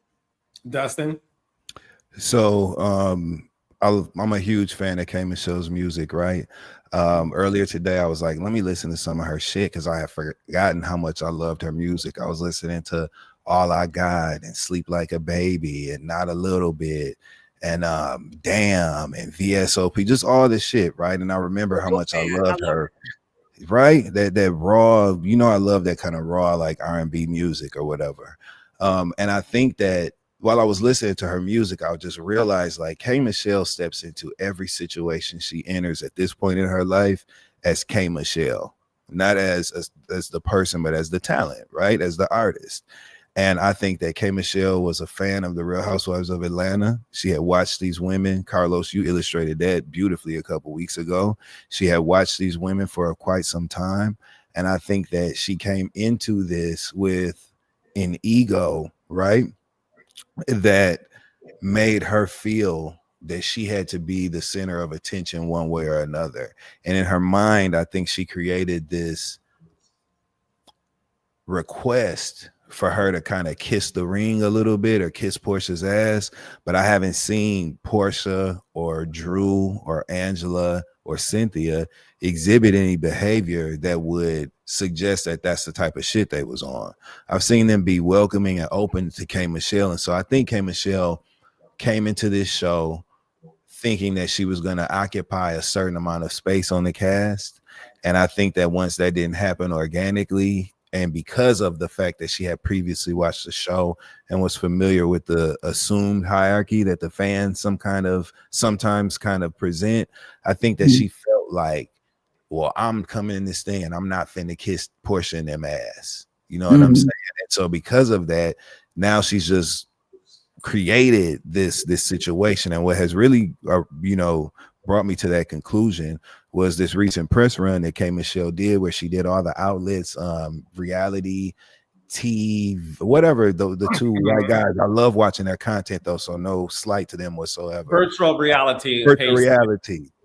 Dustin? So I'm a huge fan of K. Michelle's music, right? Earlier today, I was like, let me listen to some of her shit because I have forgotten how much I loved her music. I was listening to All I Got and Sleep Like a Baby and Not a Little Bit and Damn and VSOP, just all this shit, right? And I remember how much I loved her, right? That raw, you know, I love that kind of raw, like R&B music or whatever. And I think that while I was listening to her music, I just realized like K. Michelle steps into every situation she enters at this point in her life as K. Michelle, not as the person, but as the talent, right? As the artist. And I think that K. Michelle was a fan of the Real Housewives of Atlanta. She had watched these women. Carlos, you illustrated that beautifully a couple weeks ago. She had watched these women for quite some time. And I think that she came into this with an ego, right? That made her feel that she had to be the center of attention one way or another. And in her mind, I think she created this request for her to kind of kiss the ring a little bit or kiss Porsha's ass. But I haven't seen Porsha or Drew or Angela or Cynthia exhibit any behavior that would suggest that that's the type of shit they was on. I've seen them be welcoming and open to K. Michelle. And so I think K. Michelle came into this show thinking that she was going to occupy a certain amount of space on the cast. And I think that once that didn't happen organically, and because of the fact that she had previously watched the show and was familiar with the assumed hierarchy that the fans sometimes kind of present, I think that she felt like, well, I'm coming in this thing and I'm not finna kiss Porsha in them ass. You know what I'm saying? And so because of that, now she's just created this situation. And what has really brought me to that conclusion was this recent press run that K Michelle did, where she did all the outlets, reality TV, whatever, the two white guys. I love watching their content though, so no slight to them whatsoever. Virtual reality.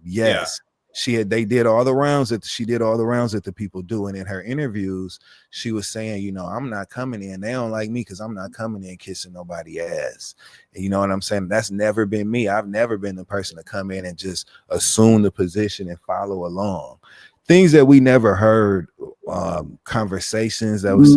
Yes. They did all the rounds that she did all the rounds that the people do. And in her interviews, she was saying, I'm not coming in. They don't like me because I'm not coming in kissing nobody ass. And you know what I'm saying? That's never been me. I've never been the person to come in and just assume the position and follow along. Things that we never heard, conversations that was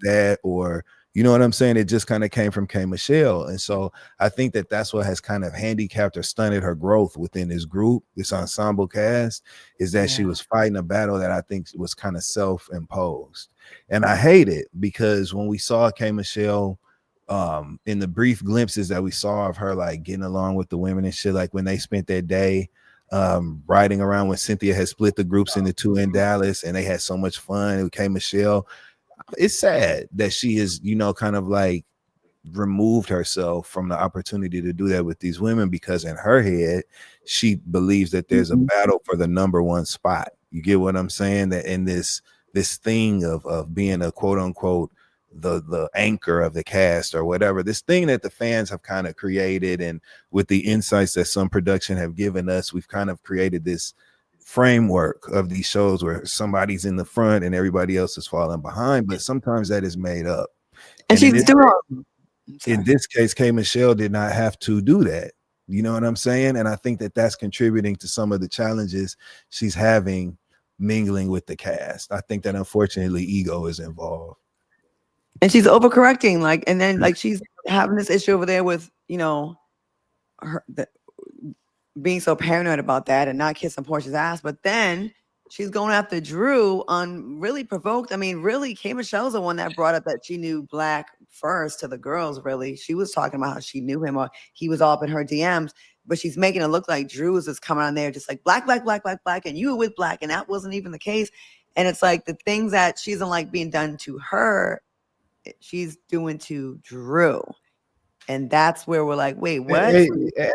that, or you know what I'm saying? It just kind of came from K Michelle. And so I think that that's what has kind of handicapped or stunted her growth within this group, this ensemble cast, is that she was fighting a battle that I think was kind of self-imposed. And I hate it because when we saw K Michelle, in the brief glimpses that we saw of her like getting along with the women and shit, like when they spent that day riding around, when Cynthia had split the groups into two in Dallas and they had so much fun with K Michelle, it's sad that she is, kind of like removed herself from the opportunity to do that with these women, because in her head, she believes that there's a battle for the number one spot. You get what I'm saying? That in this thing of being a quote unquote the anchor of the cast or whatever, this thing that the fans have kind of created, and with the insights that some production have given us, we've kind of created this framework of these shows where somebody's in the front and everybody else is falling behind, but sometimes that is made up. And she's doing in this case, K Michelle did not have to do that. You know what I'm saying? And I think that that's contributing to some of the challenges she's having mingling with the cast. I think that unfortunately ego is involved. And she's overcorrecting, and then she's having this issue over there with, her being so paranoid about that and not kissing Porsha's ass. But then she's going after Drew really provoked. I mean, really, K Michelle's the one that brought up that she knew Black first to the girls. Really, she was talking about how she knew him, or he was all up in her DMs. But she's making it look like Drew is just coming on there just like Black, and you were with Black, and that wasn't even the case. And it's like the things that she doesn't like being done to her, she's doing to Drew. And that's where we're like, wait, what?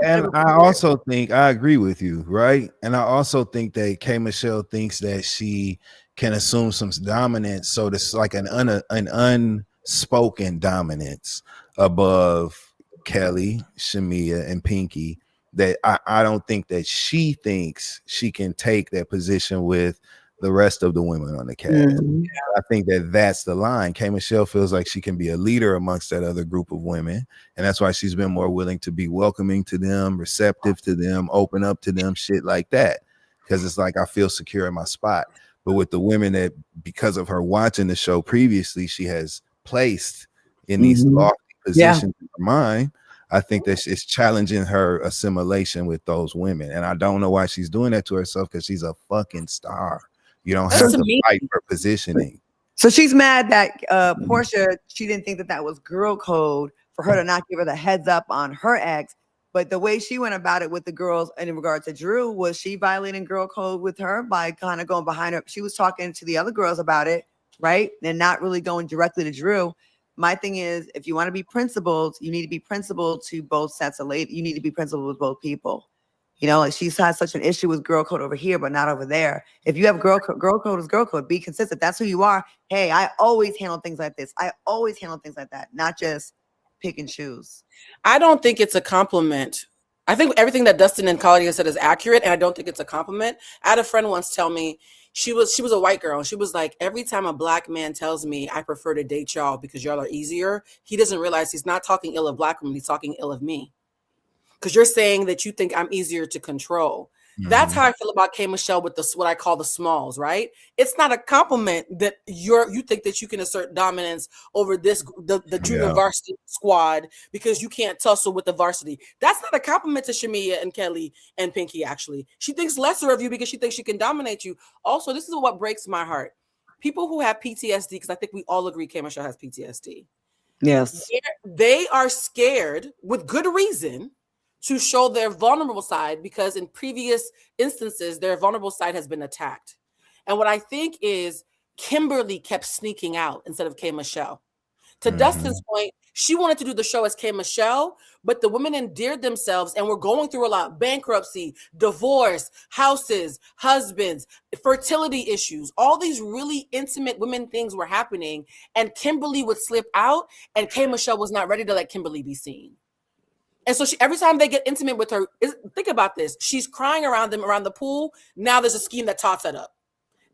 And I also think I agree with you, right? And I also think that K Michelle thinks that she can assume some dominance. So this like an unspoken dominance above Kelli, Shamia, and Pinky, that I don't think that she thinks she can take that position with the rest of the women on the cast. I think that that's the line. K Michelle feels like she can be a leader amongst that other group of women, and that's why she's been more willing to be welcoming to them, receptive to them, open up to them, shit like that, because it's like I feel secure in my spot. But with the women that, because of her watching the show previously, she has placed in these lofty positions in her mind, I think that it's challenging her assimilation with those women. And I don't know why she's doing that to herself, because she's a fucking star. You don't have to fight for positioning. So she's mad that Porsha, she didn't think that was girl code for her to not give her the heads up on her ex. But the way she went about it with the girls and in regard to Drew, was she violating girl code with her by kind of going behind her? She was talking to the other girls about it, right? And not really going directly to Drew. My thing is, if you want to be principled, you need to be principled to both sets of ladies. You need to be principled with both people. She's had such an issue with girl code over here, but not over there. If you have girl code is girl code. Be consistent. That's who you are. Hey, I always handle things like this. I always handle things like that, not just pick and choose. I don't think it's a compliment. I think everything that Dustin and Claudia said is accurate, and I don't think it's a compliment. I had a friend once tell me, she was a white girl, and she was like, every time a Black man tells me I prefer to date y'all because y'all are easier, he doesn't realize he's not talking ill of Black women, he's talking ill of me. Because you're saying that you think I'm easier to control. That's how I feel about K Michelle with what I call the smalls, right? It's not a compliment that you think that you can assert dominance over the junior varsity squad because you can't tussle with the varsity. That's not a compliment to Shamia and Kelli and Pinky, actually. She thinks lesser of you because she thinks she can dominate you. Also, this is what breaks my heart. People who have PTSD, because I think we all agree K Michelle has PTSD. Yes. They are scared, with good reason, to show their vulnerable side, because in previous instances, their vulnerable side has been attacked. And what I think is Kimberly kept sneaking out instead of K Michelle. To Dustin's point, she wanted to do the show as K. Michelle, but the women endeared themselves and were going through a lot: bankruptcy, divorce, houses, husbands, fertility issues. All these really intimate women things were happening, and Kimberly would slip out, and K. Michelle was not ready to let Kimberly be seen. And so every time they get intimate with her, think about this: she's crying around them around the pool. Now there's a scheme that tots that up.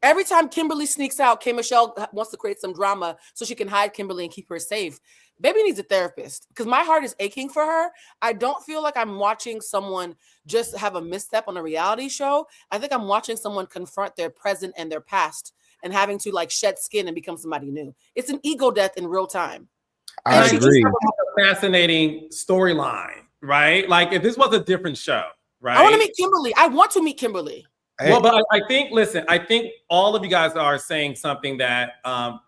Every time Kimberly sneaks out, K. Michelle wants to create some drama so she can hide Kimberly and keep her safe. Baby needs a therapist, because my heart is aching for her. I don't feel like I'm watching someone just have a misstep on a reality show. I think I'm watching someone confront their present and their past and having to like shed skin and become somebody new. It's an ego death in real time. I agree. Fascinating storyline, right? Like if this was a different show, right? I want to meet Kimberly. I want to meet Kimberly. Well, but I think, listen, I think all of you guys are saying something that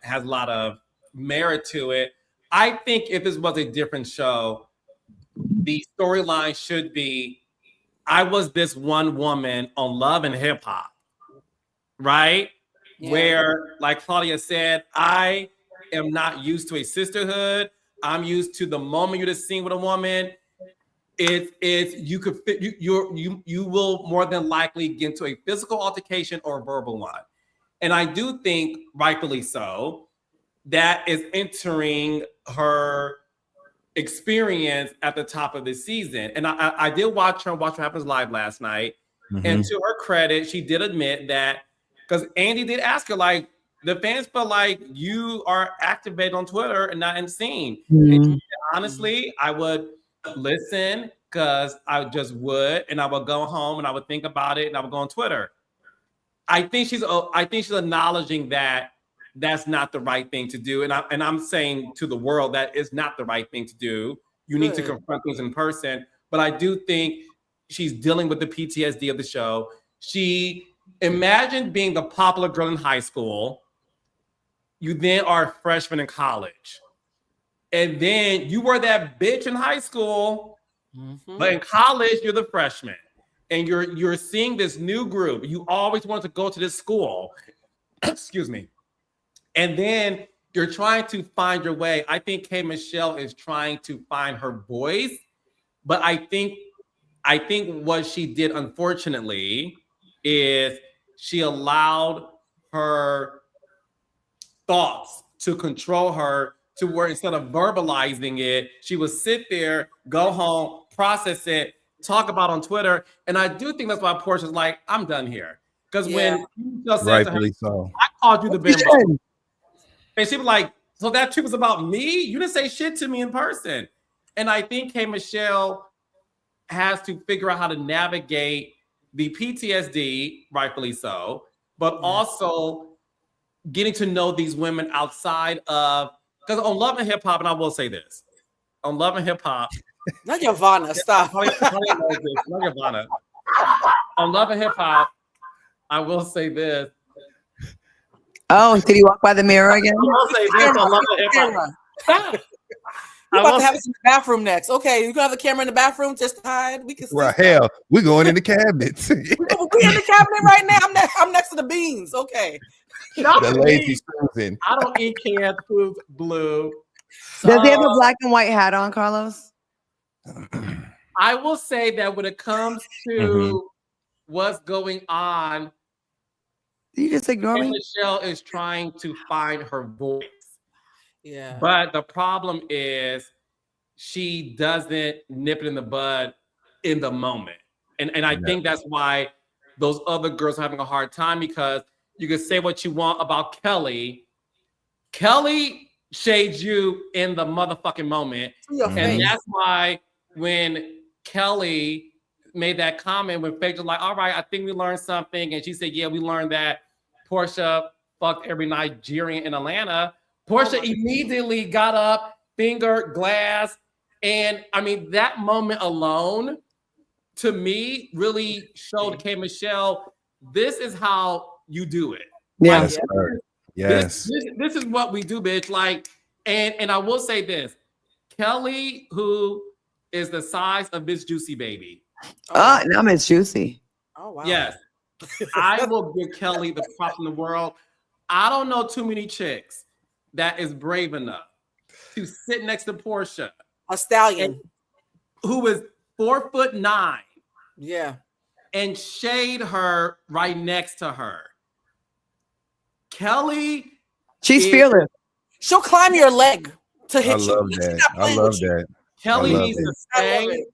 has a lot of merit to it. I think if this was a different show, the storyline should be, I was this one woman on Love and Hip Hop, right? Yeah. Where, like Claudia said, I am not used to a sisterhood. I'm used to the moment you're just seen with a woman. You will more than likely get into a physical altercation or a verbal one. And I do think, rightfully so, that is entering her experience at the top of the season. And I did watch What Happens Live last night. And to her credit, she did admit that, because Andy did ask her, like, the fans feel like you are activated on Twitter and not in scene. And she said, honestly, I would listen, because I just would, and I would go home and I would think about it and I would go on Twitter. I think she's acknowledging that that's not the right thing to do. And I'm saying to the world that is not the right thing to do. You need to confront things in person. But I do think she's dealing with the PTSD of the show. She imagined being the popular girl in high school. You then are a freshman in college. And then you were that bitch in high school, but in college, you're the freshman. And you're seeing this new group. You always wanted to go to this school. Excuse me. And then you're trying to find your way. I think K. Michelle is trying to find her voice. But I think what she did, unfortunately, is she allowed her thoughts to control her, to where instead of verbalizing it, she would sit there, go home, process it, talk about on Twitter. And I do think that's why Porsha's like, I'm done here. Because when you just said to her, I called you the bimbo. And she was like, so that tweet was about me? You didn't say shit to me in person. And I think K. Michelle has to figure out how to navigate the PTSD, rightfully so, but also getting to know these women outside of, because on Love and Hip Hop, and I will say this, on Love and Hip Hop, not Yavana, stop. Not Yavana. On Love and Hip Hop, I will say this. Oh, did he walk by the mirror again? I will say this on Love and Hip Hop. We're about to have us in the bathroom next. Okay, you can have the camera in the bathroom, just hide. We can see. Well, hell, we're going in the cabinets. We're in the cabinet right now. I'm next to the beans. Okay. The lazy Susan. I don't eat canned food, Blue. Does he have a black and white hat on, Carlos? I will say that when it comes to what's going on, you just ignore me. Michelle is trying to find her voice. Yeah. But the problem is she doesn't nip it in the bud in the moment. And I think that's why those other girls are having a hard time, because you can say what you want about Kelli. Kelli shades you in the motherfucking moment. And that's why when Kelli made that comment, when Faith was like, all right, I think we learned something. And she said, yeah, we learned that Porsha fucked every Nigerian in Atlanta. Porsha immediately got up, finger, glass. And I mean, that moment alone, to me, really showed K. Michelle, this is how you do it. Yeah. Like, Yes. This is what we do, bitch. Like, and I will say this. Kelli, who is the size of Miss Juicy Baby. Oh, now Miss Juicy. Oh, wow. Yes. I will give Kelli the props in the world. I don't know too many chicks that is brave enough to sit next to Porsha, a stallion, who was 4'9", yeah, and shade her right next to her. Kelli, She's fearless. she'll climb your leg to hit I love you. that. I love that. Kelli love needs it. to stay.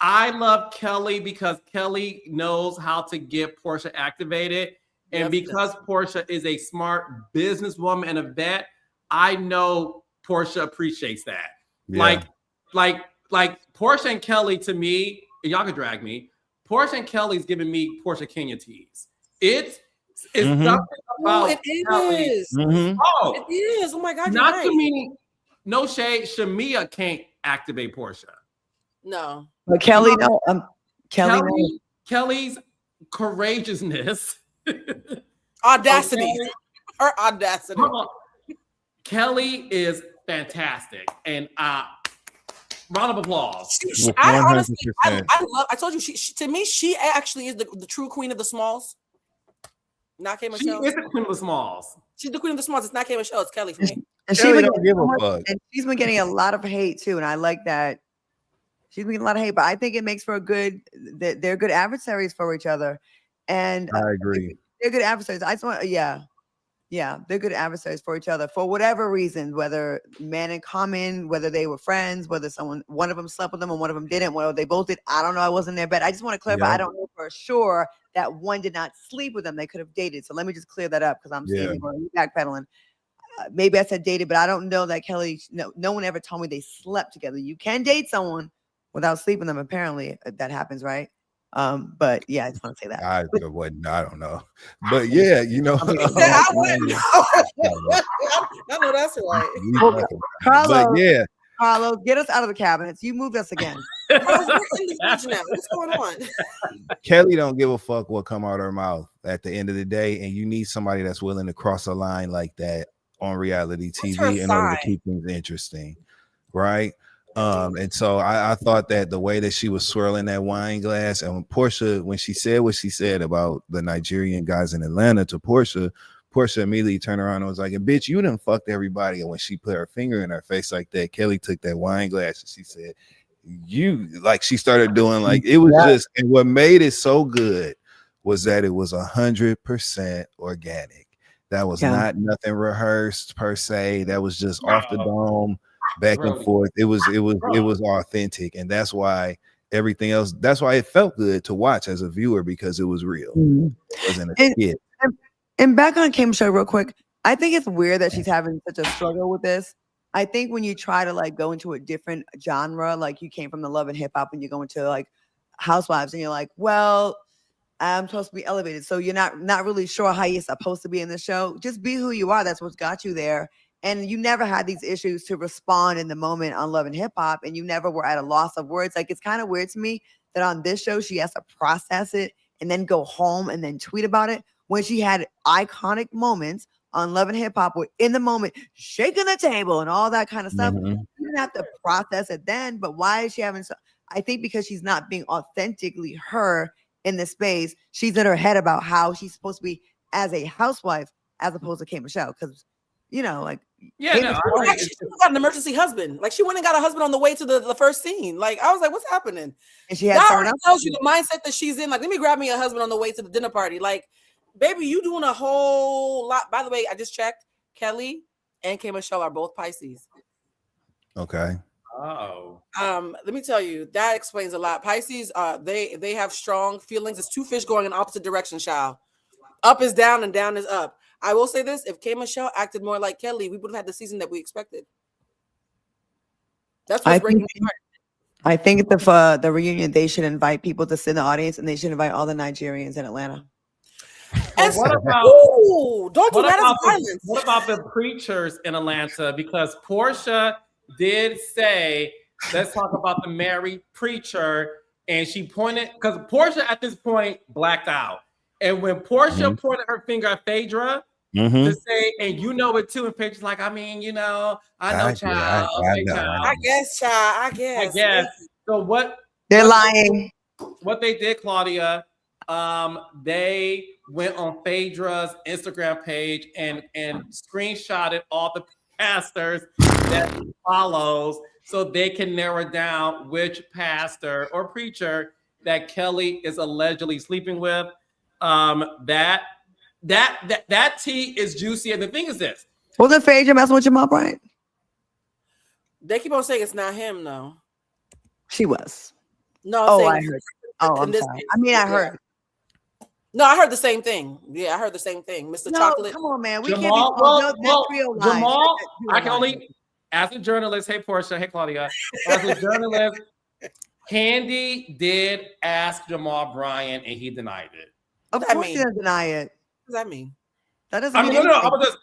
I love Kelli because Kelli knows how to get Porsha activated. And because Porsha is a smart businesswoman and a vet, I know Porsha appreciates that. Yeah. Like Porsha and Kelli, to me, y'all can drag me. Porsha and Kelly's giving me Porsha Kenya tease. It's something about it is. Oh, it is. Oh my God, not you're to right. me. No shade. Shamia can't activate Porsha. No. But Kelli, no. Kelly's courageousness, audacity, okay? Her audacity. Kelli is fantastic, and round of applause. I honestly, I love. I told you, she to me, she actually is the true queen of the smalls. Not K Michelle. She is the queen of the smalls. She's the queen of the smalls. It's not K Michelle. It's Kelli for me. And she's been getting a lot of hate too, and I like that. She's been getting a lot of hate, but I think it makes for a good. They're good adversaries for each other, and I agree. They're good adversaries. I just want, yeah, they're good adversaries for each other for whatever reason, whether man in common, whether they were friends, whether one of them slept with them and one of them didn't, whether they both did. I don't know. I wasn't there, but I just want to clarify. I don't know for sure that one did not sleep with them. They could have dated. So let me just clear that up because I'm seeing people backpedaling. Maybe I said dated, but I don't know that Kelli. No one ever told me they slept together. You can date someone without sleeping with them. Apparently, that happens, right? But yeah, I just want to say that. I don't know, but yeah, you know, I know that's right. Carlos, Carlos, get us out of the cabinets. You moved us again. Carlos, we're in the fridge now. What's going on? Kelli don't give a fuck what come out of her mouth at the end of the day, and you need somebody that's willing to cross a line like that on reality TV in order to keep things interesting, right? And so I thought that the way that she was swirling that wine glass, and when Porsha, when she said what she said about the Nigerian guys in Atlanta to Porsha immediately turned around and was like, bitch, you done fucked everybody. And when she put her finger in her face like that, Kelli took that wine glass and she said, she started doing like, it was just, and what made it so good was that it was 100% organic. That was not nothing rehearsed per se. That was just off the dome, back and forth. It was authentic, and that's why everything else. That's why it felt good to watch as a viewer because it was real. It wasn't a skit. And back on Kim's show, real quick. I think it's weird that she's having such a struggle with this. I think when you try to like go into a different genre, like you came from the love and hip hop, and you go into like Housewives, and you're like, well, I'm supposed to be elevated, so you're not really sure how you're supposed to be in the show. Just be who you are. That's what's got you there. And you never had these issues to respond in the moment on Love and Hip Hop, and you never were at a loss of words. Like, it's kind of weird to me that on this show she has to process it and then go home and then tweet about it when she had iconic moments on Love and Hip Hop where in the moment shaking the table and all that kind of stuff. You didn't have to process it then, but why is she having so? I think because she's not being authentically her in this space. She's in her head about how she's supposed to be as a housewife as opposed to K Michelle, because like she got an emergency husband. Like, she went and got a husband on the way to the first scene. Like, I was like, what's happening? And she had that tells you the mindset that she's in. Like, let me grab me a husband on the way to the dinner party. Like, baby, you doing a whole lot. By the way, I just checked. Kelli and K Michelle are both Pisces. Okay. Oh. Let me tell you, that explains a lot. Pisces, they have strong feelings. It's two fish going in opposite directions, child. Up is down and down is up. I will say this: if K Michelle acted more like Kelli, we would have had the season that we expected. That's what's breaking my heart. I think at the reunion, they should invite people to sit in the audience, and they should invite all the Nigerians in Atlanta. And what about don't do that as violence. What about the preachers in Atlanta? Because Porsha did say, let's talk about the married preacher, and she pointed, because Porsha at this point blacked out, and when Porsha pointed her finger at Phaedra to say, and you know it too, and Phaedra's like, I mean, I know, child. I guess, child. I guess. So what? They're lying. What they did, Claudia, they went on Phaedra's Instagram page and screenshotted all the pastors that follows so they can narrow down which pastor or preacher that Kelly is allegedly sleeping with. That tea is juicy. And the thing is this. Wasn't Phaedra messing with Jamal Bryant? They keep on saying it's not him, though. She was. No, I heard. Oh, I'm sorry. Case, I mean, I heard. No, I heard the same thing. Yeah, I heard the same thing. Mr. No, Chocolate. come on, man. We Jamal, can't be Jamal, I can only, as a journalist, hey, Porsha, hey, Claudia, as a journalist, Candy did ask Jamal Bryant and he denied it. Of course he doesn't deny it. What does that mean? That doesn't mean I was just,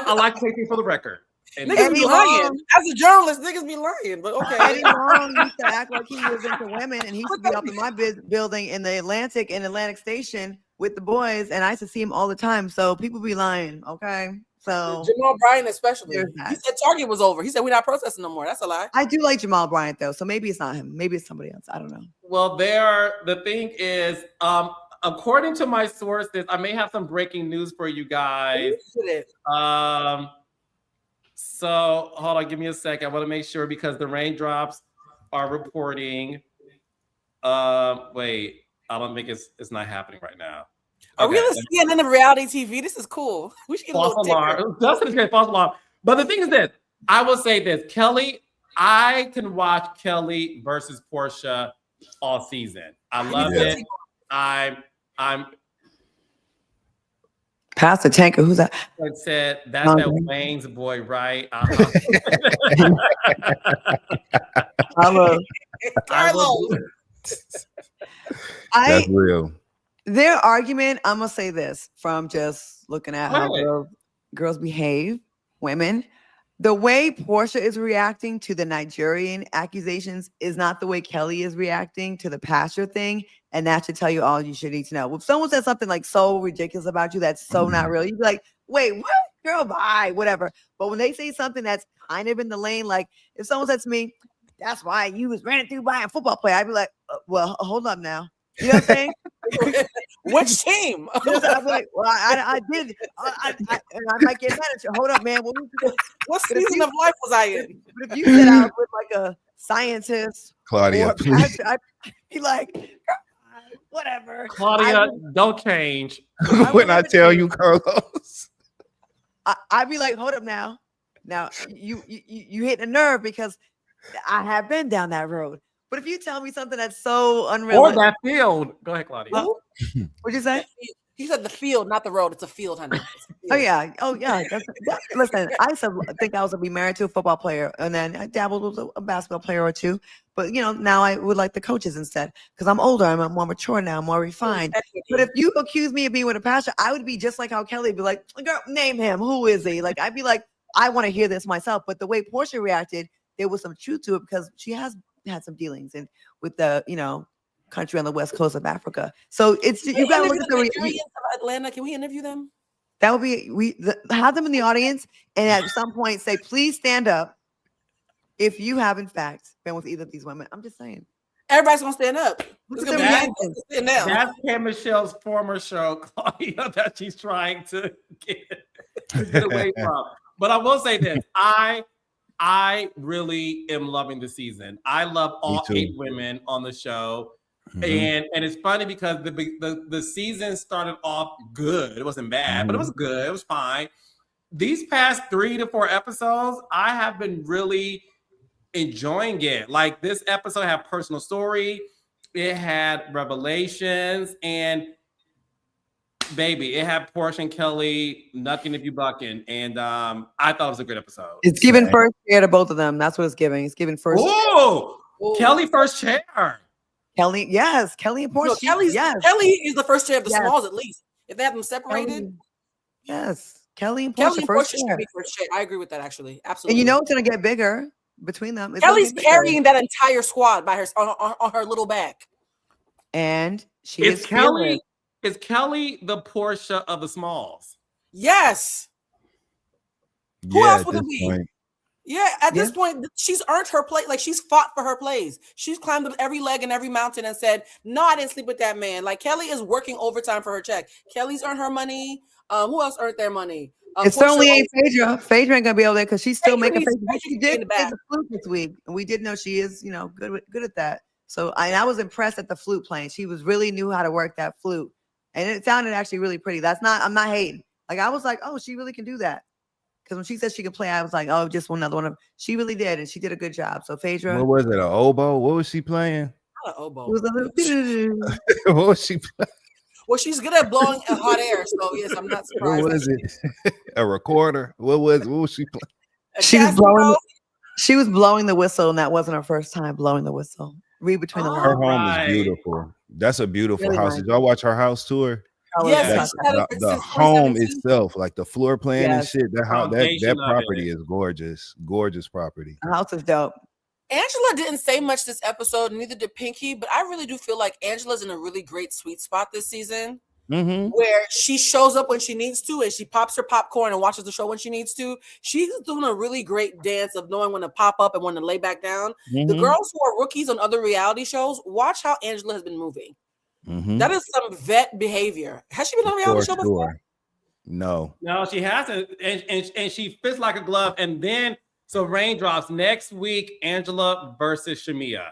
I like taking for the record. And niggas be lying. As a journalist, niggas be lying, but okay. Eddie Long used to act like he was into women, and he used to be up in my building in the Atlantic Station with the boys, and I used to see him all the time. So people be lying, okay? So Jamal Bryant especially. He said Target was over. He said we're not protesting no more. That's a lie. I do like Jamal Bryant though, so maybe it's not him. Maybe it's somebody else. I don't know. Well, the thing is, according to my sources, I may have some breaking news for you guys. So hold on, give me a second. I want to make sure because the raindrops are reporting. Wait, I don't think it's not happening right now. Are we on CNN of reality TV? This is cool. We should get false alarm. Justin is great, false alarm. But the thing is this, I will say this, Kelly, I can watch Kelly versus Porsha all season. I love it. I'm Pastor Tanker, who's that? I said that's that Wayne's boy, right? That's real. Their argument, I'm gonna say this from just looking at how girls behave, women. The way Porsha is reacting to the Nigerian accusations is not the way Kelly is reacting to the pastor thing. And that should tell you all you should need to know. If someone says something like so ridiculous about you, that's so not real, you'd be like, wait, what? Girl, bye, whatever. But when they say something that's kind of in the lane, like if someone said to me, that's why you was ran through by a football player, I'd be like, well, hold up now. You know what I'm saying? Which team? I'm like, well, I did. I might get mad at you. Hold up, man. What season of life was I in? But if you said I was with like a scientist, Claudia, please. I'd be like, whatever. Claudia, don't change. When I tell you, Carlos, I'd be like, hold up now. Now you hit a nerve because I have been down that road. But if you tell me something that's so unreal, or that field, go ahead, Claudia. What'd you say? He said the field, not the road. It's a field, honey. Oh yeah. Listen, I used to think I was gonna be married to a football player, and then I dabbled with a basketball player or two. But now I would like the coaches instead because I'm older. I'm more mature now. I'm more refined. But if you accuse me of being with a pastor, I would be just like how Kelly would be like, girl, name him. Who is he? Like I'd be like, I want to hear this myself. But the way Porsha reacted, there was some truth to it because she has had some dealings and with the country on the west coast of Africa. So it's you got to look at the of Atlanta. Can we interview them? That would be have them in the audience and at some point say, please stand up if you have in fact been with either of these women. I'm just saying. Everybody's gonna stand up. That's Kim Michelle's former show, Claudia, that she's trying to get away from. But I will say this: I really am loving the season. I love all 8 women on the show. Mm-hmm. And it's funny because the season started off good. It wasn't bad, but it was good. It was fine. These past 3 to 4 episodes, I have been really enjoying it. Like this episode had personal story. It had revelations and baby, it had Porsha and Kelly knucking if you bucking, and I thought it was a great episode. It's giving first chair to both of them. That's what it's giving. It's giving first. Oh, Kelly first chair. Kelly, yes, Kelly and Porsha. No, Kelly is the first chair of the smalls at least. If they have them separated, yes, Kelly and Porsha first chair. Should be first chair. I agree with that actually, absolutely. And it's gonna get bigger between them. Kelly's carrying that entire squad by her on her little back, and she is Kelly. Is Kelly the Porsha of the smalls? Yes. Who else would it be? Yeah, at this point, she's earned her place. Like she's fought for her place. She's climbed up every leg and every mountain and said, "No, I didn't sleep with that man." Like Kelly is working overtime for her check. Kelly's earned her money. Who else earned their money? It Porsha certainly ain't always- Phaedra. Phaedra ain't gonna be over there because she's still Phaedra making needs- faces. Phaedra She needs to be in did the play back. the flute this week, and we did know she is, good at that. So I was impressed at the flute playing. She was really knew how to work that flute, and it sounded actually really pretty. I'm not hating. Like I was like, oh, she really can do that. Because when she said she could play, I was like, oh, just another one of. She really did, and she did a good job. So Phaedra, What was it? An oboe? What was she playing? Not an oboe. it was a little. What was she playing? Well, she's good at blowing hot air, so yes, I'm not surprised. What was it? A recorder? What was she playing? She was Casting blowing. vote? She was blowing the whistle, and that wasn't her first time blowing the whistle. Read between the Oh. Her lines. home Right. is beautiful. That's a beautiful Really house. nice. Did y'all watch her house tour? Yes, Yeah. Like, she's had it the since home 2017. itself, like the floor plan and Yes. shit. That Foundation of property it. is gorgeous. Gorgeous property. The house is dope. Angela didn't say much this episode, neither did Pinky, but I really do feel like Angela's in a really great sweet spot this season Mm-hmm. where she shows up when she needs to and she pops her popcorn and watches the show when she needs to. She's doing a really great dance of knowing when to pop up and when to lay back down. The girls who are rookies on other reality shows, watch how Angela has been moving. Mm-hmm. That is some vet behavior. Has she been on a reality show before? No. No, she hasn't, and she fits like a glove. And then so raindrops next week, Angela versus Shamia.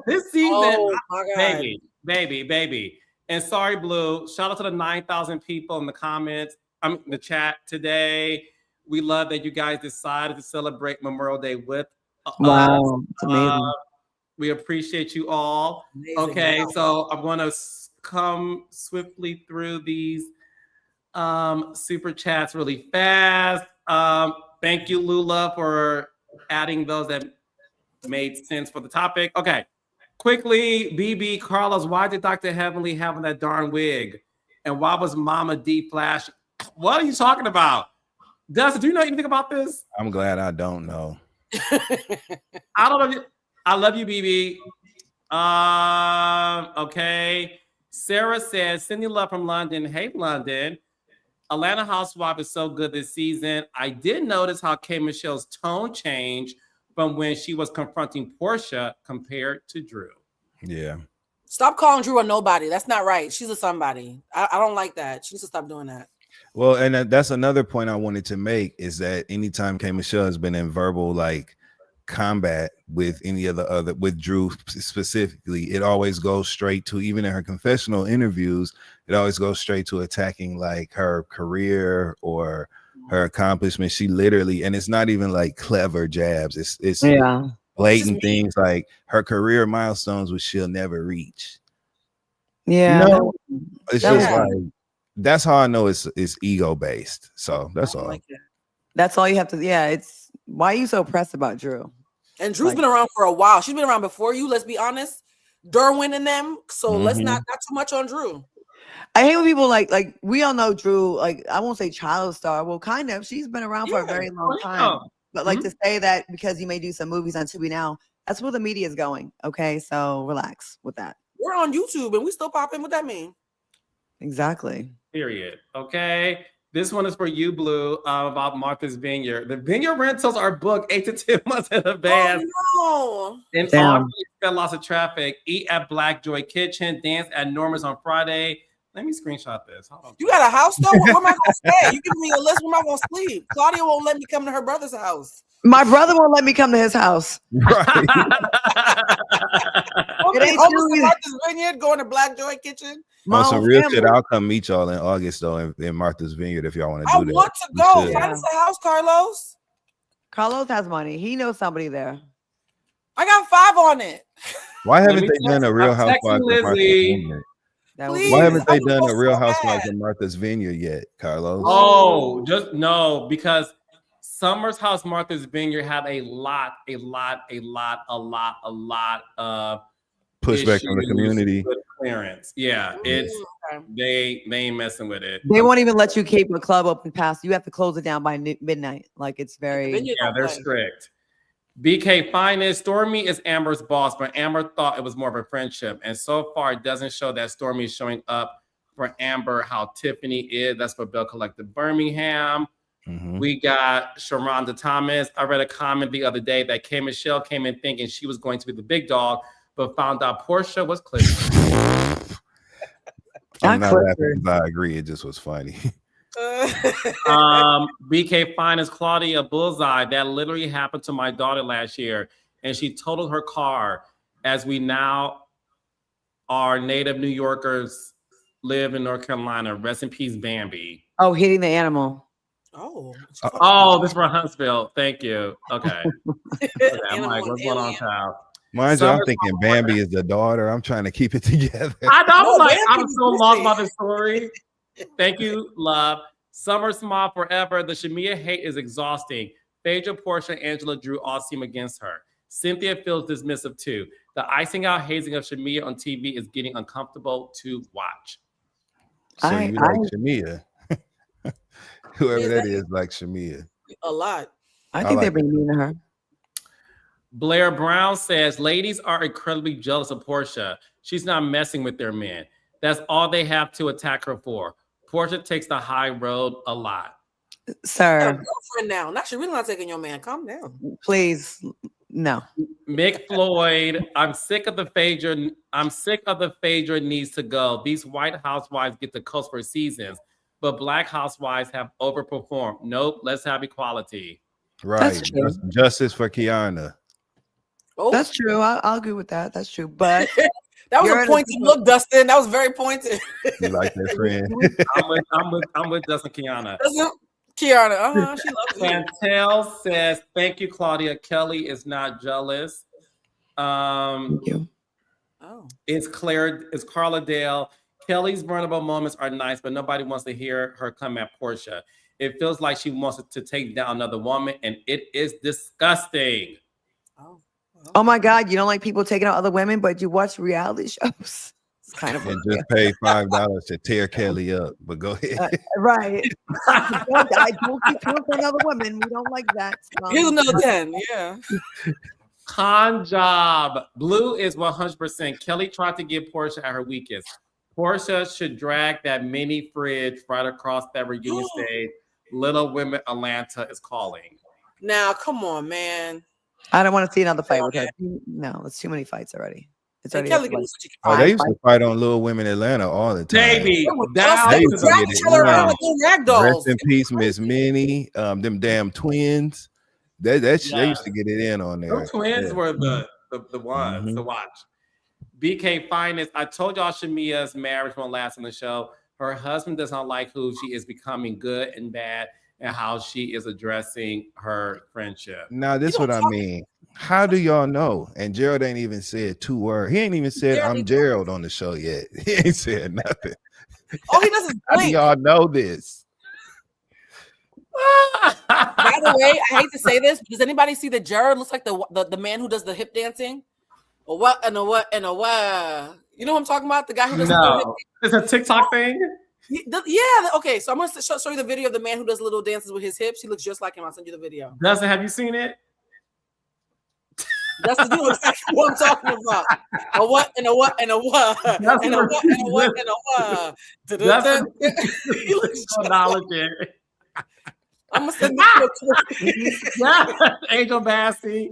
This season, Oh my God. baby. And sorry, Blue. Shout out to the 9,000 people in the comments. In the chat today. We love that you guys decided to celebrate Memorial Day with us. Wow, it's amazing. We appreciate you all. Amazing. Okay, Wow. so I'm going to come swiftly through these super chats really fast. Thank you, Lula, for adding those that made sense for the topic. Okay, quickly, BB, Carlos, why did Dr. Heavenly have on that darn wig? And why was Mama D Flash? What are you talking about? Dustin, do you know anything about this? I'm glad I don't know. I don't know. I love you, BB. Okay. Sarah says, Cindy Love from London. Hey, London. Atlanta Housewife is so good this season. I did notice how K. Michelle's tone changed from when she was confronting Porsha compared to Drew. Yeah. Stop calling Drew a nobody. That's not right. She's a somebody. I don't like that. She needs to stop doing that. Well, and that's another point I wanted to make is that anytime K. Michelle has been in verbal like combat with any of the other with Drew specifically, it always goes straight to, even in her confessional interviews, it always goes straight to attacking like her career or her accomplishments. She literally, and it's not even like clever jabs, it's blatant things like her career milestones which she'll never reach. Yeah, It's that just was- like, that's how I know it's ego based. So that's all. Like that. that's all you have to. Yeah, it's why are you so pressed about Drew? And Drew's been around for a while. She's been around before you. Let's be honest. Derwin and them. So let's not too much on Drew. I hate when people like we all know Drew. Like I won't say child star. Well, kind of. She's been around for a very long time. But like to say that because you may do some movies on Tubi now, that's where the media is going. Okay, so relax with that. We're on YouTube and we still popping. What that mean? Exactly. Period. Okay. This one is for you, Blue, about Martha's Vineyard. The vineyard rentals are booked 8 to 10 months in advance. Oh, In August, got lots of traffic. Eat at Black Joy Kitchen. Dance at Norma's on Friday. Let me screenshot this. Hold on. you got a house though? Where am I gonna stay? You giving me a list? Where am I gonna sleep? Claudia won't let me come to her brother's house. My brother won't let me come to his house. Right. It ain't Homeless true. in Martha's Vineyard, going to Black Joy Kitchen. On some real family. shit, I'll come meet y'all in August though in Martha's Vineyard if y'all want to I do that. want to We go. should. Find us a house, Carlos. Carlos has money. He knows somebody there. I got 5 on it. Why Let haven't me they done a text- Real I'm texting Housewives of Martha's Lizzie. Vineyard? That would Please. Why haven't they I would done go a Real so Housewives bad. of Martha's Vineyard yet, Carlos? Oh, just no, because Summer's House Martha's Vineyard had a lot of Pushback from the issues community. with clearance. Yeah, it's Okay. they ain't messing with it. They won't even let you keep a club open past. You have to close it down by midnight. Like it's The very. Vineyard Yeah, don't they're play. strict. BK Finest, Stormi is Amber's boss, but Amber thought it was more of a friendship. And so far, it doesn't show that Stormi is showing up for Amber how Tiffany is. That's for Belle Collective Birmingham. Mhm. We got Sharonda Thomas. I read a comment the other day that K. Michelle came in thinking she was going to be the big dog, but found out Porsha was Clifford. I'm Not not laughing Clifford. because I agree. It just was funny. BK Finest Claudia Bullseye. That literally happened to my daughter last year, and she totaled her car. As we now are native New Yorkers, live in North Carolina. Rest in peace, Bambi. Oh, hitting the animal. Oh, this is from Huntsville. Thank you. Okay. I'm like, what's going on, child? Mind you, I'm thinking Bambi is the daughter. I'm trying to keep it together. I know, like, I'm so lost by the story. Thank you, love. Summer Small Forever. The Shamia hate is exhausting. Phaedra, Porsha, and Angela Drew all seem against her. Cynthia feels dismissive too. The icing out hazing of Shamia on TV is getting uncomfortable to watch. So you like Shamia? Whoever that is, like Shamia. A lot. I think they're being mean to her. Blair Brown says, ladies are incredibly jealous of Porsha. She's not messing with their men. That's all they have to attack her for. Porsha takes the high road a lot. Sir. Girlfriend now. Not really not taking your man. Calm down. Please. No. Mick Floyd, I'm sick of the Phaedra. I'm sick of the Phaedra needs to go. These white housewives get to coast for seasons, but black housewives have overperformed. Nope, let's have equality. Right. Justice for Kiana. Oh, that's true. I'll agree with that. That's true. But that was a pointed look, Dustin. That was very pointed. You like that, friend? I'm with Dustin Kiana. Kiana, she loves me. Chantel says, thank you, Claudia. Kelly is not jealous. Thank you. It's Carla Dale. Kelly's vulnerable moments are nice, but nobody wants to hear her come at Porsha. It feels like she wants to take down another woman, and it is disgusting. Oh my God, you don't like people taking out other women, but you watch reality shows. It's kind of and just pay $5 to tear Kelly up. But go ahead. Right. I don't keep doing for another woman. We don't like that. Here's another 10. Yeah. Con job. Blue is 100%. Kelly tried to get Porsha at her weakest. Porsha should drag that mini fridge right across that reunion stage. Little Women Atlanta is calling. Now, come on, man. I don't want to see another fight with her. No, it's too many fights already. It's already Kelly they used to fight on Little Women Atlanta all the time. Baby, rest in peace, Miss Minnie. Them damn twins. They used to get it in on there. Those twins were the ones to watch. BK Finest. I told y'all Shamia's marriage won't last on the show. Her husband does not like who she is becoming, good and bad, and how she is addressing her friendship. Now, this is what I mean. How do y'all know? And Gerald ain't even said 2 words. He ain't even said I'm Gerald on the show yet. He ain't said nothing. Oh, he doesn't. How do y'all know this? By the way, I hate to say this. Does anybody see that Jared looks like the man who does the hip dancing? Or what and a what and a what? You know what I'm talking about? The guy who does the hip it's a TikTok thing. Yeah. Okay, so I'm gonna show you the video of the man who does little dances with his hips. He looks just like him. I'll send you the video. Dustin, have you seen it? That's you know exactly what I'm talking about. A what and a what and a what and a what and a what and a what. He looks knowledgeable. I'm gonna send this Angel Massey.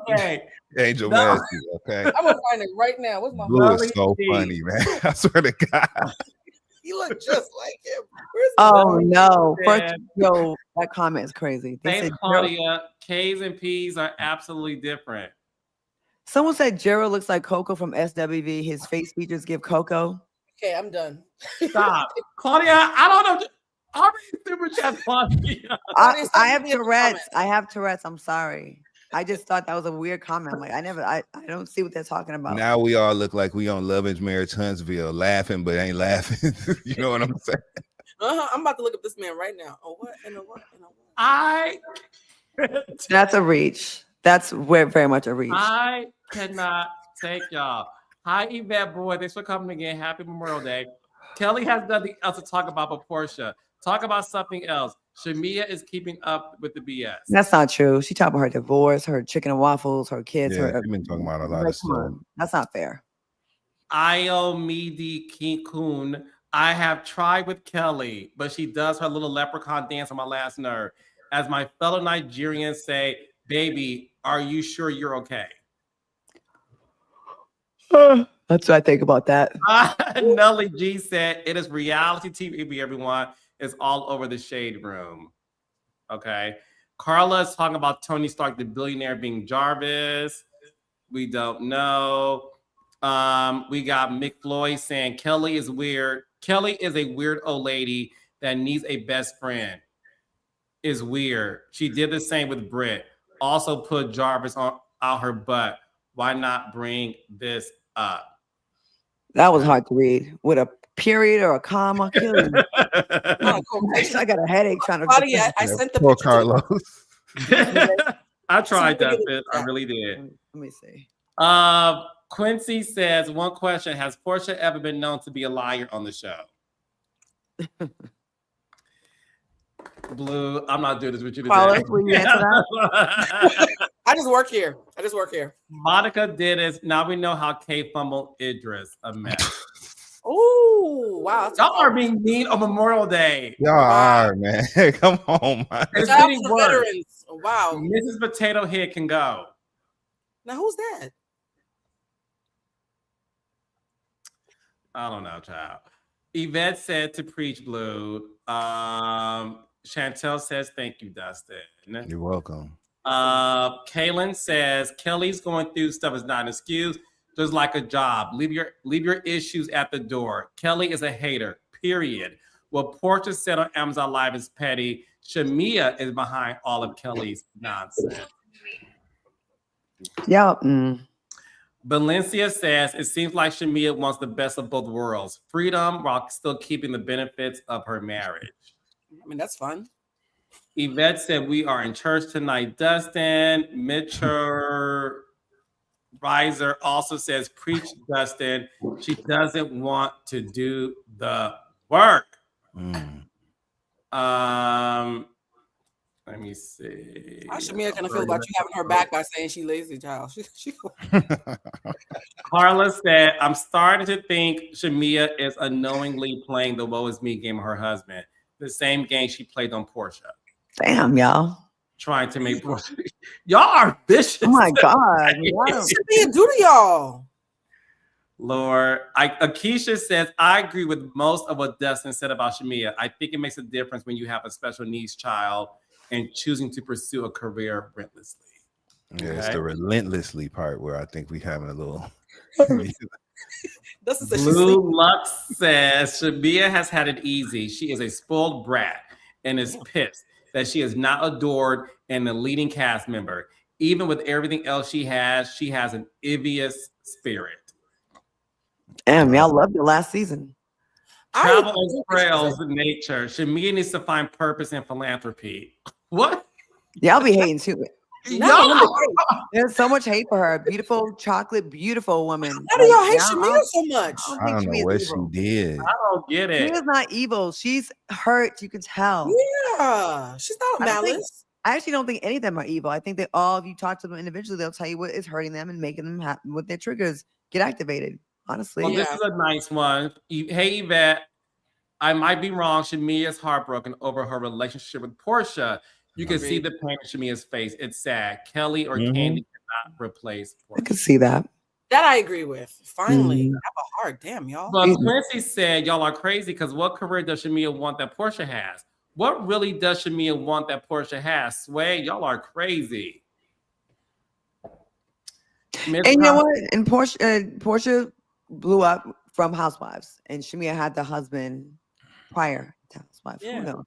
Okay. Angel Massey. Okay. I'm gonna find it right now. What's my Blue is so funny, man. I swear to God. He looks just like him. Oh no! Yo, that comment is crazy. Thanks, Claudia. K's and P's are absolutely different. Someone said Gerald looks like Coco from SWV. His face features give Coco. Okay, I'm done. Stop, Claudia. I don't know. How many super chats, Claudia? I have Tourette's. I have Tourette's. I'm sorry. I just thought that was a weird comment. I'm like, I don't see what they're talking about. Now we all look like we on Love and Marriage Huntsville, laughing but ain't laughing. You know what I'm saying? I'm about to look up this man right now. Oh, what and a what and a what? That's a reach. That's very much a reach. I cannot take y'all. Hi, Yvette Boy. Thanks for coming again. Happy Memorial Day. Kelly has nothing else to talk about but Porsha. Talk about something else. Shamia is keeping up with the BS. That's not true. She talked about her divorce, her chicken and waffles, her kids. Yeah, she's been talking about a lot of stuff. That's not fair. Io Midi King-kun. I have tried with Kelly, but she does her little leprechaun dance on my last nerve. As my fellow Nigerians say, baby, are you sure you're okay? That's what I think about that. Nelly G said, it is reality TV, everyone. is all over the shade room. Okay. Carla is talking about Tony Stark, the billionaire, being Jarvis. We don't know. We got Mick Floyd saying Kelly is weird. Kelly is a weird old lady that needs a best friend. Is weird. She did the same with Britt. Also put Jarvis on out her butt. Why not bring this up? That was hard to read. With a period or a comma, killing. I got a headache trying to. Claudia, I sent the Poor picture. To Carlos. I tried that bit. I really did. Let me see. Quincy says, one question: has Porsha ever been known to be a liar on the show? Blue, I'm not doing this with you today. Carlos, will you answer that? I just work here. Monica did it. Now we know how Kay fumbled Idris a mess. Oh, wow. Y'all are being mean on Memorial Day. Y'all are, man. Come on, man. It's Shout out getting to the worse. veterans. Wow. Mrs. Potato Head can go. Now who's that? I don't know, child. Yvette said to preach, Blue. Chantel says, thank you, Dustin. You're welcome. Kaylin says, Kelly's going through stuff is not an excuse. Just like a job. Leave your issues at the door. Kelly is a hater, period. What Porsha said on Amazon Live is petty. Shamia is behind all of Kelly's nonsense. Yeah. Valencia says, it seems like Shamia wants the best of both worlds. Freedom while still keeping the benefits of her marriage. I mean, that's fun. Yvette said, we are in church tonight. Dustin, Mitchell Riser also says, preach, Dustin. She doesn't want to do the work. Let me see. How Shamia gonna feel about you having her back by saying she lazy, child? Carla said, I'm starting to think Shamia is unknowingly playing the woe is me game of her husband. The same game she played on Porsha. Damn, y'all. Trying to make Porsha. Y'all are vicious. Oh my God. What Shamia do to y'all? Lord. Akeisha says, I agree with most of what Dustin said about Shamia. I think it makes a difference when you have a special needs child and choosing to pursue a career relentlessly. Yeah, it's the relentlessly part where I think we having a little. Blue Lux says Shamia has had it easy. She is a spoiled brat and is pissed that she is not adored and the leading cast member. Even with everything else she has an envious spirit. Damn, y'all loved it last season. Travel and trails in nature. Shamia needs to find purpose in philanthropy. What? Y'all be hating too. No. There's so much hate for her. Beautiful, chocolate, beautiful woman. How do y'all hate Shamia so much? I don't know what she did. I don't get it. She is not evil. She's hurt. You can tell. Yeah, she's not malice. I actually don't think any of them are evil. I think that all of you talk to them individually, they'll tell you what is hurting them and making them happy with their triggers get activated. Honestly. Well, this is a nice one. Hey, Yvette, I might be wrong. Shamia is heartbroken over her relationship with Porsha. You can see the pain in Shamia's face. It's sad. Kelly or Candy cannot replace Porsha. I can see that. That I agree with. Finally, have a heart. Damn, y'all. But Quincy said, y'all are crazy because what career does Shamia want that Porsha has? What really does Shamia want that Porsha has? Sway, y'all are crazy. And you know what? And Porsha blew up from Housewives, and Shamia had the husband prior to Housewives. Yeah. Who knows?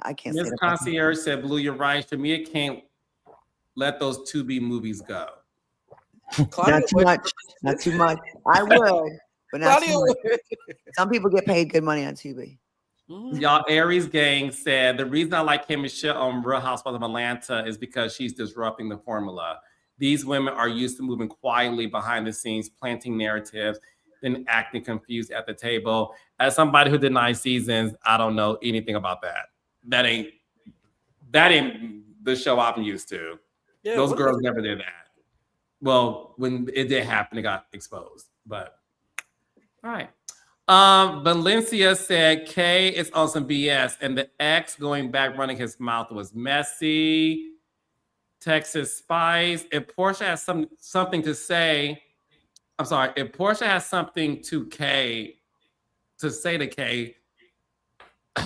I can't Miss say Concierge said, Blue, you're right. Shamia can't let those 2B movies go. Not too much. Not too much. I would, but not too much. Some people get paid good money on TV. Y'all, Aries Gang said, the reason I like K. Michelle on Real Housewives of Atlanta is because she's disrupting the formula. These women are used to moving quietly behind the scenes, planting narratives, then acting confused at the table. As somebody who did 9 seasons, I don't know anything about that. That ain't the show I'm used to. Yeah, those girls never did that. Well, when it did happen, it got exposed. But all right. Valencia said Kay is on some BS, and the ex going back running his mouth was messy. Texas Spice. If Porsha has something to say, I'm sorry. If Porsha has something to say to Kay,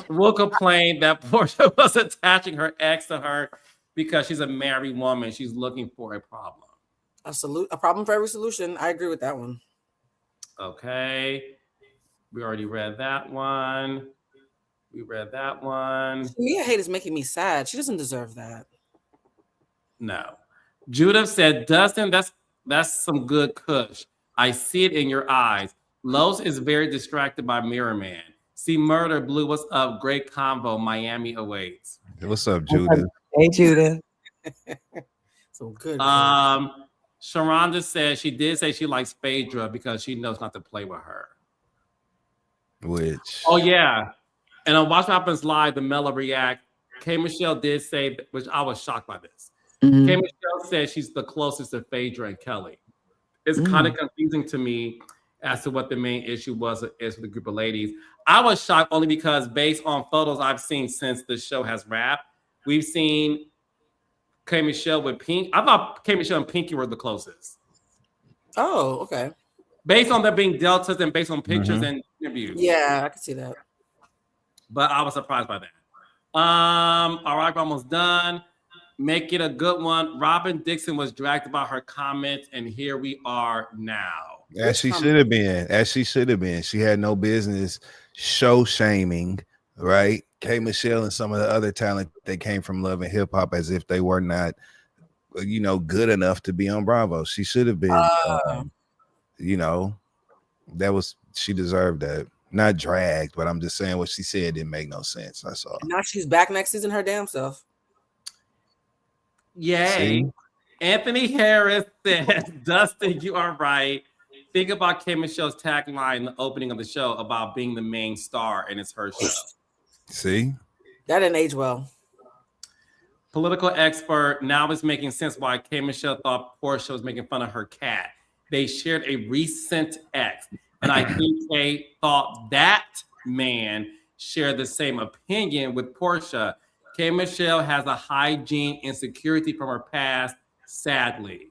will complain that Porsha was attaching her ex to her because she's a married woman. She's looking for a problem. A problem for every solution. I agree with that one. Okay. We already read that one. We read that one. Mia hate is making me sad. She doesn't deserve that. No. Judith said, Dustin, that's some good kush. I see it in your eyes. Los is very distracted by Mirror Man. See Murder, Blue, what's up? Great convo. Miami awaits. What's up, Judith? Hey, Judith. So good. Sharonda said she did say she likes Phaedra because she knows not to play with her. Which? Oh, yeah. And on Watch What Happens Live, the Mela React, K. Michelle did say, which I was shocked by this. Mm-hmm. K. Michelle said she's the closest to Phaedra and Kelly. It's kind of confusing to me as to what the main issue is for the group of ladies. I was shocked only because based on photos I've seen since the show has wrapped, we've seen K. Michelle with Pink. I thought K. Michelle and Pinky were the closest. Oh, okay. Based on there being deltas and based on pictures and interviews. Yeah, I can see that. But I was surprised by that. All right, we're almost done. Make it a good one. Robin Dixon was dragged about her comments, and here we are now. As she should have been. As she should have been. She had no business show shaming, right? K. Michelle and some of the other talent that came from Love and Hip Hop as if they were not, good enough to be on Bravo. She should have been, she deserved that. Not dragged, but I'm just saying what she said didn't make no sense. That's all. Now she's back next season, her damn self. Yay. See? Anthony Harris says, Dustin, you are right. Think about K. Michelle's tagline in the opening of the show about being the main star, and it's her show. See? That didn't age well. Political expert, now it's making sense why K. Michelle thought Porsha was making fun of her cat. They shared a recent ex, and I think they thought that man shared the same opinion with Porsha. K. Michelle has a hygiene insecurity from her past, sadly.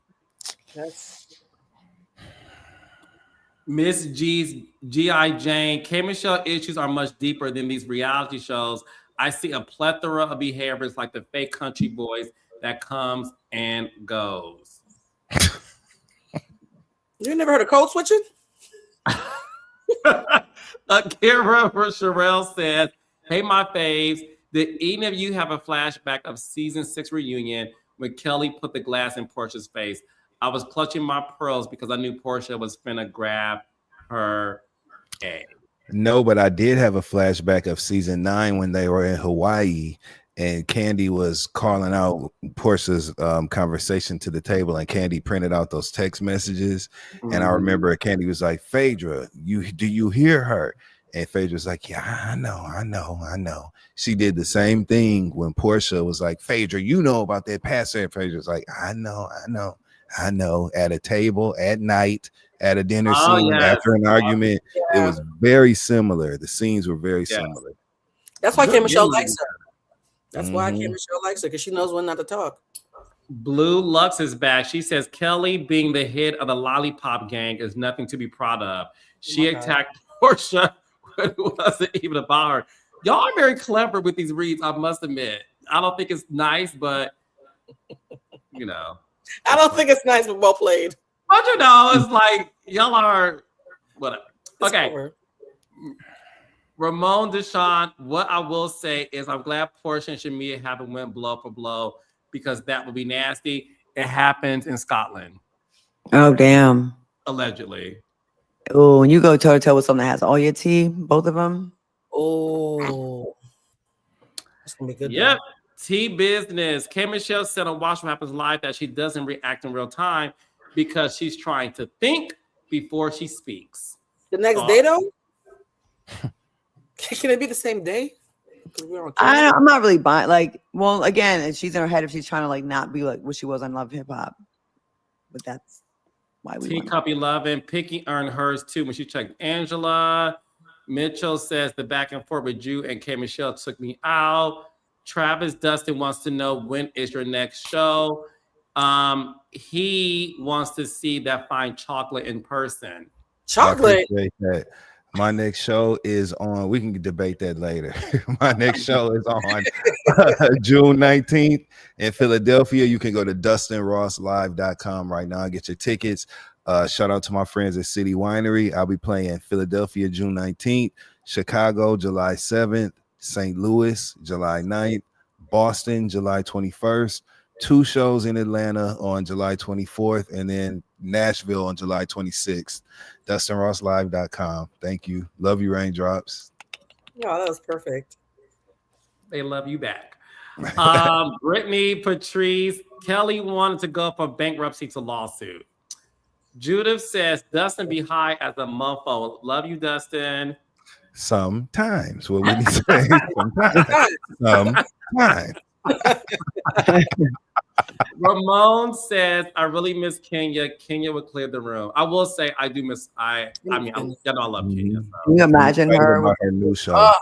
Miss G's G.I. Jane, K. Michelle issues are much deeper than these reality shows. I see a plethora of behaviors like the fake country boys that comes and goes. You never heard of code switching? Kira Sherelle says, hey, my faves, did any of you have a flashback of season 6 reunion when Kelly put the glass in Portia's face? I was clutching my pearls because I knew Porsha was finna grab her egg. No, but I did have a flashback of season 9 when they were in Hawaii and Candy was calling out Portia's conversation to the table, and Candy printed out those text messages. And I remember Candy was like, Phaedra, do you hear her? And Phaedra was like, yeah, I know. She did the same thing when Porsha was like, Phaedra, you know about that passer. And Phaedra was like, I know. At a table at night, at a dinner scene, after an argument. It was very similar. The scenes were very similar. That's why K. Michelle likes her. That's why K. Michelle likes her, because she knows when not to talk. Blue Lux is back. She says Kelly being the head of the Lollipop Gang is nothing to be proud of. She attacked Porsha when it wasn't even about her. Y'all are very clever with these reads, I must admit. I don't think it's nice, but I don't think it's nice, but well played. But it's like y'all are whatever. Okay. Ramon Deshawn, what I will say is I'm glad Porsha and Shamia haven't went blow for blow because that would be nasty. It happens in Scotland. Oh, damn. Allegedly. Oh, when you go toe to toe with someone that has all your tea, both of them. Oh. That's going to be good. Yep. Tea business. K. Michelle said on Watch What Happens Live that she doesn't react in real time because she's trying to think before she speaks. The next day, though? Can it be the same day? I'm not really buying. Again, she's in her head if she's trying to not be like what she was on Love Hip Hop. But that's why we. Teacup 11. Picky earned hers too when she checked Angela. Mitchell says the back and forth with Drew and K. Michelle took me out. Travis Dustin wants to know when is your next show. He wants to see that fine chocolate in person. Chocolate. My next show is on. We can debate that later. My next show is on June 19th in Philadelphia. You can go to DustinRossLive.com right now and get your tickets. Shout out to my friends at City Winery. I'll be playing Philadelphia June 19th, Chicago July 7th, St. Louis July 9th, Boston July 21st. 2 shows in Atlanta on July 24th, and then Nashville on July 26th. DustinRossLive.com. Thank you. Love you, Raindrops. Yeah, that was perfect. They love you back. Brittany, Patrice, Kelly wanted to go from bankruptcy to lawsuit. Judith says, Dustin be high as a mofo. Love you, Dustin. Sometimes. What we need to say. Sometimes. Ramon says, I really miss Kenya. Kenya would clear the room. I will say I do miss I love Kenya. So. Can you imagine her? Her new show.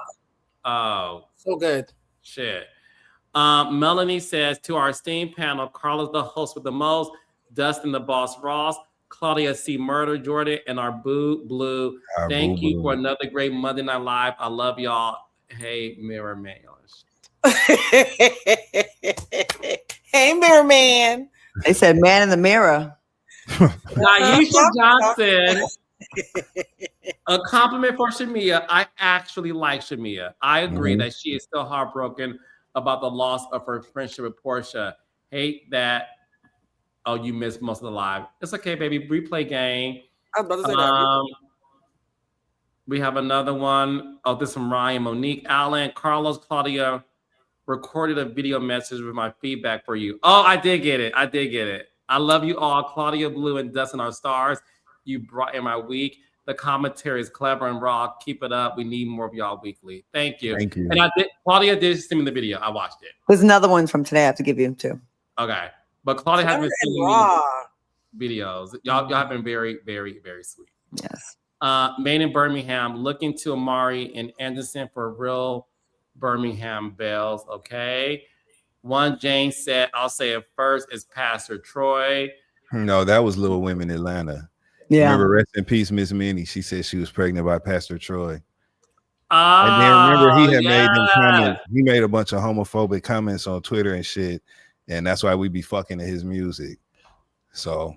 Oh, so good. Shit. Melanie says, to our esteemed panel, Carla's the host with the most, Dustin the boss Ross, Claudia C. Murder, Jordan, and our Boo Blue. Thank you for another great Monday Night Live. I love y'all. Hey, Mirror Man. Hey, Mirror Man. They said man in the mirror. Naisha Johnson. A compliment for Shamia. I actually like Shamia. I agree that she is still heartbroken about the loss of her friendship with Porsha. Hate that. Oh, you missed most of the live. It's okay, baby. Replay game. I was about to say that. We have another one. Oh, this from Ryan, Monique, Allen, Carlos, Claudia recorded a video message with my feedback for you. Oh, I did get it. I love you all. Claudia, Blue, and Dustin are stars. You brought in my week. The commentary is clever and raw. Keep it up. We need more of y'all weekly. Thank you. Thank you. And Claudia did send me the video. I watched it. There's another one from today I have to give you too. Okay. But Claudia has been sending me videos. Y'all have been very, very, very sweet. Yes. Maine in Birmingham, looking to Amari and Anderson for real Birmingham Bells. Okay. One Jane said, I'll say it first, is Pastor Troy. No, that was Little Women Atlanta. Yeah. Remember, rest in peace, Miss Minnie. She said she was pregnant by Pastor Troy. Oh, and then remember he had made them comments. He made a bunch of homophobic comments on Twitter and shit. And that's why we be fucking to his music. So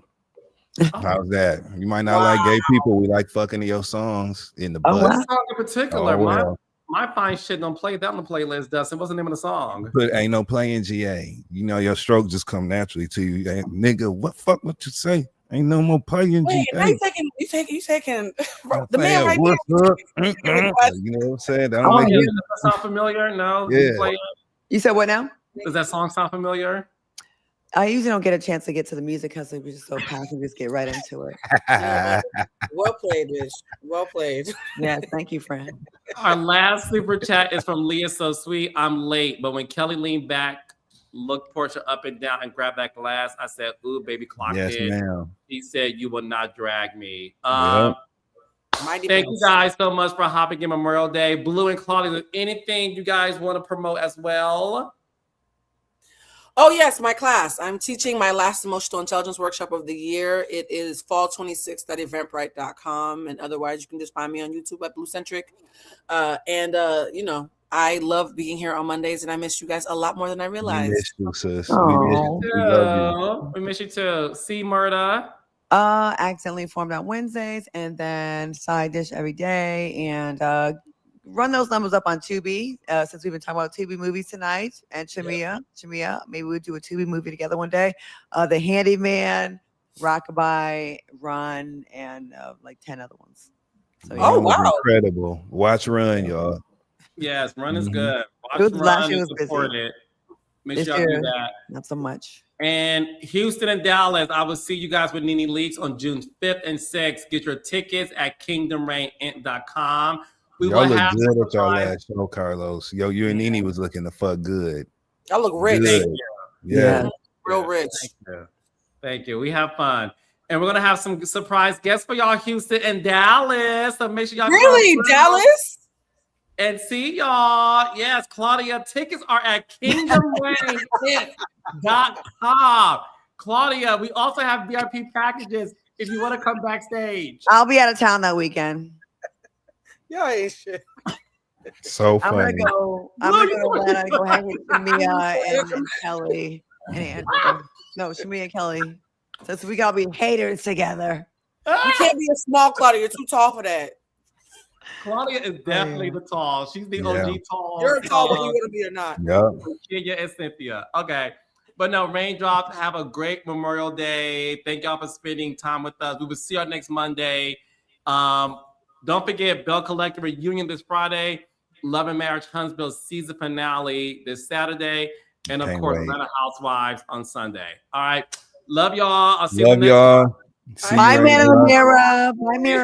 how's that? You might not like gay people. We like fucking to your songs in the butt. What song in particular? Well. My fine shit don't play that on the playlist, Dustin. What's the name of the song? But ain't no playing GA. You know your stroke just come naturally to you. Hey, nigga, what you say? Ain't no more playing GA. You taking the man right there. You know what I'm saying? That don't make does that sound familiar? No? Yeah. You said what now? Does that song sound familiar? I usually don't get a chance to get to the music because we just so passionate. Just get right into it. Well played, bitch. Well played. Yeah, thank you, friend. Our last super chat is from Leah So Sweet. I'm late, but when Kelly leaned back, looked Porsha up and down and grabbed that glass, I said, ooh, baby, clock it. Ma'am. He said, you will not drag me. Yep. Thank you guys so much for hopping in Memorial Day. Blue and Claudia, anything you guys want to promote as well? Oh, yes, my class. I'm teaching my last emotional intelligence workshop of the year. It is fall 26th at eventbrite.com. And otherwise, you can just find me on YouTube at BlueCentric. You know, I love being here on Mondays, and I miss you guys a lot more than I realized. We miss you, sis. We miss you too. See, Murda. Accidentally formed on Wednesdays, and then side dish every day, and run those numbers up on Tubi, since we've been talking about Tubi movies tonight. And Shamia, maybe we'll do a Tubi movie together one day. The Handyman, Rockabye, Run, and like 10 other ones. So, oh, wow. Incredible. Watch Run, y'all. Yes, Run is good. Watch Run and support it. Make sure y'all do that. Not so much. And Houston and Dallas, I will see you guys with Nene Leakes on June 5th and 6th. Get your tickets at kingdomreign.com. Y'all look good at y'all last show, Carlos. Yo, you and Nene was looking the fuck good. Y'all look rich. Yeah. Real rich. Thank you. We have fun. And we're going to have some surprise guests for y'all, Houston and Dallas. So make sure y'all really, Dallas? And see y'all. Yes, Claudia, tickets are at kingdomreign.com. Claudia, we also have VIP packages if you want to come backstage. I'll be out of town that weekend. Y'all ain't shit. So I'm gonna funny. go. I'm gonna go Atlanta and go hang with Shamia and Kelly and Angela. No, Shamia and Kelly. Since we gotta be haters together. You can't be a small Claudia. You're too tall for that. Claudia is definitely the tall. She's the OG tall. You're tall whether you want to be or not. Yeah. Kenya and Cynthia. Okay. But no, Raindrops, have a great Memorial Day. Thank y'all for spending time with us. We will see y'all next Monday. Don't forget Belle Collective reunion this Friday. Love and Marriage Huntsville season finale this Saturday. And of course, Atlanta Housewives on Sunday. All right. Love y'all. I'll see you Love next y'all. See you Bye, later. Mira. Bye, Mira.